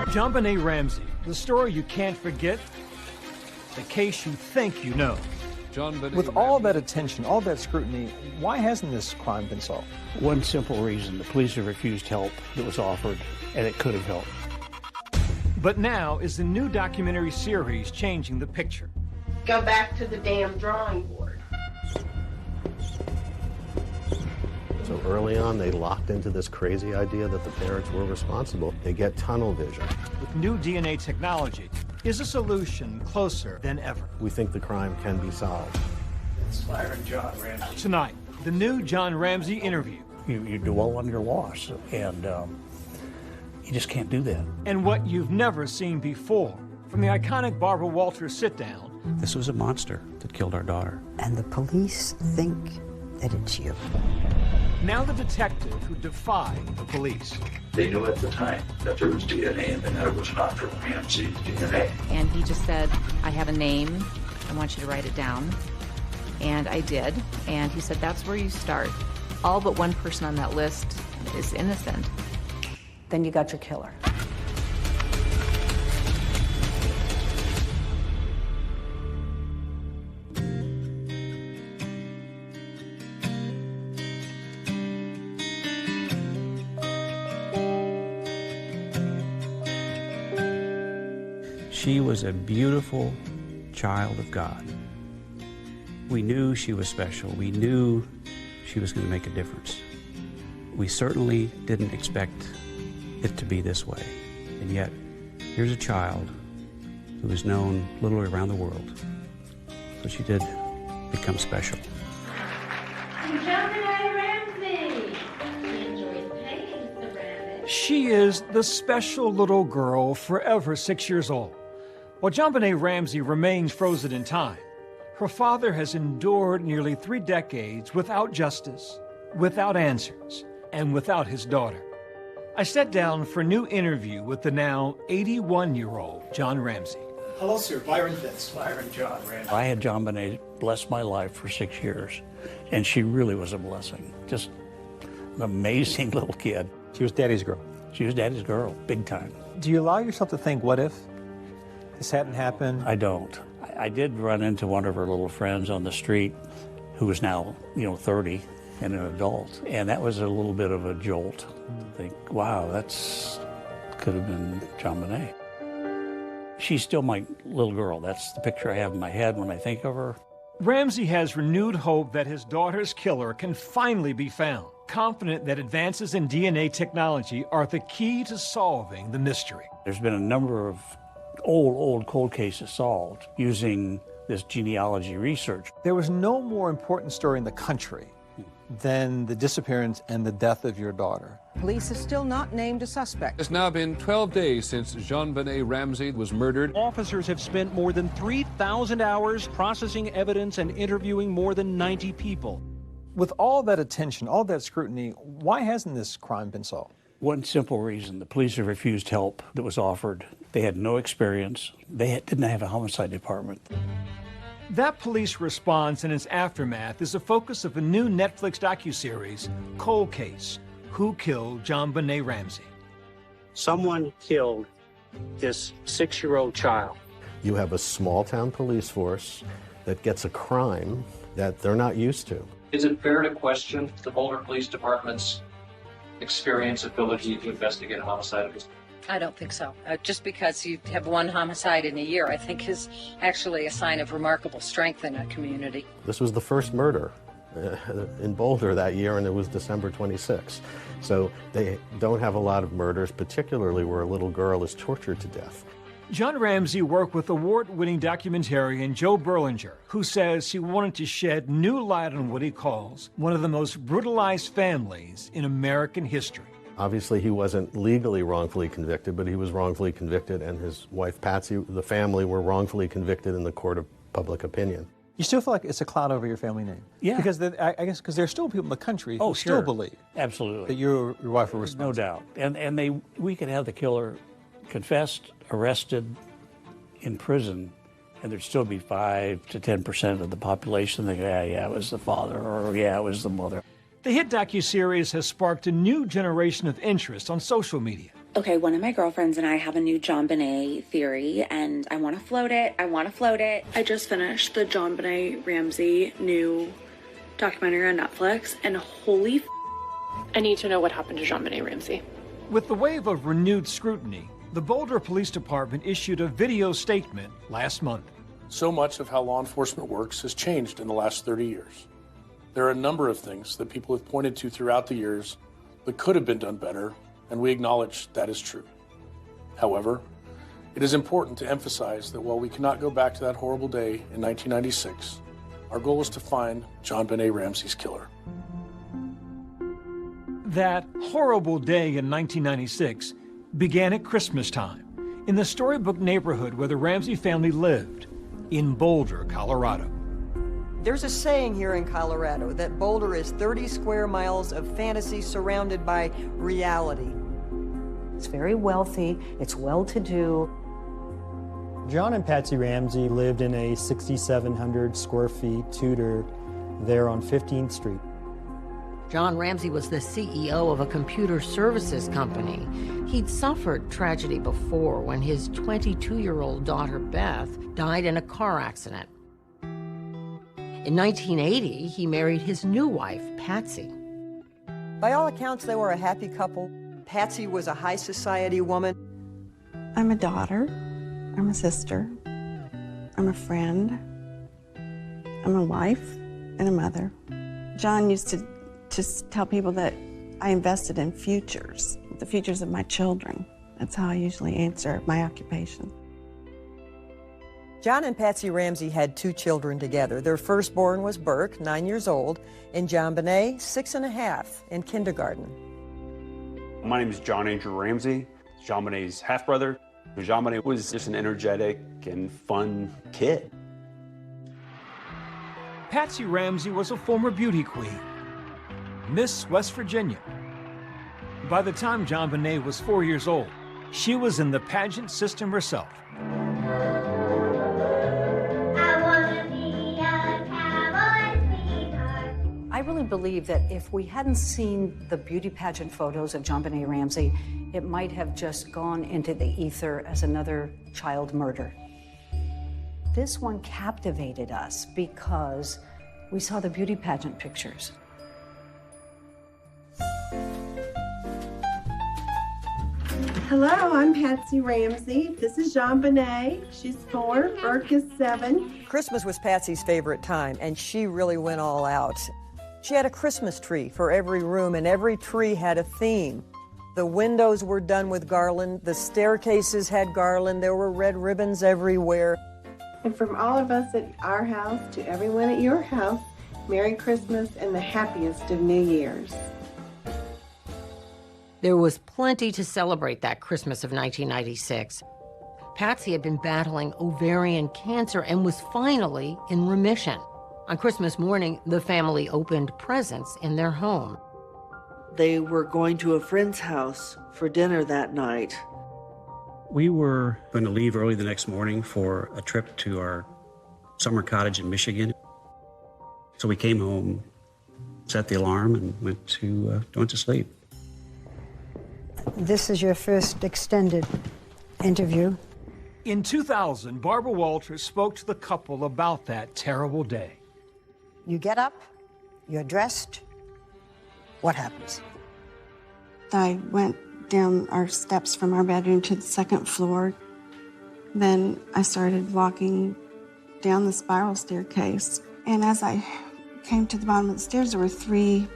JonBenét Ramsey, the story you can't forget, the case you think you know. With all that attention, all that scrutiny, why hasn't this crime been solved? One simple reason: the police have refused help that was offered, and it could have helped. But now is the new documentary series changing the picture. Go back to the damn drawing board. So early on, they locked into this crazy idea that the parents were responsible. They get tunnel vision. With new DNA technology, is a solution closer than ever. We think the crime can be solved. Inspiring John Ramsey. Tonight, the new John Ramsey interview. You dwell on your loss, and you just can't do that. And what you've never seen before. From the iconic Barbara Walters sit-down. This was a monster that killed our daughter. And the police think that it's you. Now the detective who defied the police. They knew at the time that there was DNA and that it was not from Ramsey's DNA. And he just said, I have a name. I want you to write it down. And I did. And he said, that's where you start. All but one person on that list is innocent. Then you got your killer. She was a beautiful child of God. We knew she was special. We knew she was going to make a difference. We certainly didn't expect it to be this way. And yet, here's a child who is known literally around the world. So she did become special. JonBenét Ramsey. She enjoys painting, Mr. Ramsey. She is the special little girl, forever 6 years old. While JonBenét Ramsey remains frozen in time, her father has endured nearly 3 decades without justice, without answers, and without his daughter. I sat down for a new interview with the now 81-year-old John Ramsey. Hello, sir. Byron Fitz. Byron John Ramsey. I had JonBenét bless my life for 6 years, and she really was a blessing. Just an amazing little kid. She was daddy's girl. She was daddy's girl, big time. Do you allow yourself to think, what if this hadn't happened? I don't. I did run into one of her little friends on the street who was now, 30 and an adult. And that was a little bit of a jolt to think, wow, could have been JonBenét. She's still my little girl. That's the picture I have in my head when I think of her. Ramsey has renewed hope that his daughter's killer can finally be found, confident that advances in DNA technology are the key to solving the mystery. There's been a number of old cold cases solved using this genealogy research. There was no more important story in the country than the disappearance and the death of your daughter. Police have still not named a suspect. It's now been 12 days since JonBenét Ramsey was murdered. Officers have spent more than 3,000 hours processing evidence and interviewing more than 90 people. With all that attention, all that scrutiny, why hasn't this crime been solved? One simple reason: the police have refused help that was offered. They had no experience. They didn't have a homicide department. That police response and its aftermath is the focus of a new Netflix docuseries, Cold Case: Who Killed JonBenét Ramsey? Someone killed this 6-year-old child. You have a small-town police force that gets a crime that they're not used to. Is it fair to question the Boulder Police Department's experience, ability to investigate a homicide of this? I don't think so. Just because you have one homicide in a year, I think is actually a sign of remarkable strength in a community. This was the first murder in Boulder that year, and it was December 26. So they don't have a lot of murders, particularly where a little girl is tortured to death. John Ramsey worked with award-winning documentarian Joe Berlinger, who says he wanted to shed new light on what he calls one of the most brutalized families in American history. Obviously, he wasn't legally wrongfully convicted, but he was wrongfully convicted, and his wife, Patsy, the family, were wrongfully convicted in the court of public opinion. You still feel like it's a cloud over your family name? Yeah. Because I guess because there are still people in the country who still believe absolutely that your wife were responsible. No doubt. And we could have the killer confessed, arrested, in prison, and there'd still be 5 to 10% of the population that, yeah, it was the father, or yeah, it was the mother. The hit docuseries has sparked a new generation of interest on social media. Okay, one of my girlfriends and I have a new JonBenét theory, and I want to float it. I just finished the JonBenét Ramsey new documentary on Netflix, and holy I need to know what happened to JonBenét Ramsey. With the wave of renewed scrutiny, the Boulder Police Department issued a video statement last month. So much of how law enforcement works has changed in the last 30 years. There are a number of things that people have pointed to throughout the years that could have been done better, and we acknowledge that is true. However, it is important to emphasize that while we cannot go back to that horrible day in 1996, our goal is to find JonBenét Ramsey's killer. That horrible day in 1996 began at Christmas time in the storybook neighborhood where the Ramsey family lived in Boulder, Colorado. There's a saying here in Colorado that Boulder is 30 square miles of fantasy surrounded by reality. It's very wealthy, it's well-to-do. John and Patsy Ramsey lived in a 6,700 square feet Tudor there on 15th Street. John Ramsey was the CEO of a computer services company. He'd suffered tragedy before when his 22-year-old daughter, Beth, died in a car accident. In 1980, he married his new wife, Patsy. By all accounts, they were a happy couple. Patsy was a high society woman. I'm a daughter. I'm a sister. I'm a friend. I'm a wife and a mother. John used to just tell people that I invested in futures, the futures of my children. That's how I usually answer my occupation. John and Patsy Ramsey had 2 children together. Their firstborn was Burke, 9 years old, and JonBenét, 6 and a half, in kindergarten. My name is John Andrew Ramsey, JonBenét's half-brother. JonBenét was just an energetic and fun kid. Patsy Ramsey was a former beauty queen, Miss West Virginia. By the time JonBenét was 4 years old, she was in the pageant system herself. I really believe that if we hadn't seen the beauty pageant photos of JonBenét Ramsey, it might have just gone into the ether as another child murder. This one captivated us because we saw the beauty pageant pictures. Hello, I'm Patsy Ramsey. This is JonBenét. She's 4, Burke is 7. Christmas was Patsy's favorite time, and she really went all out. She had a Christmas tree for every room, and every tree had a theme. The windows were done with garland, the staircases had garland, there were red ribbons everywhere. And from all of us at our house to everyone at your house, Merry Christmas and the happiest of New Year's. There was plenty to celebrate that Christmas of 1996. Patsy had been battling ovarian cancer and was finally in remission. On Christmas morning, the family opened presents in their home. They were going to a friend's house for dinner that night. We were going to leave early the next morning for a trip to our summer cottage in Michigan. So we came home, set the alarm, and went to sleep. This is your first extended interview. In 2000, Barbara Walters spoke to the couple about that terrible day. You get up, you're dressed. What happens? I went down our steps from our bedroom to the second floor. Then I started walking down the spiral staircase. And as I came to the bottom of the stairs, there were 3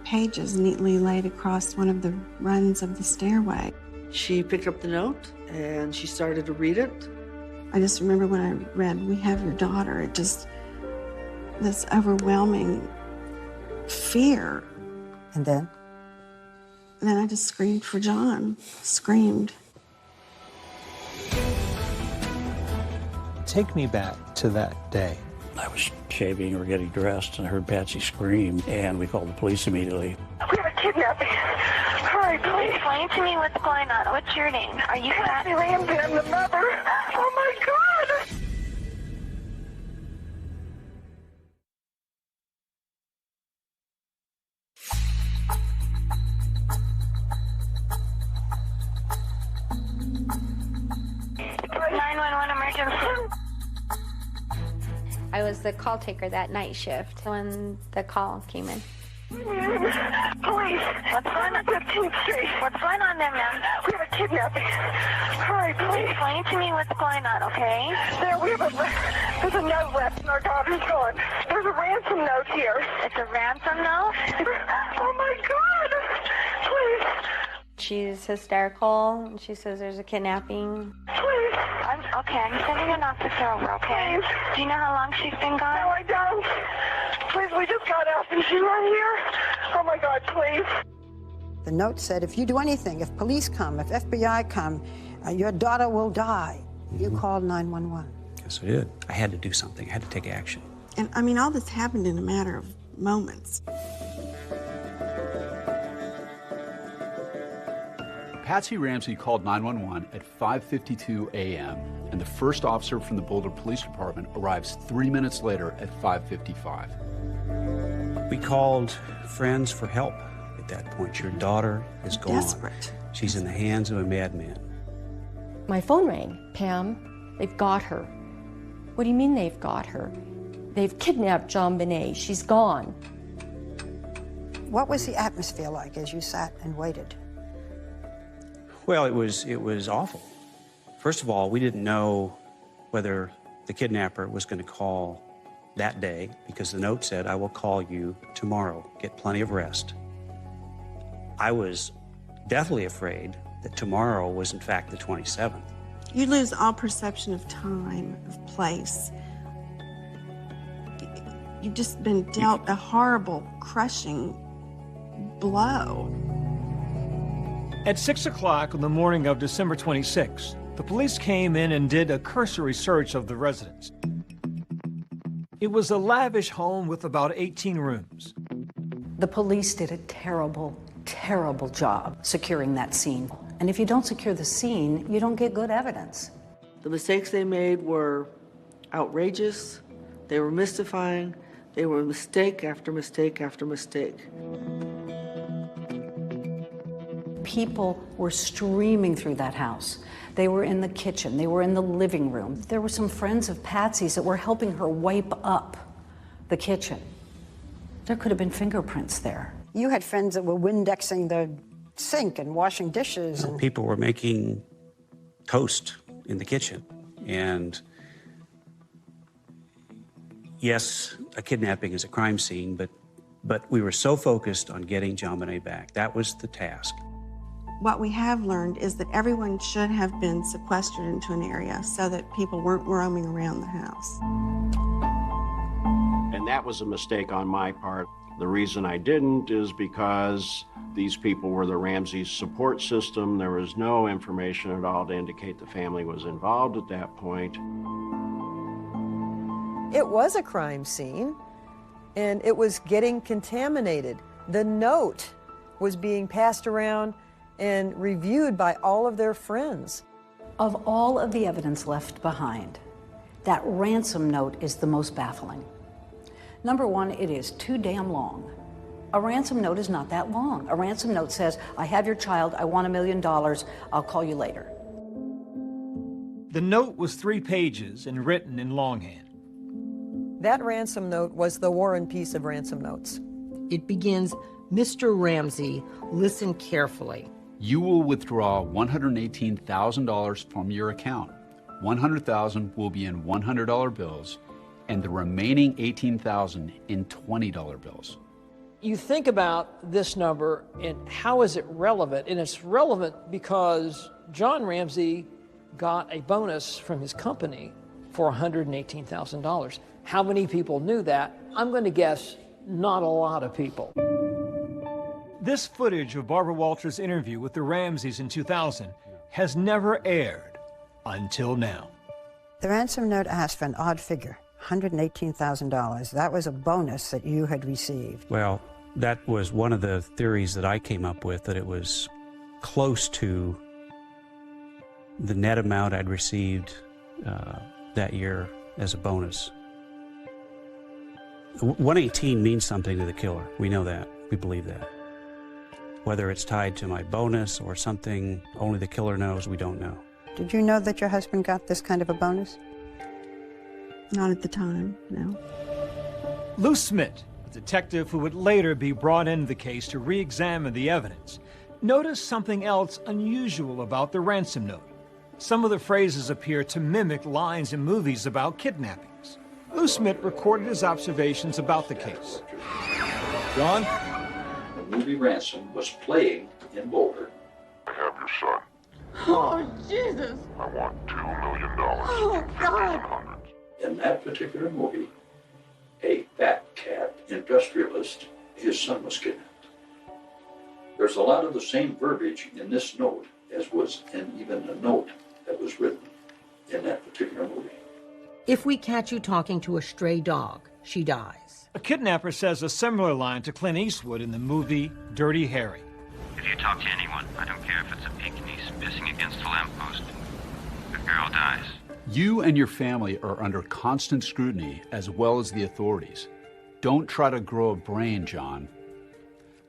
pages neatly laid across one of the runs of the stairway. She picked up the note and she started to read it. I just remember when I read, "We have your daughter," it just, this overwhelming fear. And then? And then I just screamed for John, screamed. Take me back to that day. I was shaving or getting dressed and heard Patsy scream, and we called the police immediately. We have a kidnapping. Hurry, please. Explain to me what's going on. What's your name? Are you Patsy Ramsey? I'm the mother. Oh my God! I was the call taker that night shift when the call came in. Police, what's going on 15th Street? What's going on there, ma'am? We have a kidnapping. Hurry, please. Explain to me what's going on, okay? There's a note left and our daughter's gone. There's a ransom note here. It's a ransom note? Oh my God! Please. She's hysterical. She says there's a kidnapping. Please. I'm sending an officer over, okay? Please. Do you know how long she's been gone? No, I don't. Please, we just got out and she's right here. Oh my God, please. The note said, if you do anything, if police come, if FBI come, your daughter will die. You called 911. Yes, I did. I had to do something. I had to take action. And I mean, all this happened in a matter of moments. Patsy Ramsey called 911 at 5:52 a.m., and the first officer from the Boulder Police Department arrives 3 minutes later at 5:55. We called friends for help at that point. Your daughter is gone. Desperate. She's in the hands of a madman. My phone rang. Pam, they've got her. What do you mean they've got her? They've kidnapped JonBenét. She's gone. What was the atmosphere like as you sat and waited? Well, it was awful. First of all, we didn't know whether the kidnapper was going to call that day because the note said, "I will call you tomorrow. Get plenty of rest." I was deathly afraid that tomorrow was in fact the 27th. You lose all perception of time, of place. You've just been dealt a horrible, crushing blow. At 6 o'clock on the morning of December 26th, the police came in and did a cursory search of the residence. It was a lavish home with about 18 rooms. The police did a terrible, terrible job securing that scene. And if you don't secure the scene, you don't get good evidence. The mistakes they made were outrageous, they were mystifying, they were mistake after mistake after mistake. People were streaming through that house. They were in the kitchen, they were in the living room. There were some friends of Patsy's that were helping her wipe up the kitchen. There could have been fingerprints there. You had friends that were Windexing the sink and washing dishes. And People were making toast in the kitchen. And yes, a kidnapping is a crime scene, but we were so focused on getting JonBenét back. That was the task. What we have learned is that everyone should have been sequestered into an area so that people weren't roaming around the house. And that was a mistake on my part. The reason I didn't is because these people were the Ramsey's support system. There was no information at all to indicate the family was involved at that point. It was a crime scene, and it was getting contaminated. The note was being passed around and reviewed by all of their friends. Of all of the evidence left behind, that ransom note is the most baffling. Number one, it is too damn long. A ransom note is not that long. A ransom note says, I have your child, I want $1 million, I'll call you later. The note was 3 pages and written in longhand. That ransom note was the War and Peace of ransom notes. It begins, Mr. Ramsey, listen carefully. You will withdraw $118,000 from your account. $100,000 will be in $100 bills, and the remaining $18,000 in $20 bills. You think about this number and how is it relevant? And it's relevant because John Ramsey got a bonus from his company for $118,000. How many people knew that? I'm going to guess not a lot of people. This footage of Barbara Walters' interview with the Ramseys in 2000 has never aired until now. The ransom note asked for an odd figure, $118,000. That was a bonus that you had received. Well, that was one of the theories that I came up with, that it was close to the net amount I'd received that year as a bonus. 118 means something to the killer. We know that. We believe that. Whether it's tied to my bonus or something only the killer knows, we don't know. Did you know that your husband got this kind of a bonus? Not at the time, no. Lou Smith, a detective who would later be brought into the case to re-examine the evidence, noticed something else unusual about the ransom note. Some of the phrases appear to mimic lines in movies about kidnappings. Lou Smith recorded his observations about the case. John? The movie Ransom was playing in Boulder. I have your son. Oh, Jesus. I want $2 million. Oh, God. In that particular movie, a fat cat industrialist, his son was kidnapped. There's a lot of the same verbiage in this note as was in even the note that was written in that particular movie. If we catch you talking to a stray dog, she dies. A kidnapper says a similar line to Clint Eastwood in the movie Dirty Harry. If you talk to anyone, I don't care if it's a Pekingese pissing against a lamppost, the girl dies. You and your family are under constant scrutiny, as well as the authorities. Don't try to grow a brain, John.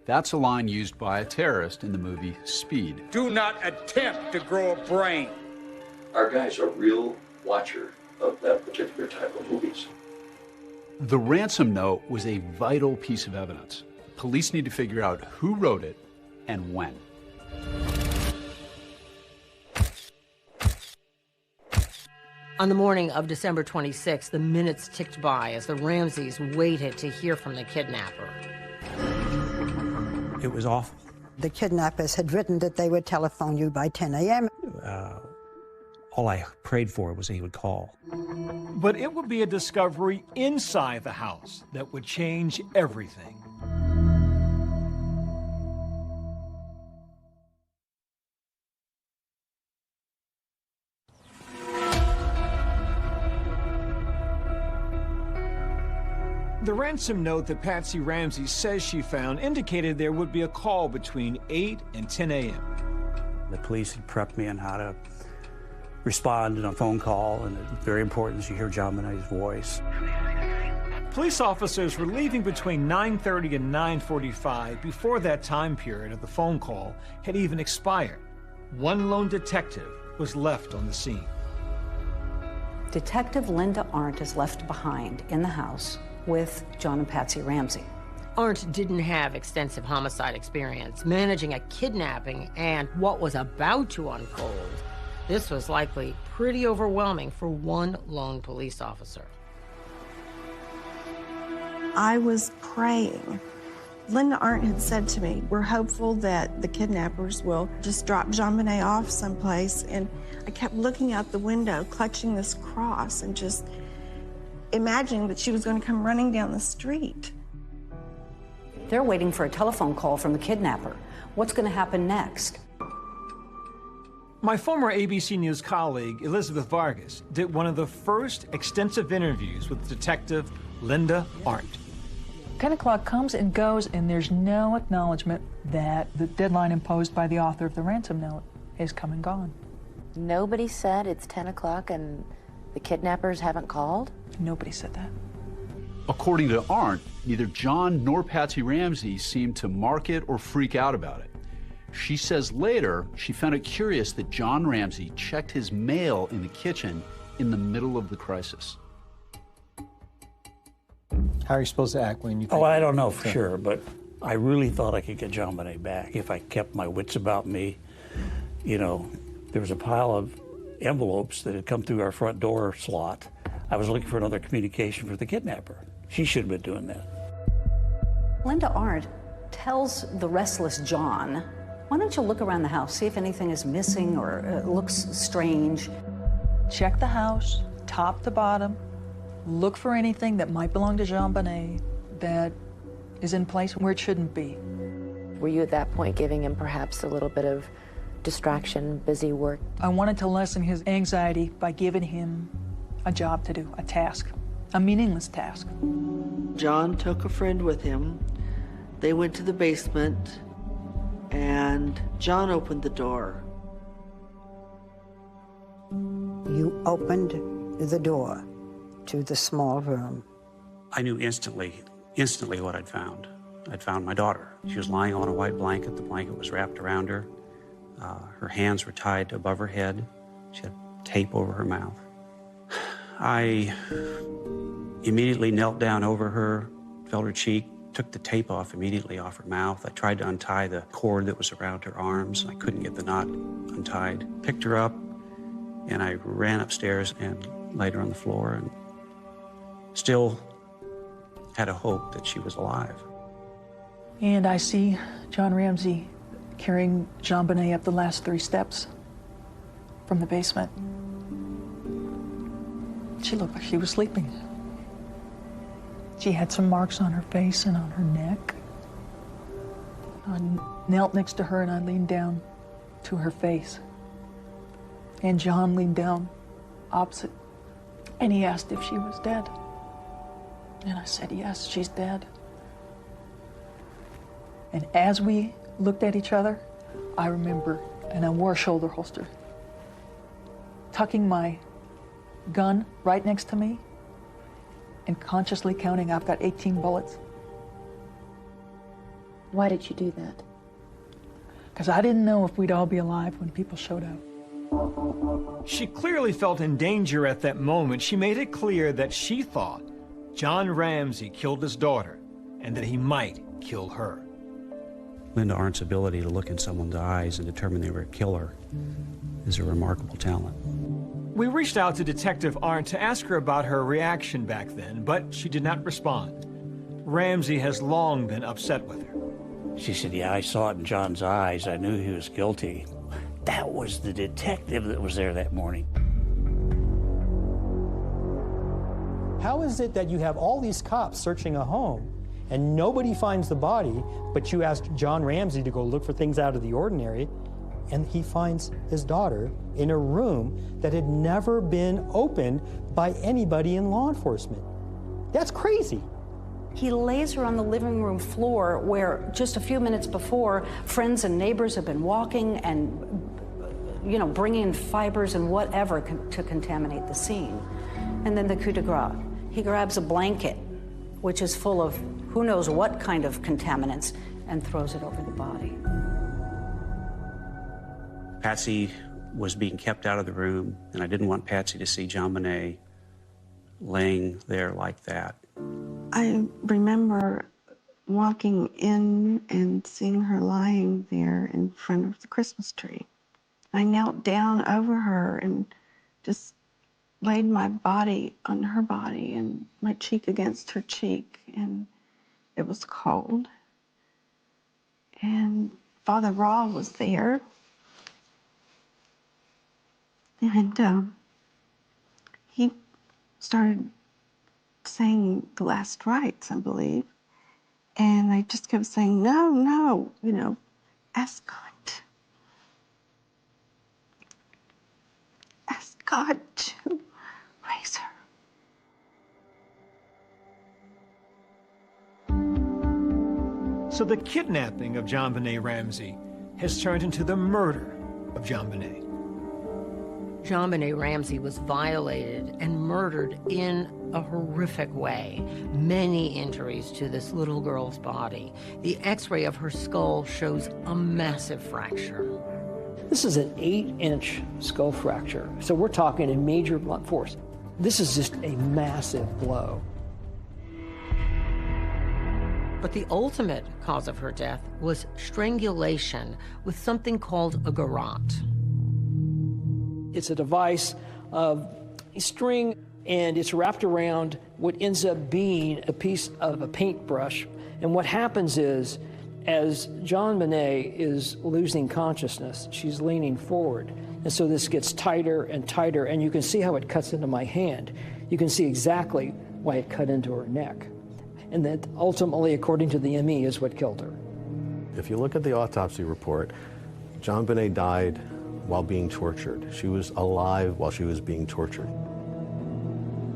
That's a line used by a terrorist in the movie Speed. Do not attempt to grow a brain. Our guy's a real watcher of that particular type of movies. The ransom note was a vital piece of evidence. Police need to figure out who wrote it and when. On the morning of December 26, the minutes ticked by as the Ramseys waited to hear from the kidnapper. It was awful. The kidnappers had written that they would telephone you by 10 a.m. All I prayed for was he would call. But it would be a discovery inside the house that would change everything. The ransom note that Patsy Ramsey says she found indicated there would be a call between 8 and 10 a.m. The police had prepped me on how to respond in a phone call, and it's very important you hear JonBenét's voice. Police officers were leaving between 9:30 and 9:45 before that time period of the phone call had even expired. One lone detective was left on the scene. Detective Linda Arndt is left behind in the house with John and Patsy Ramsey. Arndt didn't have extensive homicide experience managing a kidnapping and what was about to unfold. This was likely pretty overwhelming for one lone police officer. I was praying. Linda Arndt had said to me, we're hopeful that the kidnappers will just drop JonBenet off someplace. And I kept looking out the window, clutching this cross and just imagining that she was going to come running down the street. They're waiting for a telephone call from the kidnapper. What's going to happen next? My former ABC News colleague, Elizabeth Vargas, did one of the first extensive interviews with Detective Linda Arndt. 10 o'clock comes and goes, and there's no acknowledgement that the deadline imposed by the author of the ransom note has come and gone. Nobody said it's 10 o'clock and the kidnappers haven't called? Nobody said that. According to Arndt, neither John nor Patsy Ramsey seemed to mark it or freak out about it. She says later she found it curious that John Ramsey checked his mail in the kitchen in the middle of the crisis. How are you supposed to act when you think? Oh, I don't know for sure, but I really thought I could get JonBenet back if I kept my wits about me. You know, there was a pile of envelopes that had come through our front door slot. I was looking for another communication for the kidnapper. She should have been doing that. Linda Arndt tells the restless John, why don't you look around the house, see if anything is missing or looks strange. Check the house, top to bottom. Look for anything that might belong to JonBenet that is in place where it shouldn't be. Were you at that point giving him perhaps a little bit of distraction, busy work? I wanted to lessen his anxiety by giving him a job to do, a task, a meaningless task. John took a friend with him. They went to the basement, and John opened the door. You opened the door to the small room. I knew instantly what I'd found. I'd found my daughter. She was lying on a white blanket. The blanket was wrapped around her. Her hands were tied above her head. She had tape over her mouth. I immediately knelt down over her, felt her cheek, took the tape off immediately off her mouth. I tried to untie the cord that was around her arms. I couldn't get the knot untied. Picked her up, and I ran upstairs and laid her on the floor and still had a hope that she was alive. And I see John Ramsey carrying JonBenet up the last 3 steps from the basement. She looked like she was sleeping. She had some marks on her face and on her neck. I knelt next to her and I leaned down to her face. And John leaned down opposite, and he asked if she was dead. And I said, yes, she's dead. And as we looked at each other, I remember, and I wore a shoulder holster, tucking my gun right next to me and consciously counting, I've got 18 bullets. Why did you do that? Because I didn't know if we'd all be alive when people showed up. She clearly felt in danger at that moment. She made it clear that she thought John Ramsey killed his daughter and that he might kill her. Linda Arndt's ability to look in someone's eyes and determine they were a killer is a remarkable talent. We reached out to Detective Arndt to ask her about her reaction back then, but she did not respond. Ramsey has long been upset with her. She said, yeah, I saw it in John's eyes. I knew he was guilty. That was the detective that was there that morning. How is it that you have all these cops searching a home and nobody finds the body, but you asked John Ramsey to go look for things out of the ordinary, and he finds his daughter in a room that had never been opened by anybody in law enforcement? That's crazy. He lays her on the living room floor where just a few minutes before, friends and neighbors have been walking and, bringing in fibers and whatever to contaminate the scene. And then the coup de grace. He grabs a blanket, which is full of who knows what kind of contaminants, and throws it over the body. Patsy was being kept out of the room, and I didn't want Patsy to see JonBenet laying there like that. I remember walking in and seeing her lying there in front of the Christmas tree. I knelt down over her and just laid my body on her body and my cheek against her cheek, and it was cold. And Father Raw was there. And he started saying the last rites, I believe. And I just kept saying, no, ask God. Ask God to raise her. So the kidnapping of JonBenet Ramsey has turned into the murder of JonBenet. JonBenét Ramsey was violated and murdered in a horrific way. Many injuries to this little girl's body. The x-ray of her skull shows a massive fracture. This is an 8-inch skull fracture, so we're talking a major blunt force. This is just a massive blow. But the ultimate cause of her death was strangulation with something called a garrote. It's a device of a string, and it's wrapped around what ends up being a piece of a paintbrush. And what happens is, as JonBenét is losing consciousness, she's leaning forward. And so this gets tighter and tighter, and you can see how it cuts into my hand. You can see exactly why it cut into her neck. And that ultimately, according to the ME, is what killed her. If you look at the autopsy report, JonBenét died while being tortured. She was alive while she was being tortured.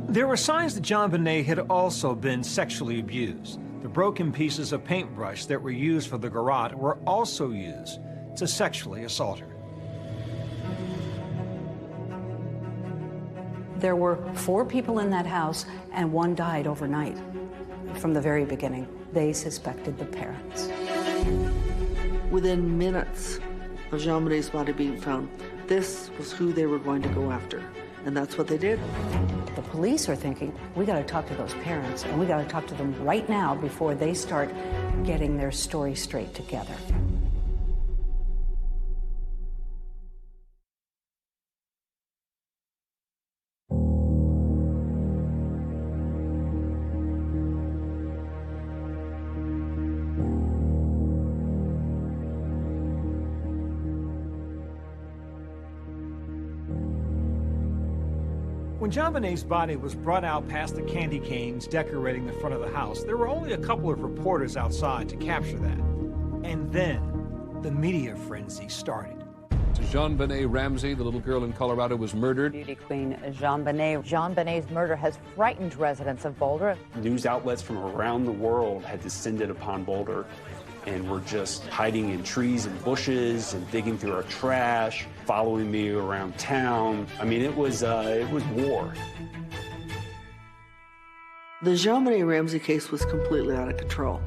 There were signs that JonBenét had also been sexually abused. The broken pieces of paintbrush that were used for the garrote were also used to sexually assault her. There were 4 people in that house, and 1 died overnight. From the very beginning, they suspected the parents. Within minutes of JonBenét's body being found, this was who they were going to go after. And that's what they did. The police are thinking, we got to talk to those parents, and we got to talk to them right now before they start getting their story straight together. When JonBenét's body was brought out past the candy canes decorating the front of the house, there were only a couple of reporters outside to capture that. And then the media frenzy started. JonBenét Ramsey, the little girl in Colorado, was murdered. Beauty queen JonBenét. JonBenét's murder has frightened residents of Boulder. News outlets from around the world had descended upon Boulder and were just hiding in trees and bushes and digging through our trash, following me around town. I mean, it was war. The JonBenét Ramsey case was completely out of control.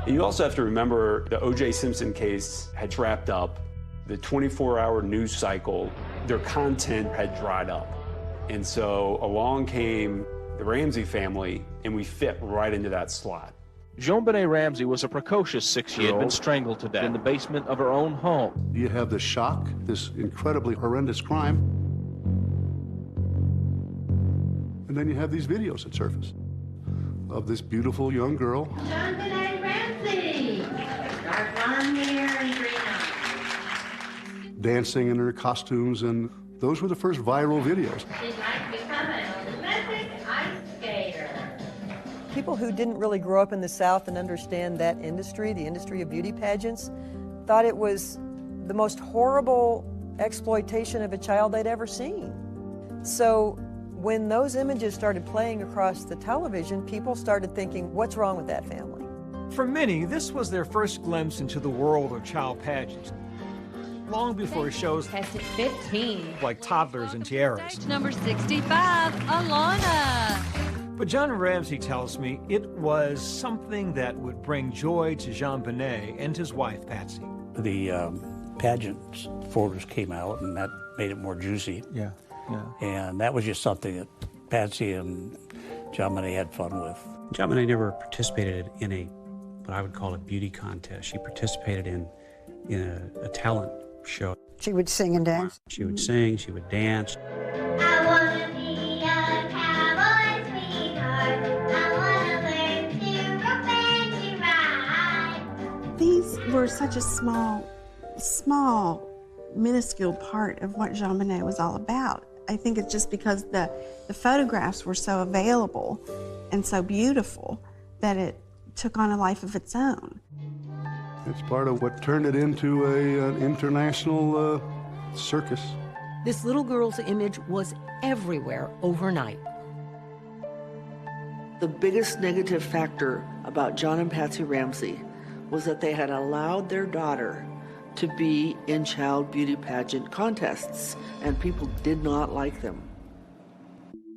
You also have to remember the O.J. Simpson case had wrapped up. The 24-hour news cycle, their content had dried up. And so along came the Ramsey family, and we fit right into that slot. JonBenét Ramsey was a precocious 6-year-old. She had been strangled to death in the basement of her own home. You have the shock, this incredibly horrendous crime. And then you have these videos that surface of this beautiful young girl. JonBenét Ramsey! Dark blonde hair and green eyes. Dancing in her costumes, and those were the first viral videos. She'd like to become an Olympic ice skater. People who didn't really grow up in the South and understand that industry, the industry of beauty pageants, thought it was the most horrible exploitation of a child they'd ever seen. So when those images started playing across the television, people started thinking, what's wrong with that family? For many, this was their first glimpse into the world of child pageants. Long before shows tested 15 like Toddlers and Tiaras. Number 65, Alana. But John Ramsey tells me it was something that would bring joy to JonBenét and his wife, Patsy. The pageant photos came out, and that made it more juicy. Yeah. And that was just something that Patsy and JonBenét had fun with. JonBenét never participated in what I would call a beauty contest. She participated in a talent show. She would sing and dance? She would sing, she would dance. I want to be a cowboy sweetheart. I want to learn to rope and to ride. These were such a small, minuscule part of what JonBenét was all about. I think it's just because the photographs were so available and so beautiful that it took on a life of its own. It's part of what turned it into an international circus. This little girl's image was everywhere overnight. The biggest negative factor about John and Patsy Ramsey was that they had allowed their daughter to be in child beauty pageant contests, and people did not like them.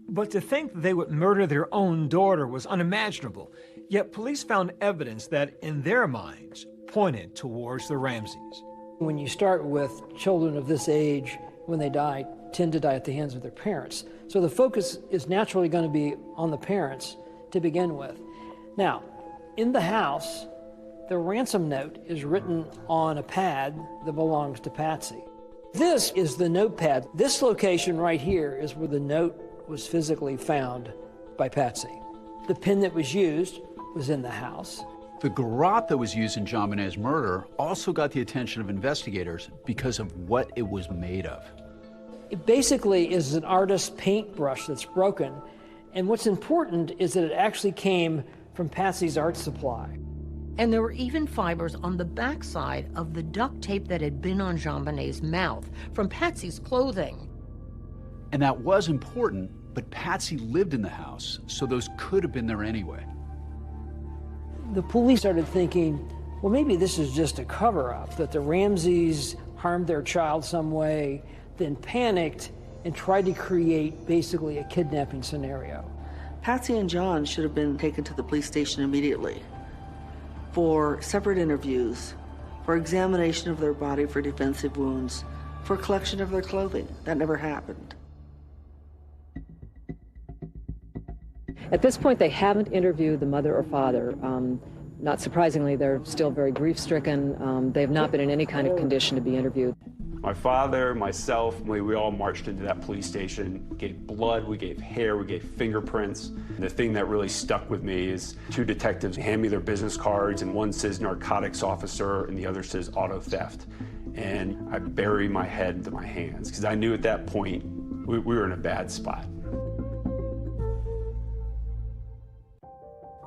But to think they would murder their own daughter was unimaginable, yet police found evidence that, in their minds, pointed towards the Ramseys. When you start with children of this age, when they die, tend to die at the hands of their parents. So the focus is naturally going to be on the parents to begin with. Now, in the house, the ransom note is written on a pad that belongs to Patsy. This is the notepad. This location right here is where the note was physically found by Patsy. The pen that was used was in the house. The garrote that was used in JonBenét's murder also got the attention of investigators because of what it was made of. It basically is an artist's paintbrush that's broken, and what's important is that it actually came from Patsy's art supply. And there were even fibers on the backside of the duct tape that had been on JonBenét's mouth from Patsy's clothing. And that was important, but Patsy lived in the house, so those could have been there anyway. The police started thinking, well, maybe this is just a cover-up, that the Ramseys harmed their child some way, then panicked and tried to create basically a kidnapping scenario. Patsy and John should have been taken to the police station immediately for separate interviews, for examination of their body for defensive wounds, for collection of their clothing. That never happened. At this point, they haven't interviewed the mother or father. Not surprisingly, they're still very grief-stricken. They have not been in any kind of condition to be interviewed. My father, myself, we all marched into that police station, gave blood, we gave hair, we gave fingerprints. The thing that really stuck with me is two detectives hand me their business cards, and one says narcotics officer and the other says auto theft. And I bury my head into my hands because I knew at that point we were in a bad spot.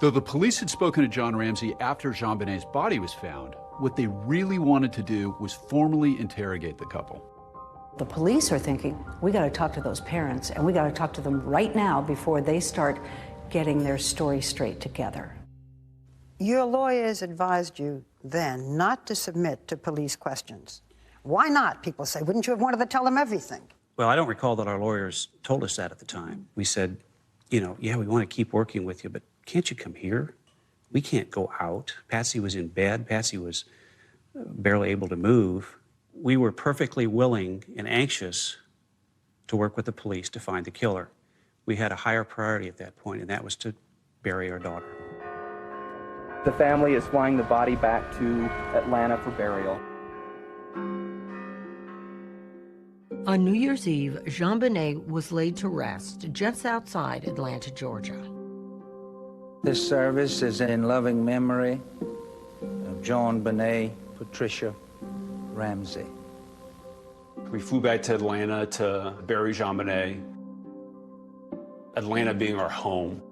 Though the police had spoken to John Ramsey after JonBenét's body was found, what they really wanted to do was formally interrogate the couple. The police are thinking, we got to talk to those parents, and we got to talk to them right now before they start getting their story straight together. Your lawyers advised you then not to submit to police questions. Why not? People say, wouldn't you have wanted to tell them everything? Well, I don't recall that our lawyers told us that at the time. We said, you know, yeah, we want to keep working with you, but can't you come here? We can't go out. Patsy was in bed. Patsy was barely able to move. We were perfectly willing and anxious to work with the police to find the killer. We had a higher priority at that point, and that was to bury our daughter. The family is flying the body back to Atlanta for burial. On New Year's Eve, JonBenet was laid to rest just outside Atlanta, Georgia. This service is in loving memory of JonBenet Patricia Ramsey. We flew back to Atlanta to bury JonBenet. Atlanta being our home.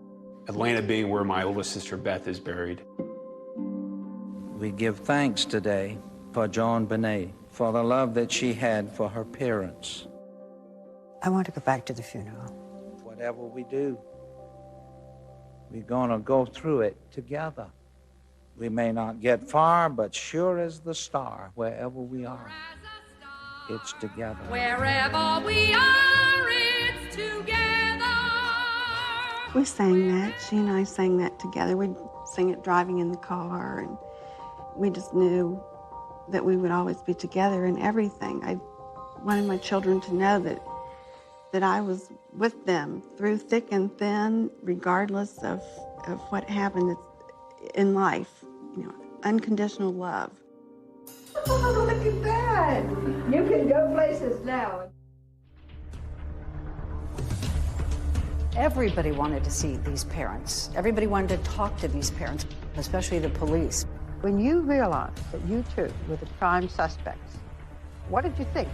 Atlanta being where my oldest sister Beth is buried. We give thanks today for JonBenet, for the love that she had for her parents. I want to go back to the funeral. Whatever we do, we're gonna go through it together. We may not get far, but sure as the star, wherever we are, it's together. Wherever we are, it's together. We sang that. She and I sang that together. We'd sing it driving in the car, and we just knew that we would always be together in everything. I wanted my children to know that I was with them through thick and thin, regardless of what happened in life. You know, unconditional love. Oh, look at that. You can go places now. Everybody wanted to see these parents. Everybody wanted to talk to these parents, especially the police. When you realized that you two were the prime suspects, what did you think?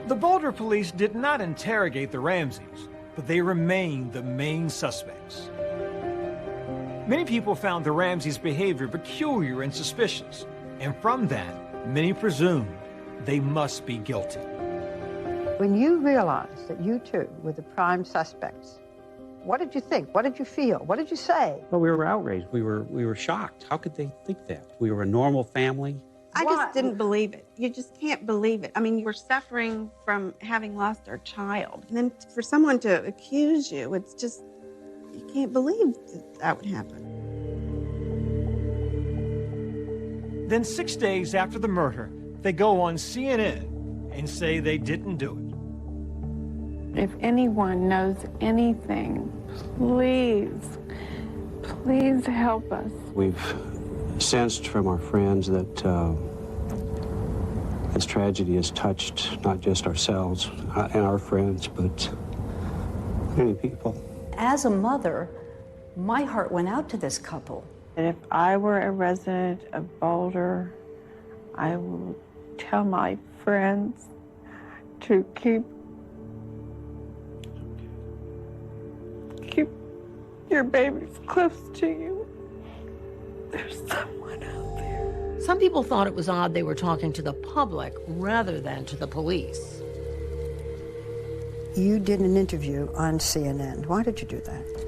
The Boulder police did not interrogate the Ramseys, but they remained the main suspects. Many people found the Ramseys' behavior peculiar and suspicious, and from that, many presumed they must be guilty. When you realized that you two were the prime suspects, what did you think? What did you feel? What did you say? Well, we were outraged. We were shocked. How could they think that? We were a normal family. I just didn't believe it. You just can't believe it. I mean, we're suffering from having lost our child. And then for someone to accuse you, it's just, you can't believe that would happen. Then 6 days after the murder, they go on CNN and say they didn't do it. If anyone knows anything, please, please help us. We've sensed from our friends that this tragedy has touched not just ourselves and our friends, but many people. As a mother, my heart went out to this couple. And if I were a resident of Boulder, I will tell my friends to keep your babies close to you. There's someone out there. Some people thought it was odd they were talking to the public rather than to the police. You did an interview on CNN. Why did you do that?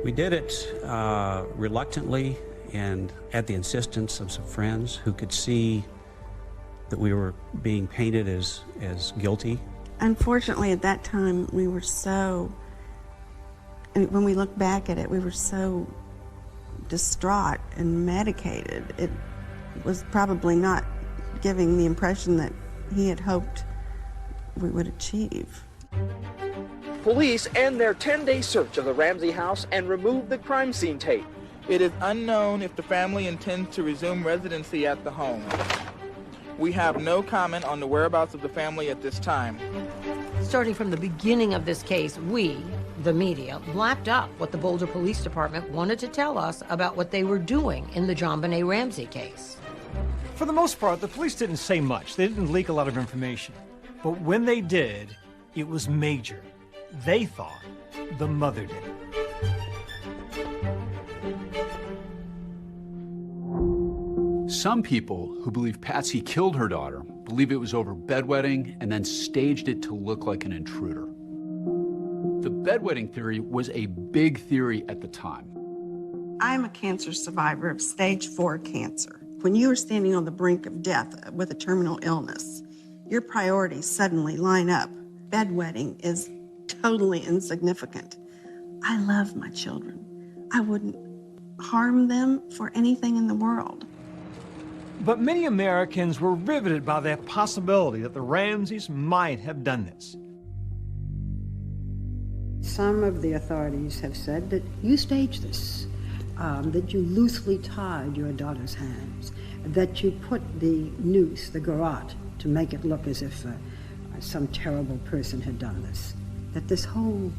We did it reluctantly and at the insistence of some friends who could see that we were being painted as guilty. Unfortunately, at that time, we were so, and when we look back at it, we were so distraught and medicated. It was probably not giving the impression that he had hoped we would achieve. Police end their 10-day search of the Ramsey house and remove the crime scene tape. It is unknown if the family intends to resume residency at the home. We have no comment on the whereabouts of the family at this time. Starting from the beginning of this case, we, the media, blacked up what the Boulder Police Department wanted to tell us about what they were doing in the JonBenet Ramsey case. For the most part, the police didn't say much. They didn't leak a lot of information. But when they did, it was major. They thought the mother did it. Some people who believe Patsy killed her daughter believe it was over bedwetting and then staged it to look like an intruder. The bedwetting theory was a big theory at the time. I'm a cancer survivor of stage 4 cancer. When you are standing on the brink of death with a terminal illness, your priorities suddenly line up. Bedwetting is totally insignificant. I love my children. I wouldn't harm them for anything in the world. But many Americans were riveted by the possibility that the Ramseys might have done this. Some of the authorities have said that you staged this, that you loosely tied your daughter's hands, that you put the noose, the garrote, to make it look as if some terrible person had done this, that this whole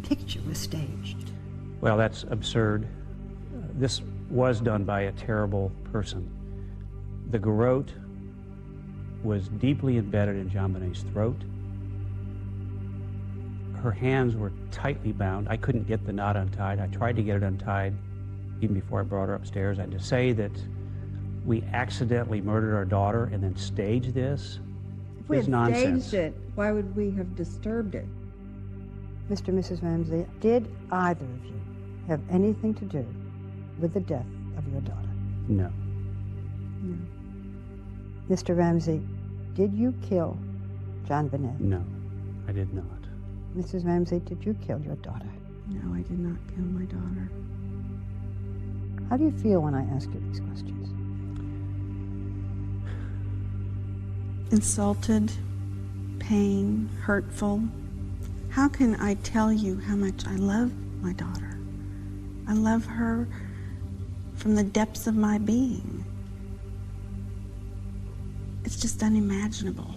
picture was staged. Well, that's absurd. This was done by a terrible person. The garrote was deeply embedded in JonBenet's throat. Her hands were tightly bound. I couldn't get the knot untied. I tried to get it untied even before I brought her upstairs. And to say that we accidentally murdered our daughter and then staged this is nonsense. Staged it, why would we have disturbed it? Mr. and Mrs. Ramsey, did either of you have anything to do with the death of your daughter? No. No. Mr. Ramsey, did you kill JonBenet? No, I did not. Mrs. Ramsey, did you kill your daughter? No, I did not kill my daughter. How do you feel when I ask you these questions? Insulted, pain, hurtful. How can I tell you how much I love my daughter? I love her from the depths of my being. It's just unimaginable.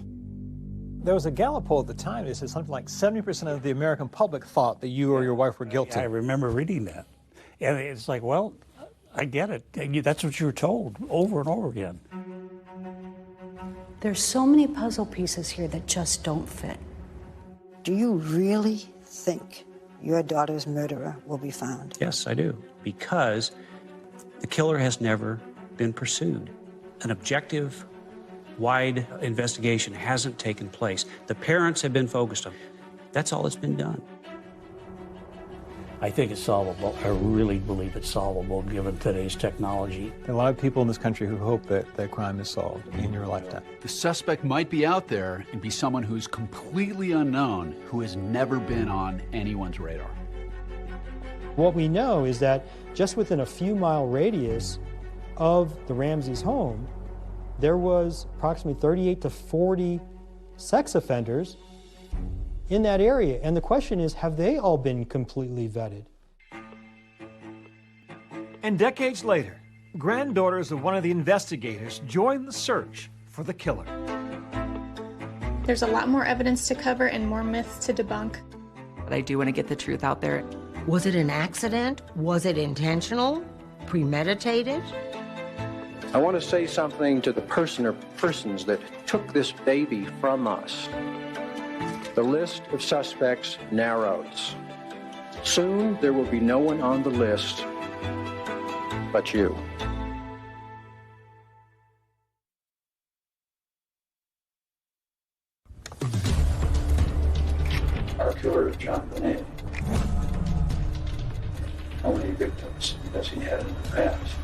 There was a Gallup poll at the time that said something like 70% of the American public thought that you or your wife were guilty. I remember reading that. And it's like, well, I get it. That's what you were told over and over again. There's so many puzzle pieces here that just don't fit. Do you really think your daughter's murderer will be found? Yes, I do. Because the killer has never been pursued. An objective wide investigation hasn't taken place. The parents have been focused on it. That's all that's been done. I think it's solvable. I really believe it's solvable given today's technology. There are a lot of people in this country who hope that that crime is solved in your lifetime. The suspect might be out there and be someone who's completely unknown, who has never been on anyone's radar. What we know is that just within a few mile radius of the Ramseys' home, there was approximately 38 to 40 sex offenders in that area. And the question is, have they all been completely vetted? And decades later, granddaughters of one of the investigators joined the search for the killer. There's a lot more evidence to cover and more myths to debunk. But I do want to get the truth out there. Was it an accident? Was it intentional? Premeditated? I want to say something to the person or persons that took this baby from us. The list of suspects narrows. Soon there will be no one on the list but you. Our killer is JonBenet. How many victims has he had in the past?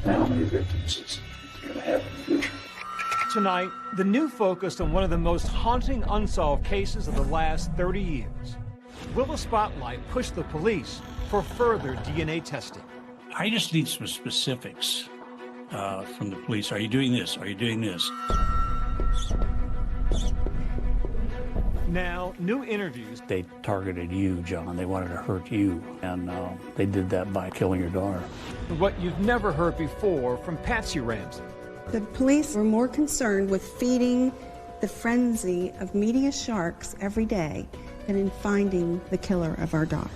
And how many victims is he going to have in the future? Tonight, the new focus on one of the most haunting unsolved cases of the last 30 years. Will the spotlight push the police for further DNA testing? I just need some specifics from the police. Are you doing this? Are you doing this? Now, new interviews. They targeted you, John. They wanted to hurt you, and they did that by killing your daughter. What you've never heard before from Patsy Ramsey. The police were more concerned with feeding the frenzy of media sharks every day than in finding the killer of our daughter.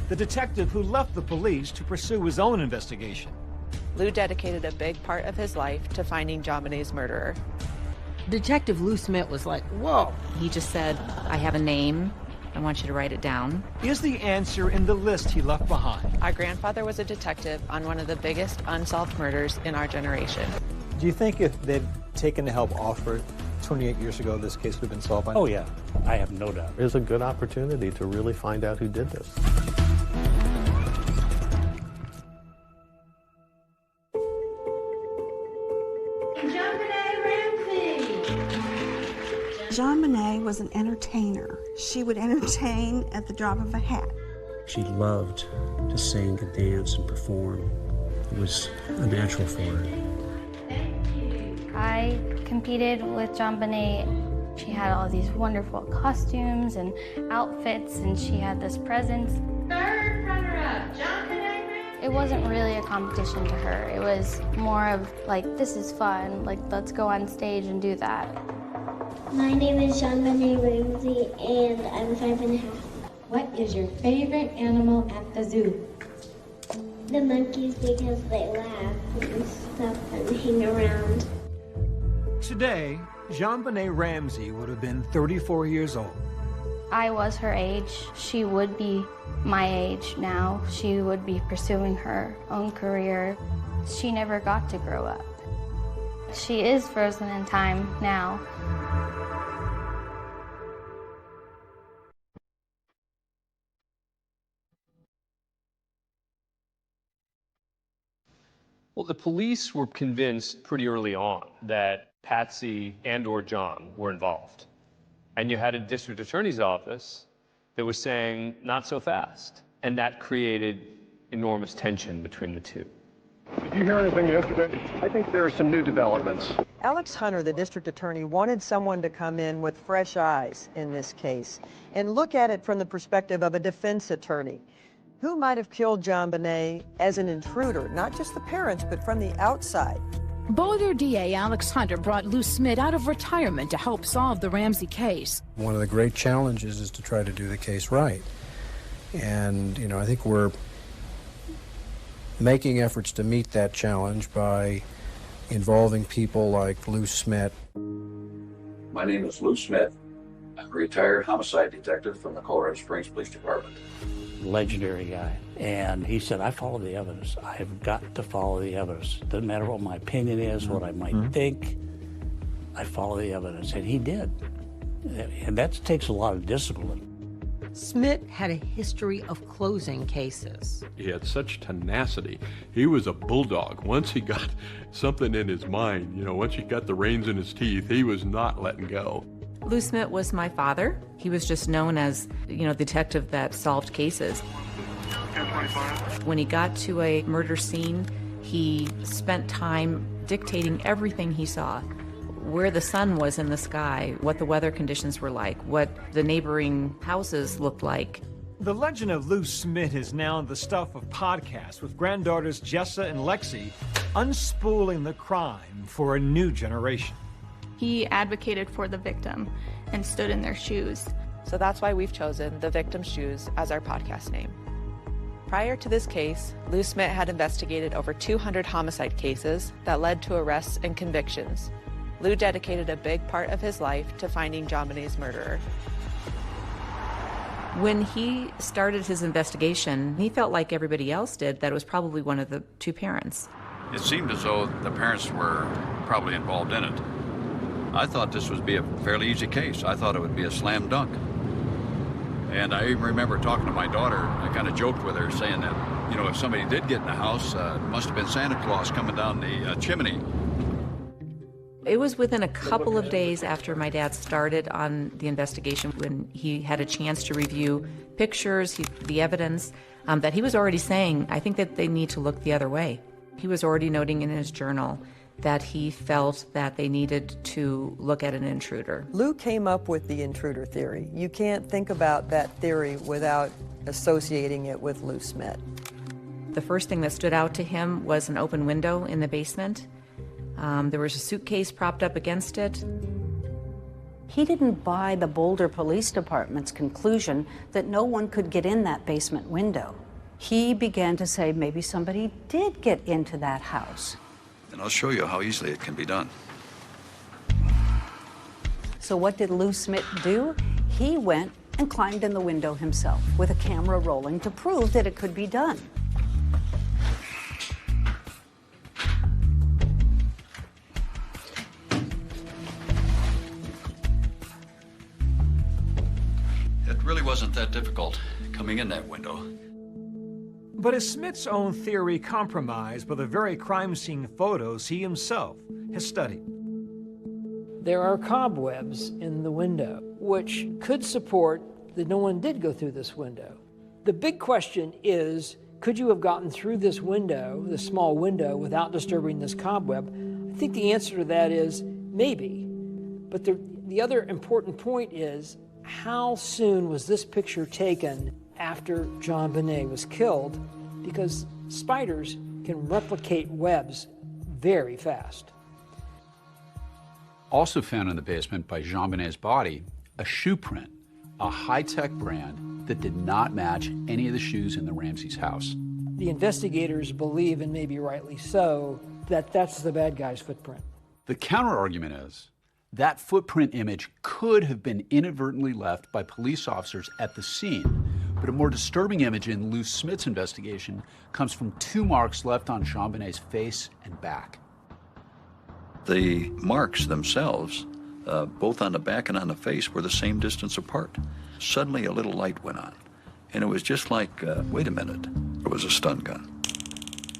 The detective who left the police to pursue his own investigation. Lou dedicated a big part of his life to finding JonBenet's murderer. Detective Lou Smith was like, whoa. He just said, I have a name. I want you to write it down. Is the answer in the list he left behind? Our grandfather was a detective on one of the biggest unsolved murders in our generation. Do you think if they'd taken the help offered 28 years ago, this case would have been solved by now? Oh, yeah. I have no doubt. It's a good opportunity to really find out who did this. JonBenet was an entertainer. She would entertain at the drop of a hat. She loved to sing and dance and perform. It was a natural for her. I competed with JonBenet. She had all these wonderful costumes and outfits, and she had this presence. Third runner-up, JonBenet. It wasn't really a competition to her. It was more of like, this is fun, like let's go on stage and do that. My name is JonBenet Ramsey, and I'm 5.5. What is your favorite animal at the zoo? The monkeys, because they laugh and stuff and hang around. Today, JonBenet Ramsey would have been 34 years old. I was her age. She would be my age now. She would be pursuing her own career. She never got to grow up. She is frozen in time now. Well, the police were convinced pretty early on that Patsy and/or John were involved. And you had a district attorney's office that was saying, not so fast. And that created enormous tension between the two. Did you hear anything yesterday? I think there are some new developments. Alex Hunter, the district attorney, wanted someone to come in with fresh eyes in this case and look at it from the perspective of a defense attorney. Who might have killed JonBenet as an intruder, not just the parents, but from the outside? Boulder DA Alex Hunter brought Lou Smith out of retirement to help solve the Ramsey case. One of the great challenges is to try to do the case right. And, you know, I think we're making efforts to meet that challenge by involving people like Lou Smith. My name is Lou Smith. I'm a retired homicide detective from the Colorado Springs Police Department. legendary guy. And he said, I follow the evidence. I have got to follow the evidence. Doesn't matter what my opinion is, what I might think, I follow the evidence. And he did. And that takes a lot of discipline. Smit had a history of closing cases. He had such tenacity. He was a bulldog. Once he got something in his mind, once he got the reins in his teeth, he was not letting go. Lou Smit was my father. He was just known as, the detective that solved cases. When he got to a murder scene, he spent time dictating everything he saw. Where the sun was in the sky, what the weather conditions were like, what the neighboring houses looked like. The legend of Lou Smit is now the stuff of podcasts with granddaughters Jessa and Lexi unspooling the crime for a new generation. He advocated for the victim and stood in their shoes. So that's why we've chosen The Victim's Shoes as our podcast name. Prior to this case, Lou Smit had investigated over 200 homicide cases that led to arrests and convictions. Lou dedicated a big part of his life to finding JonBenét's murderer. When he started his investigation, he felt like everybody else did, that it was probably one of the two parents. It seemed as though the parents were probably involved in it. I thought this would be a fairly easy case. I thought it would be a slam dunk. And I even remember talking to my daughter, I kind of joked with her, saying that, if somebody did get in the house, it must have been Santa Claus coming down the chimney. It was within a couple of days after my dad started on the investigation, when he had a chance to review pictures, the evidence, that he was already saying, I think that they need to look the other way. He was already noting in his journal that he felt that they needed to look at an intruder. Lou came up with the intruder theory. You can't think about that theory without associating it with Lou Smit. The first thing that stood out to him was an open window in the basement. There was a suitcase propped up against it. He didn't buy the Boulder Police Department's conclusion that no one could get in that basement window. He began to say maybe somebody did get into that house. And I'll show you how easily it can be done. So what did Lou Smit do? He went and climbed in the window himself with a camera rolling to prove that it could be done. It really wasn't that difficult coming in that window. But is Smit's own theory compromised by the very crime scene photos he himself has studied? There are cobwebs in the window, which could support that no one did go through this window. The big question is, could you have gotten through this window, this small window, without disturbing this cobweb? I think the answer to that is maybe. But the other important point is, how soon was this picture taken after JonBenet was killed? Because spiders can replicate webs very fast. Also found in the basement by JonBenet's body, a shoe print, a high-tech brand that did not match any of the shoes in the Ramsey's house. The investigators believe, and maybe rightly so, that that's the bad guy's footprint. The counter-argument is that footprint image could have been inadvertently left by police officers at the scene, but a more disturbing image in Lou Smit's investigation comes from two marks left on JonBenet's face and back. The marks themselves, both on the back and on the face, were the same distance apart. Suddenly a little light went on, and it was just like, wait a minute, there was a stun gun.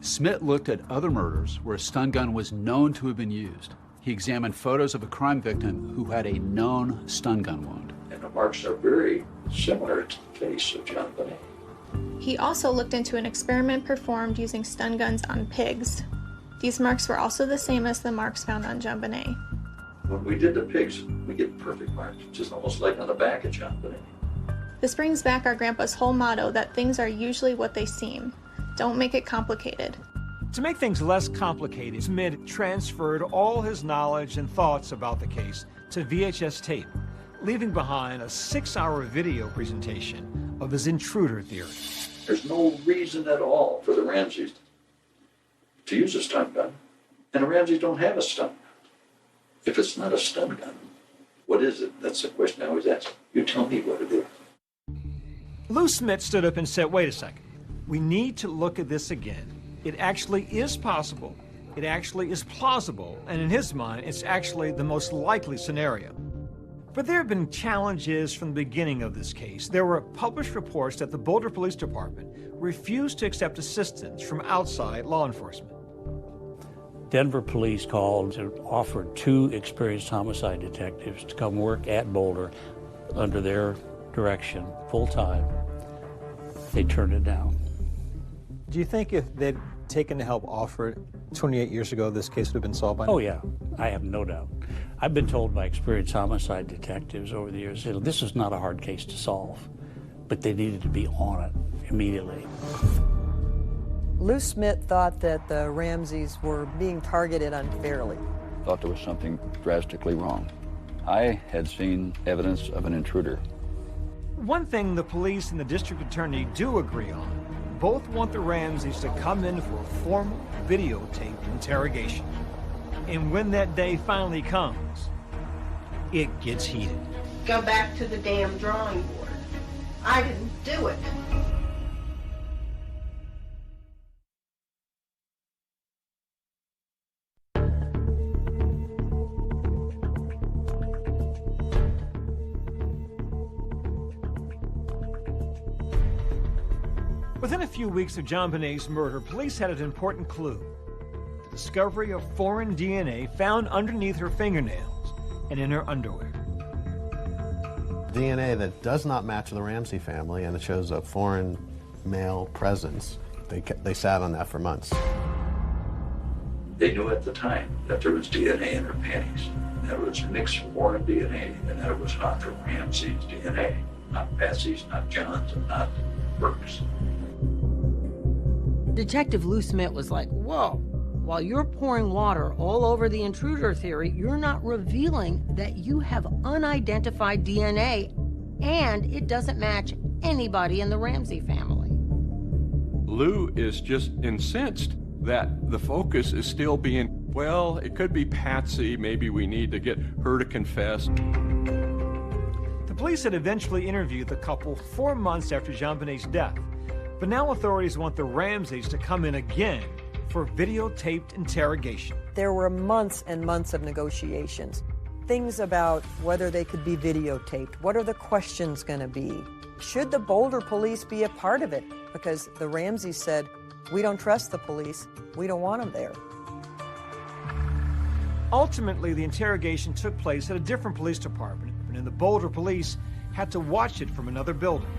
Smit looked at other murders where a stun gun was known to have been used. He examined photos of a crime victim who had a known stun gun wound. And the marks are very similar to the face of JonBenet. He also looked into an experiment performed using stun guns on pigs. These marks were also the same as the marks found on JonBenet. When we did the pigs, we get perfect marks, just almost like on the back of JonBenet. This brings back our grandpa's whole motto that things are usually what they seem. Don't make it complicated. To make things less complicated, Smit transferred all his knowledge and thoughts about the case to VHS tape, leaving behind a 6-hour video presentation of his intruder theory. There's no reason at all for the Ramseys to use a stun gun, and the Ramseys don't have a stun gun. If it's not a stun gun, what is it? That's the question I always ask. You tell me what it is. Lou Smit stood up and said, wait a second. We need to look at this again. It actually is possible. It actually is plausible. And in his mind, it's actually the most likely scenario. But there have been challenges from the beginning of this case. There were published reports that the Boulder Police Department refused to accept assistance from outside law enforcement. Denver police called and offered 2 experienced homicide detectives to come work at Boulder under their direction, full-time. They turned it down. Do you think if they'd taken the help offered 28 years ago, this case would have been solved by now? Oh, yeah. I have no doubt. I've been told by experienced homicide detectives over the years, this is not a hard case to solve, but they needed to be on it immediately. Lou Smit thought that the Ramseys were being targeted unfairly. Thought there was something drastically wrong. I had seen evidence of an intruder. One thing the police and the district attorney do agree on, both want the Ramseys to come in for a formal videotaped interrogation. And when that day finally comes, it gets heated. Go back to the damn drawing board. I didn't do it. Within a few weeks of JonBenét's murder, police had an important clue. The discovery of foreign DNA found underneath her fingernails and in her underwear. DNA that does not match the Ramsey family, and it shows a foreign male presence. They sat on that for months. They knew at the time that there was DNA in her panties. That it was mixed foreign DNA, and that it was not the Ramsey's DNA. Not Patsy's, not John's, and not Burke's. Detective Lou Smit was like, whoa, while you're pouring water all over the intruder theory, you're not revealing that you have unidentified DNA and it doesn't match anybody in the Ramsey family. Lou is just incensed that the focus is still being, well, it could be Patsy, maybe we need to get her to confess. The police had eventually interviewed the couple 4 months after JonBenét's death. But now authorities want the Ramseys to come in again for videotaped interrogation. There were months and months of negotiations. Things about whether they could be videotaped. What are the questions going to be? Should the Boulder police be a part of it? Because the Ramseys said, we don't trust the police. We don't want them there. Ultimately, the interrogation took place at a different police department, and the Boulder police had to watch it from another building.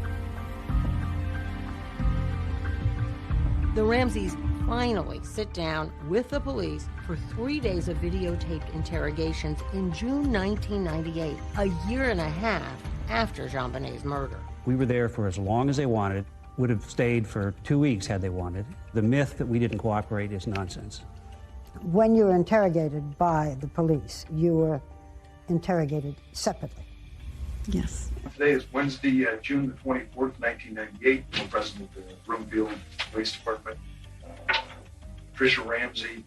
The Ramseys finally sit down with the police for 3 days of videotaped interrogations in June 1998, a year and a half after JonBenét's murder. We were there for as long as they wanted, would have stayed for 2 weeks had they wanted. The myth that we didn't cooperate is nonsense. When you were interrogated by the police, you were interrogated separately. Yes. Today is Wednesday, June the 24th, 1998. I'm president of the Broomfield Police Department. Tricia Ramsey.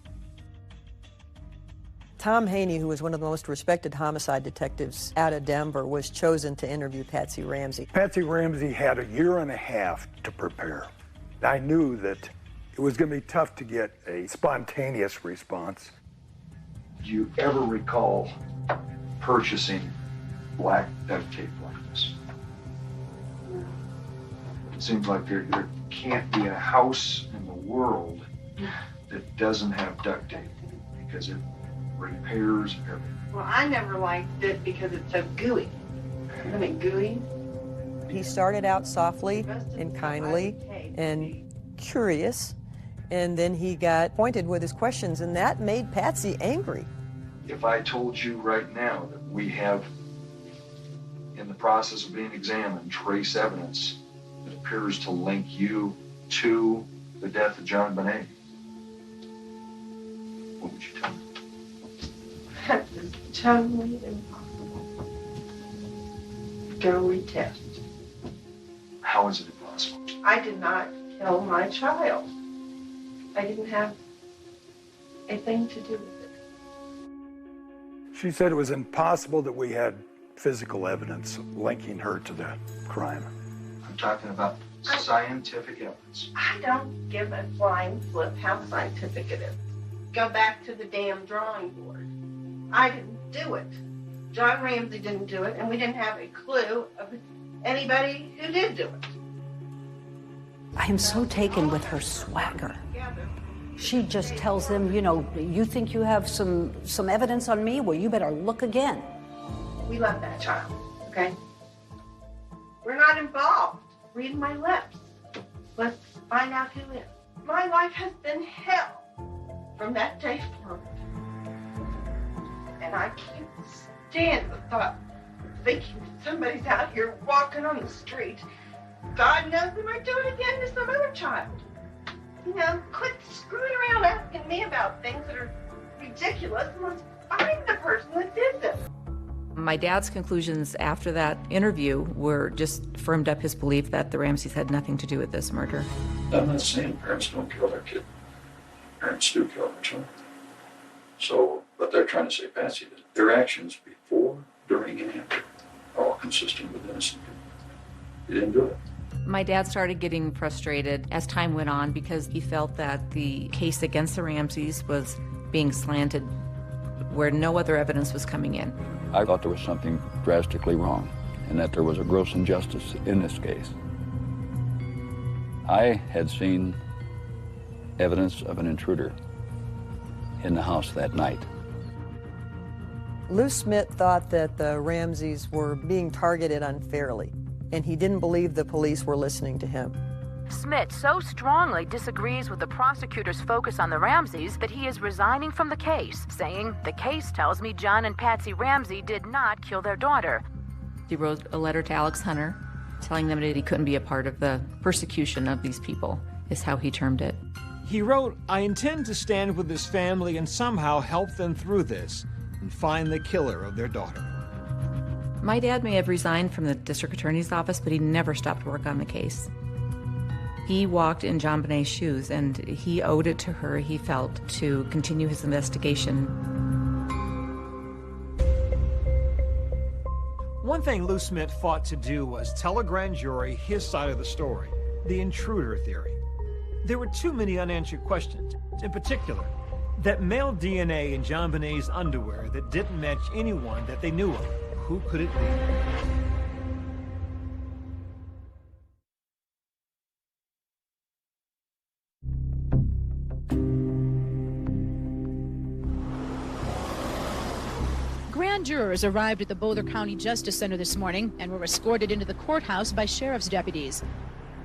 Tom Haney, who was one of the most respected homicide detectives out of Denver, was chosen to interview Patsy Ramsey. Patsy Ramsey had a year and a half to prepare. I knew that it was going to be tough to get a spontaneous response. Do you ever recall purchasing black duct tape like this? It seems like there can't be a house in the world that doesn't have duct tape because it repairs everything. Well, I never liked it because it's so gooey. Isn't it gooey? He started out softly and kindly and curious, and then he got pointed with his questions, and that made Patsy angry. If I told you right now that we have, in the process of being examined, trace evidence that appears to link you to the death of JonBenet, what would you tell me? That is totally impossible. Go retest. How is it impossible? I did not kill my child. I didn't have a thing to do with it. She said it was impossible that we had physical evidence linking her to the crime. I'm talking about scientific evidence. I don't give a flying flip how scientific it is. Go back to the damn drawing board. I didn't do it. John Ramsey didn't do it, and we didn't have a clue of anybody who did do it. I am so taken with her swagger. She just tells them, you know, you think you have some evidence on me? Well, you better look again. We love that child, okay? We're not involved. Read my lips. Let's find out who is. My life has been hell from that day forward. And I can't stand the thought of thinking that somebody's out here walking on the street. God knows they might do it again to some other child. You know, quit screwing around asking me about things that are ridiculous and let's find the person that did this. My dad's conclusions after that interview were just firmed up his belief that the Ramseys had nothing to do with this murder. I'm not saying parents don't kill their kid. Parents do kill their children. So, but they're trying to say Patsy did. Their actions before, during, and after are all consistent with innocent people. He didn't do it. My dad started getting frustrated as time went on because he felt that the case against the Ramseys was being slanted where no other evidence was coming in. I thought there was something drastically wrong and that there was a gross injustice in this case. I had seen evidence of an intruder in the house that night. Lou Smit thought that the Ramseys were being targeted unfairly, and he didn't believe the police were listening to him. Smit so strongly disagrees with the prosecutor's focus on the Ramseys that he is resigning from the case, saying, "The case tells me John and Patsy Ramsey did not kill their daughter." He wrote a letter to Alex Hunter telling them that he couldn't be a part of the persecution of these people, is how he termed it. He wrote, "I intend to stand with this family and somehow help them through this and find the killer of their daughter." My dad may have resigned from the district attorney's office, but he never stopped work on the case. He walked in JonBenét's shoes, and he owed it to her, he felt, to continue his investigation. One thing Lou Smit fought to do was tell a grand jury his side of the story, the intruder theory. There were too many unanswered questions. In particular, that male DNA in JonBenét's underwear that didn't match anyone that they knew of. Who could it be? Grand jurors arrived at the Boulder County Justice Center this morning and were escorted into the courthouse by sheriff's deputies.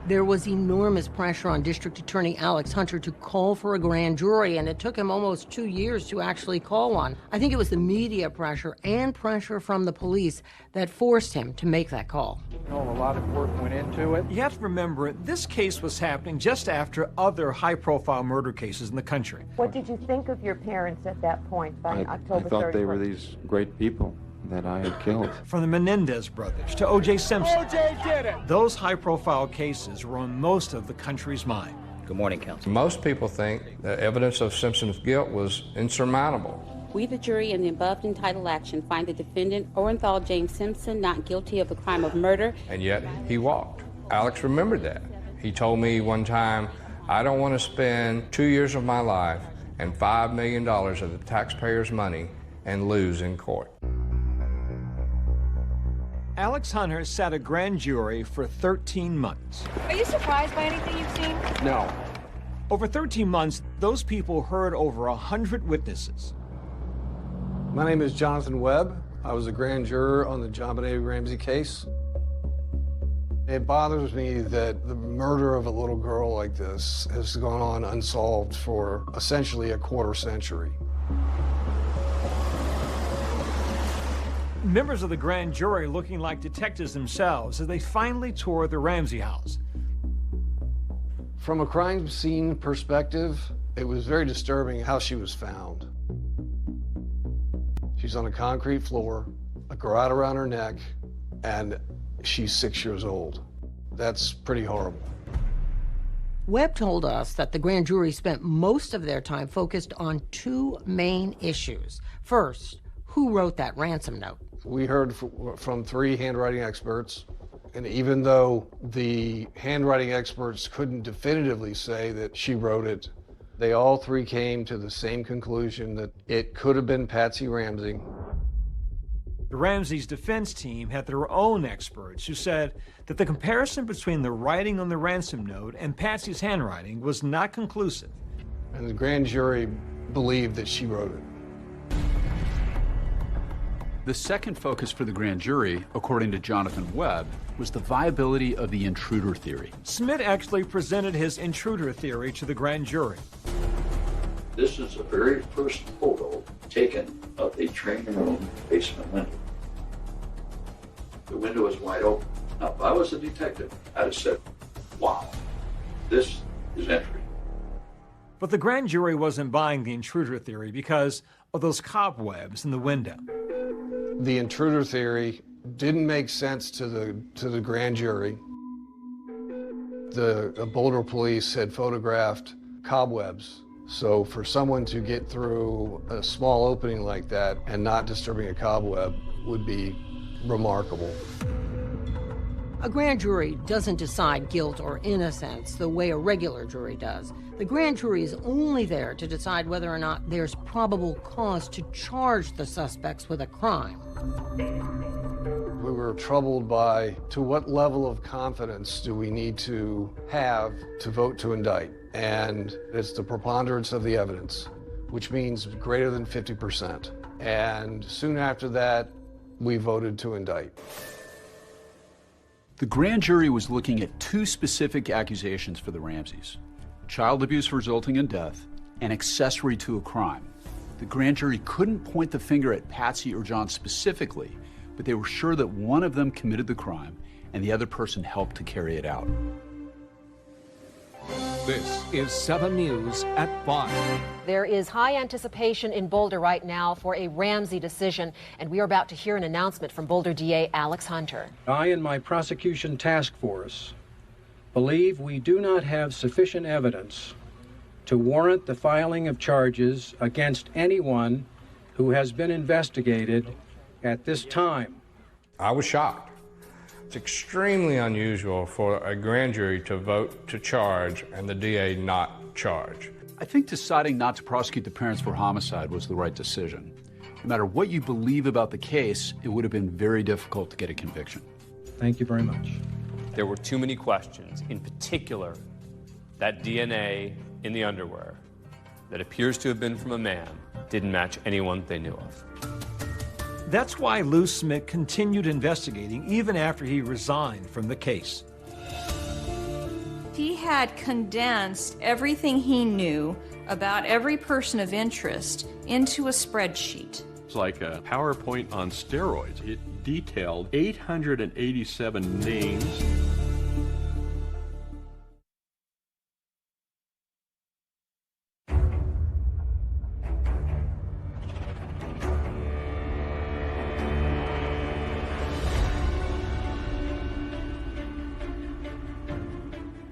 There was enormous pressure on District Attorney Alex Hunter to call for a grand jury, and it took him almost 2 years to actually call one. I think it was the media pressure and pressure from the police that forced him to make that call. You know, a lot of work went into it. You have to remember, this case was happening just after other high-profile murder cases in the country. What did you think of your parents at that point by October 31st? I thought they were these great people that I had killed. From the Menendez brothers to O.J. Simpson. O.J. did it! Those high-profile cases were on most of the country's mind. Good morning, Counsel. Most people think the evidence of Simpson's guilt was insurmountable. We, the jury, in the above entitled action, find the defendant, Orenthal James Simpson, not guilty of the crime of murder. And yet, he walked. Alex remembered that. He told me one time, "I don't want to spend 2 years of my life and $5 million of the taxpayers' money and lose in court." Alex Hunter sat a grand jury for 13 months. Are you surprised by anything you've seen? No. Over 13 months, those people heard over 100 witnesses. My name is Jonathan Webb. I was a grand juror on the JonBenet Ramsey case. It bothers me that the murder of a little girl like this has gone on unsolved for essentially a quarter century. Members of the grand jury looking like detectives themselves as they finally toured the Ramsey house. From a crime scene perspective, it was very disturbing how she was found. She's on a concrete floor, a garrote around her neck, and she's 6 years old. That's pretty horrible. Webb told us that the grand jury spent most of their time focused on two main issues. First, who wrote that ransom note? We heard from 3 handwriting experts, And even though the handwriting experts couldn't definitively say that she wrote it, they all three came to the same conclusion that it could have been Patsy Ramsey. The Ramsey's defense team had their own experts who said that the comparison between the writing on the ransom note and Patsy's handwriting was not conclusive. And the grand jury believed that she wrote it. The second focus for the grand jury, according to Jonathan Webb, was the viability of the intruder theory. Smith actually presented his intruder theory to the grand jury. This is the very first photo taken of the training room basement window. The window is wide open. Now, if I was a detective, I'd have said, wow, this is entry. But the grand jury wasn't buying the intruder theory because of those cobwebs in the window. The intruder theory didn't make sense to the grand jury. The Boulder police had photographed cobwebs. So for someone to get through a small opening like that and not disturbing a cobweb would be remarkable. A grand jury doesn't decide guilt or innocence the way a regular jury does. The grand jury is only there to decide whether or not there's probable cause to charge the suspects with a crime. We were troubled by, to what level of confidence do we need to have to vote to indict? And it's the preponderance of the evidence, which means greater than 50%. And soon after that, we voted to indict. The grand jury was looking at two specific accusations for the Ramseys: child abuse resulting in death and accessory to a crime. The grand jury couldn't point the finger at Patsy or John specifically, but they were sure that one of them committed the crime and the other person helped to carry it out. This is 7 News at 5. There is high anticipation in Boulder right now for a Ramsey decision, and we are about to hear an announcement from Boulder DA Alex Hunter. I and my prosecution task force believe we do not have sufficient evidence to warrant the filing of charges against anyone who has been investigated at this time. I was shocked. It's extremely unusual for a grand jury to vote to charge and the DA not charge. I think deciding not to prosecute the parents for homicide was the right decision. No matter what you believe about the case, it would have been very difficult to get a conviction. Thank you very much. There were too many questions, in particular, that DNA in the underwear that appears to have been from a man didn't match anyone they knew of. That's why Lou Smith continued investigating even after he resigned from the case. He had condensed everything he knew about every person of interest into a spreadsheet. It's like a PowerPoint on steroids. It detailed 887 names.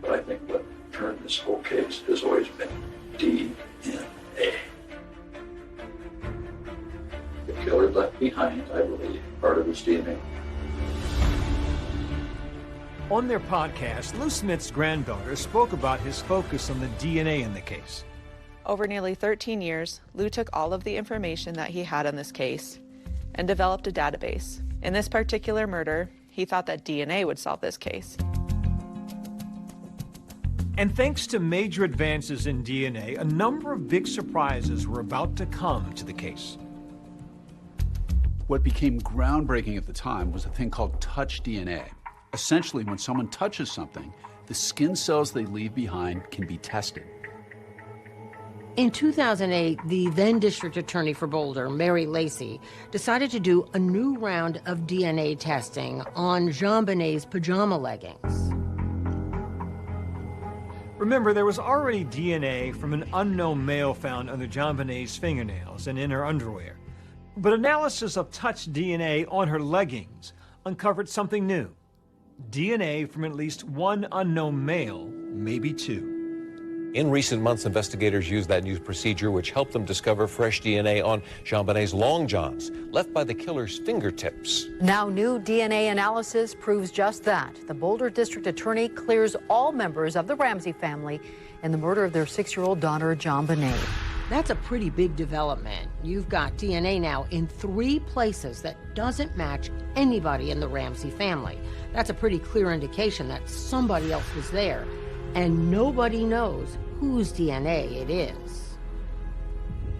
But I think what turned this whole case has always been DNA. The killer left behind, I believe, part of his DNA. On their podcast, Lou Smith's granddaughter spoke about his focus on the DNA in the case. Over nearly 13 years, Lou took all of the information that he had on this case and developed a database. In this particular murder, he thought that DNA would solve this case. And thanks to major advances in DNA, a number of big surprises were about to come to the case. What became groundbreaking at the time was a thing called touch DNA. Essentially, when someone touches something, the skin cells they leave behind can be tested. In 2008, the then district attorney for Boulder, Mary Lacey, decided to do a new round of DNA testing on JonBenét's pajama leggings. Remember, there was already DNA from an unknown male found under JonBenét's fingernails and in her underwear. But analysis of touch DNA on her leggings uncovered something new. DNA from at least one unknown male, maybe two. In recent months, investigators used that new procedure, which helped them discover fresh DNA on JonBenét's long johns, left by the killer's fingertips. Now new DNA analysis proves just that. The Boulder District Attorney clears all members of the Ramsey family in the murder of their 6-year-old daughter, JonBené. That's a pretty big development. You've got DNA now in 3 places that doesn't match anybody in the Ramsey family. That's a pretty clear indication that somebody else was there. And nobody knows whose DNA it is.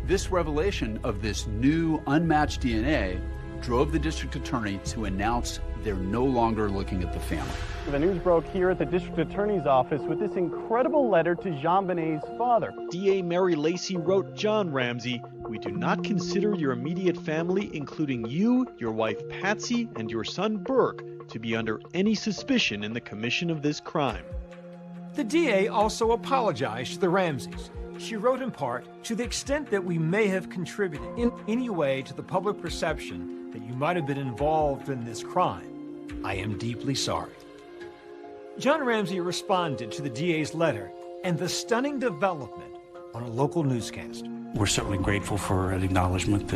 This revelation of this new unmatched DNA drove the district attorney to announce they're no longer looking at the family. The news broke here at the district attorney's office with this incredible letter to JonBenét's father. DA Mary Lacey wrote John Ramsey, "We do not consider your immediate family, including you, your wife Patsy, and your son Burke, to be under any suspicion in the commission of this crime." The DA also apologized to the Ramseys. She wrote in part, "To the extent that we may have contributed in any way to the public perception that you might have been involved in this crime, I am deeply sorry." John Ramsey responded to the DA's letter and the stunning development on a local newscast. We're certainly grateful for an acknowledgement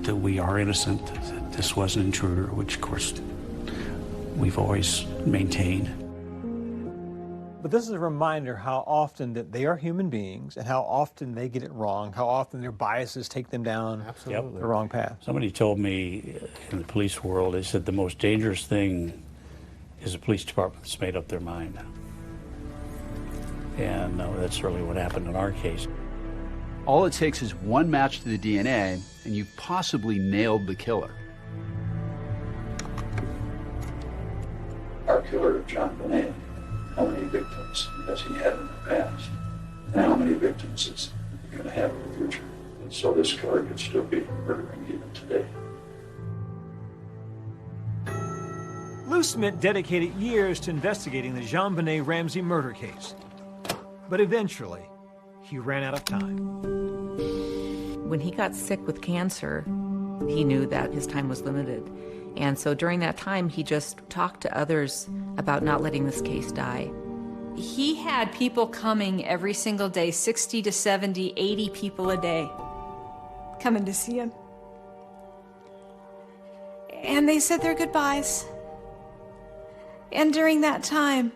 that we are innocent, that this was an intruder, which of course we've always maintained. But this is a reminder how often that they are human beings and how often they get it wrong, how often their biases take them down the wrong path. Somebody told me in the police world, they said the most dangerous thing is a police department that's made up their mind. And that's really what happened in our case. All it takes is one match to the DNA, and you've possibly nailed the killer. Our killer, JonBené, how many victims has he had in the past? And how many victims is he going to have in the future? And so this killer could still be murdering even today. Lou Smit dedicated years to investigating the JonBené Ramsey murder case. But eventually, he ran out of time. When he got sick with cancer, he knew that his time was limited. And so during that time, he just talked to others about not letting this case die. He had people coming every single day, 60 to 70, 80 people a day, coming to see him. And they said their goodbyes. And during that time,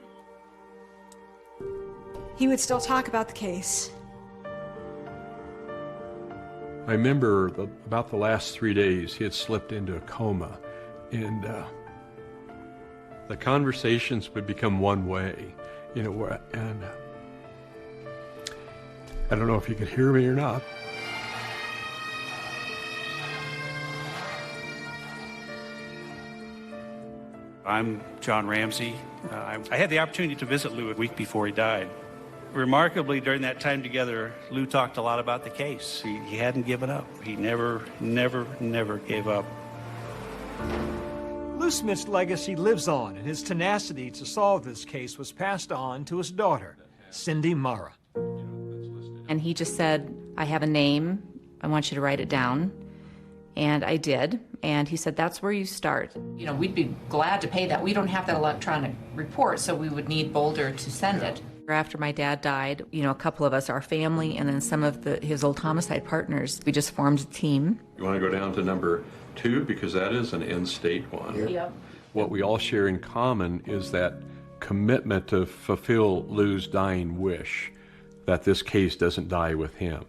he would still talk about the case. I remember about the last 3 days, he had slipped into a coma. And the conversations would become one way, and I don't know if you could hear me or not. I'm John Ramsey. I had the opportunity to visit Lou a week before he died. Remarkably, during that time together, Lou talked a lot about the case. He hadn't given up. He never gave up. Lou Smit's legacy lives on, and his tenacity to solve this case was passed on to his daughter, Cindy Mara. And he just said, I have a name. I want you to write it down. And I did. And he said, that's where you start. You know, we'd be glad to pay that. We don't have that electronic report, so we would need Boulder to send it. After my dad died, you know, a couple of us, our family, and then some of his old homicide partners, we just formed a team. You want to go down to number 2, because that is an in-state one. Yep. What we all share in common is that commitment to fulfill Lou's dying wish, that this case doesn't die with him.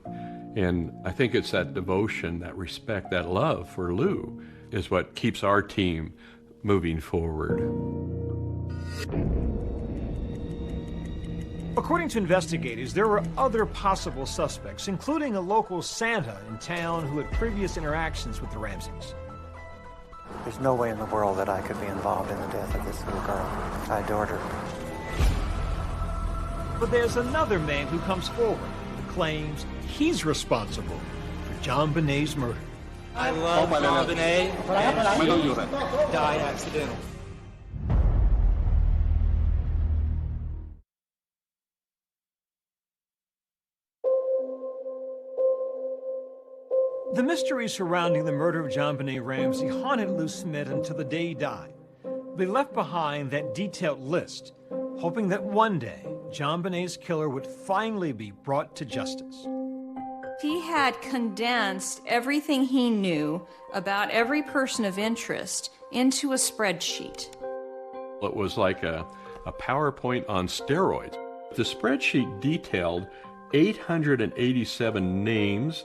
And I think it's that devotion, that respect, that love for Lou is what keeps our team moving forward. According to investigators, there were other possible suspects, including a local Santa in town who had previous interactions with the Ramseys. There's no way in the world that I could be involved in the death of this little girl. I adored her. But there's another man who comes forward and claims he's responsible for JonBené's murder. I love JonBené. She died accidentally. The mystery surrounding the murder of JonBené Ramsey haunted Lou Smit until the day he died. They left behind that detailed list hoping that one day JonBenét's killer would finally be brought to justice. He had condensed everything he knew about every person of interest into a spreadsheet. It was like a PowerPoint on steroids. The spreadsheet detailed 887 names.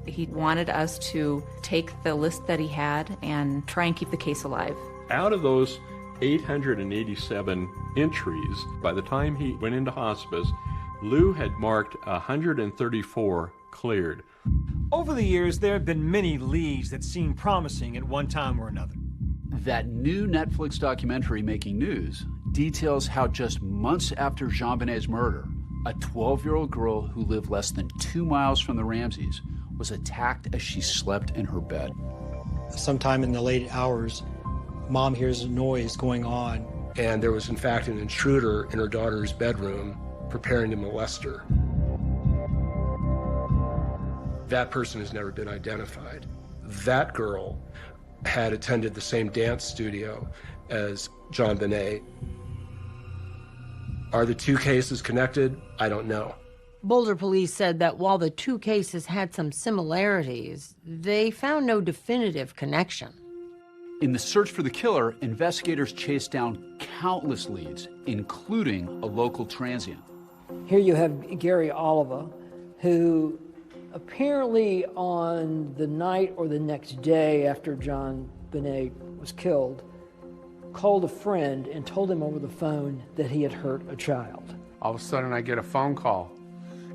He wanted us to take the list that he had and try and keep the case alive. Out of those 887 entries, by the time he went into hospice, Lou had marked 134 cleared. Over the years, there have been many leads that seemed promising at one time or another. That new Netflix documentary, Making News, details how just months after JonBenét's murder, a 12-year-old girl who lived less than 2 miles from the Ramseys was attacked as she slept in her bed. Sometime in the late hours, Mom hears a noise going on. And there was, in fact, an intruder in her daughter's bedroom preparing to molest her. That person has never been identified. That girl had attended the same dance studio as JonBenet. Are the two cases connected? I don't know. Boulder police said that while the two cases had some similarities, they found no definitive connection. In the search for the killer, investigators chased down countless leads, including a local transient. Here you have Gary Oliva, who apparently on the night or the next day after JonBenet was killed, called a friend and told him over the phone that he had hurt a child. All of a sudden I get a phone call,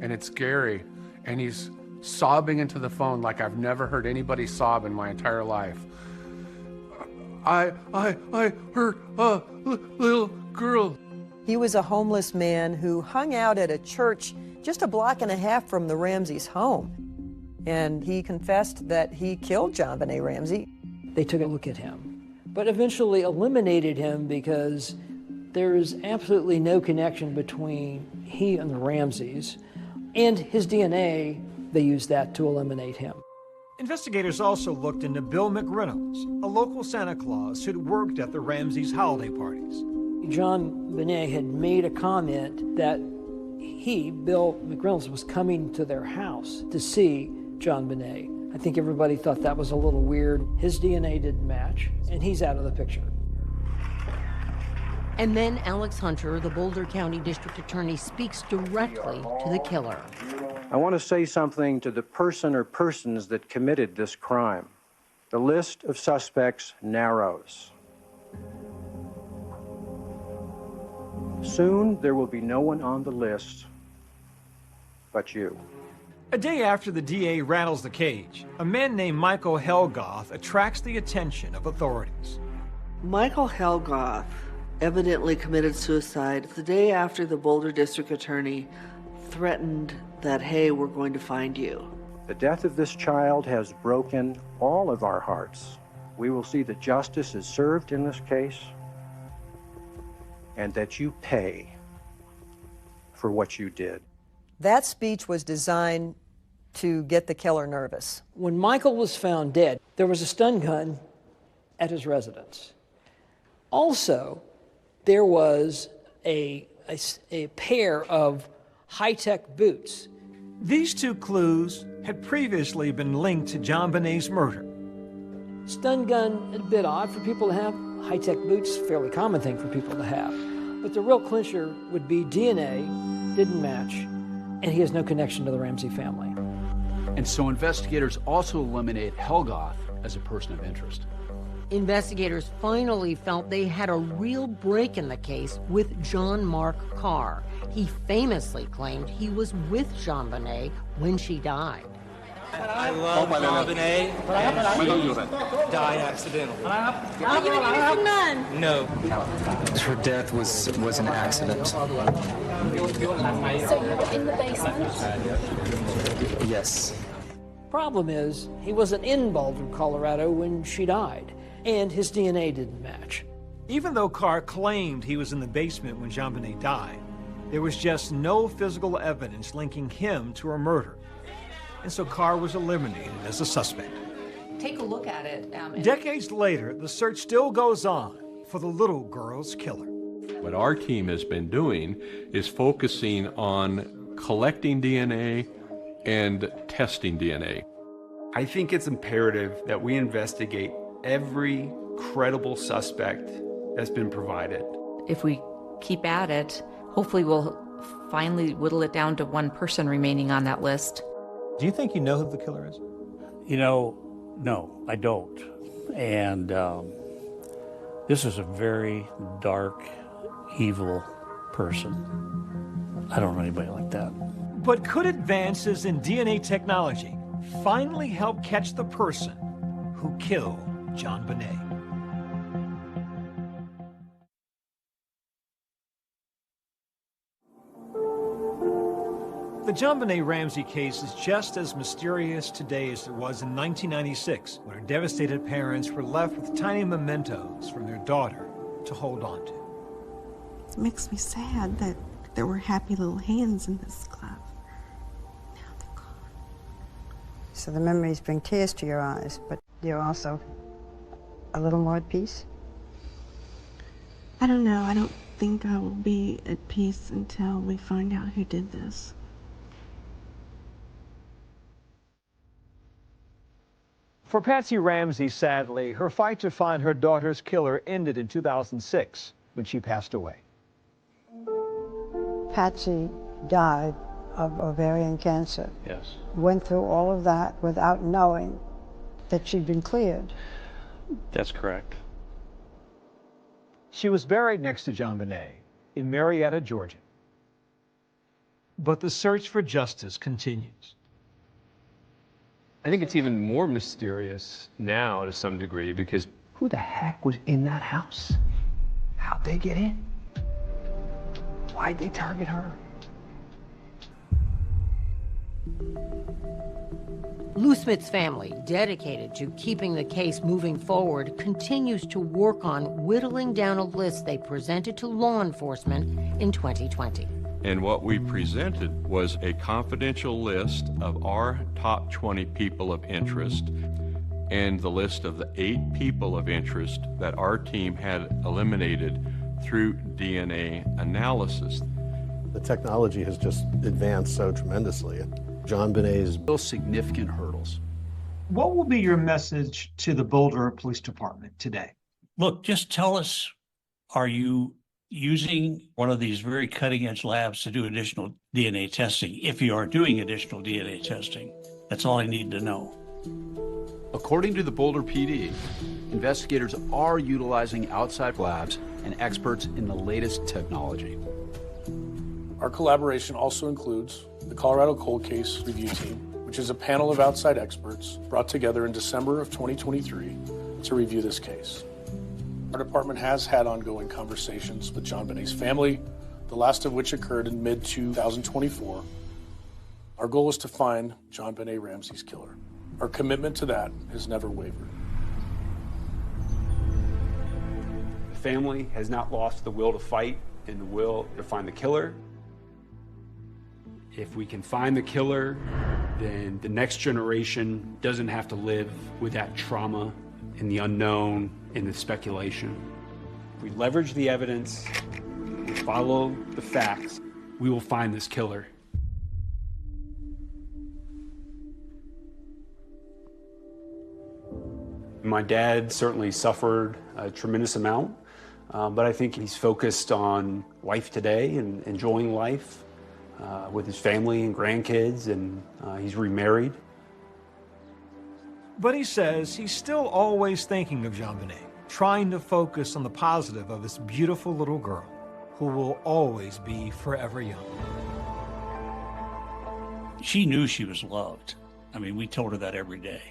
and it's Gary, and he's sobbing into the phone like I've never heard anybody sob in my entire life. I hurt a little girl. He was a homeless man who hung out at a church just a block and a half from the Ramseys' home. And he confessed that he killed JonBenet Ramsey. They took a look at him, but eventually eliminated him because there is absolutely no connection between he and the Ramseys. And his DNA, they used that to eliminate him. Investigators also looked into Bill McReynolds, a local Santa Claus who'd worked at the Ramseys' holiday parties. JonBenet had made a comment that he, Bill McReynolds, was coming to their house to see JonBenet. I think everybody thought that was a little weird. His DNA didn't match, and he's out of the picture. And then Alex Hunter, the Boulder County District Attorney, speaks directly to the killer. I want to say something to the person or persons that committed this crime. The list of suspects narrows. Soon there will be no one on the list but you. A day after the DA rattles the cage, a man named Michael Helgoth attracts the attention of authorities. Michael Helgoth evidently committed suicide the day after the Boulder District Attorney threatened that, hey, we're going to find you. The death of this child has broken all of our hearts. We will see that justice is served in this case and that you pay for what you did. That speech was designed to get the killer nervous. When Michael was found dead, there was a stun gun at his residence. Also, there was a pair of high-tech boots. These two clues had previously been linked to JonBenet's murder. Stun gun, a bit odd for people to have. High-tech boots, fairly common thing for people to have. But the real clincher would be DNA didn't match, and he has no connection to the Ramsey family. And so investigators also eliminate Helgoth as a person of interest. Investigators finally felt they had a real break in the case with John Mark Carr. He famously claimed he was with JonBenet when she died. I love JonBenet, and she died accidentally. Are you an innocent man? No. Her death was an accident. So you were in the basement? Yes. Problem is, he wasn't in Boulder, Colorado when she died, and his DNA didn't match. Even though Carr claimed he was in the basement when JonBenet died, there was just no physical evidence linking him to her murder. And so Carr was eliminated as a suspect. Take a look at it. Decades later, the search still goes on for the little girl's killer. What our team has been doing is focusing on collecting DNA and testing DNA. I think it's imperative that we investigate every credible suspect that's been provided. If we keep at it, hopefully we'll finally whittle it down to one person remaining on that list. Do you think you know who the killer is? You know, no, I don't. And this is a very dark, evil person. I don't know anybody like that. But could advances in DNA technology finally help catch the person who killed JonBenet? The JonBenet Ramsey case is just as mysterious today as it was in 1996, when her devastated parents were left with tiny mementos from their daughter to hold on to. It makes me sad that there were happy little hands in this club. So the memories bring tears to your eyes, but you're also a little more at peace? I don't know. I don't think I will be at peace until we find out who did this. For Patsy Ramsey, sadly, her fight to find her daughter's killer ended in 2006 when she passed away. Patsy died of ovarian cancer. Yes. Went through all of that without knowing that she'd been cleared. That's correct. She was buried next to JonBenet in Marietta, Georgia. But the search for justice continues. I think it's even more mysterious now to some degree because who the heck was in that house? How'd they get in? Why'd they target her? Lou Smith's family, dedicated to keeping the case moving forward, continues to work on whittling down a list they presented to law enforcement in 2020. And what we presented was a confidential list of our top 20 people of interest and the list of the 8 people of interest that our team had eliminated through DNA analysis. The technology has just advanced so tremendously. JonBenet's still significant hurdles. What will be your message to the Boulder Police Department today? Look, just tell us, are you using one of these very cutting-edge labs to do additional DNA testing? If you are doing additional DNA testing, that's all I need to know. According to the Boulder PD, investigators are utilizing outside labs and experts in the latest technology. Our collaboration also includes the Colorado Cold Case Review Team, which is a panel of outside experts brought together in December of 2023 to review this case. Our department has had ongoing conversations with JonBenet's family, the last of which occurred in mid-2024. Our goal is to find JonBenet Ramsey's killer. Our commitment to that has never wavered. The family has not lost the will to fight and the will to find the killer. If we can find the killer, then the next generation doesn't have to live with that trauma and the unknown and the speculation. If we leverage the evidence, we follow the facts, we will find this killer. My dad certainly suffered a tremendous amount, but I think he's focused on life today and enjoying life with his family and grandkids, and he's remarried. But he says he's still always thinking of JonBenet, trying to focus on the positive of this beautiful little girl who will always be forever young. She knew she was loved. I mean, we told her that every day.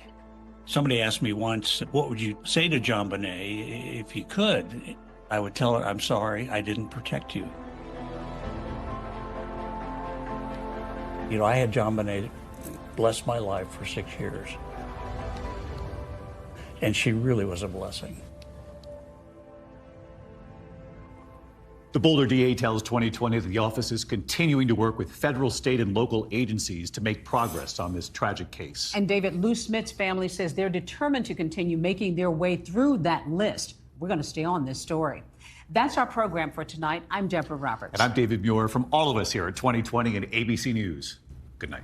Somebody asked me once, what would you say to JonBenet if you could? I would tell her, I'm sorry, I didn't protect you. You know, I had JonBenet bless my life for 6 years. And she really was a blessing. The Boulder DA tells 2020 that the office is continuing to work with federal, state, and local agencies to make progress on this tragic case. And David, Lou Smith's family says they're determined to continue making their way through that list. We're going to stay on this story. That's our program for tonight. I'm Deborah Roberts. And I'm David Muir from all of us here at 2020 and ABC News. Good night.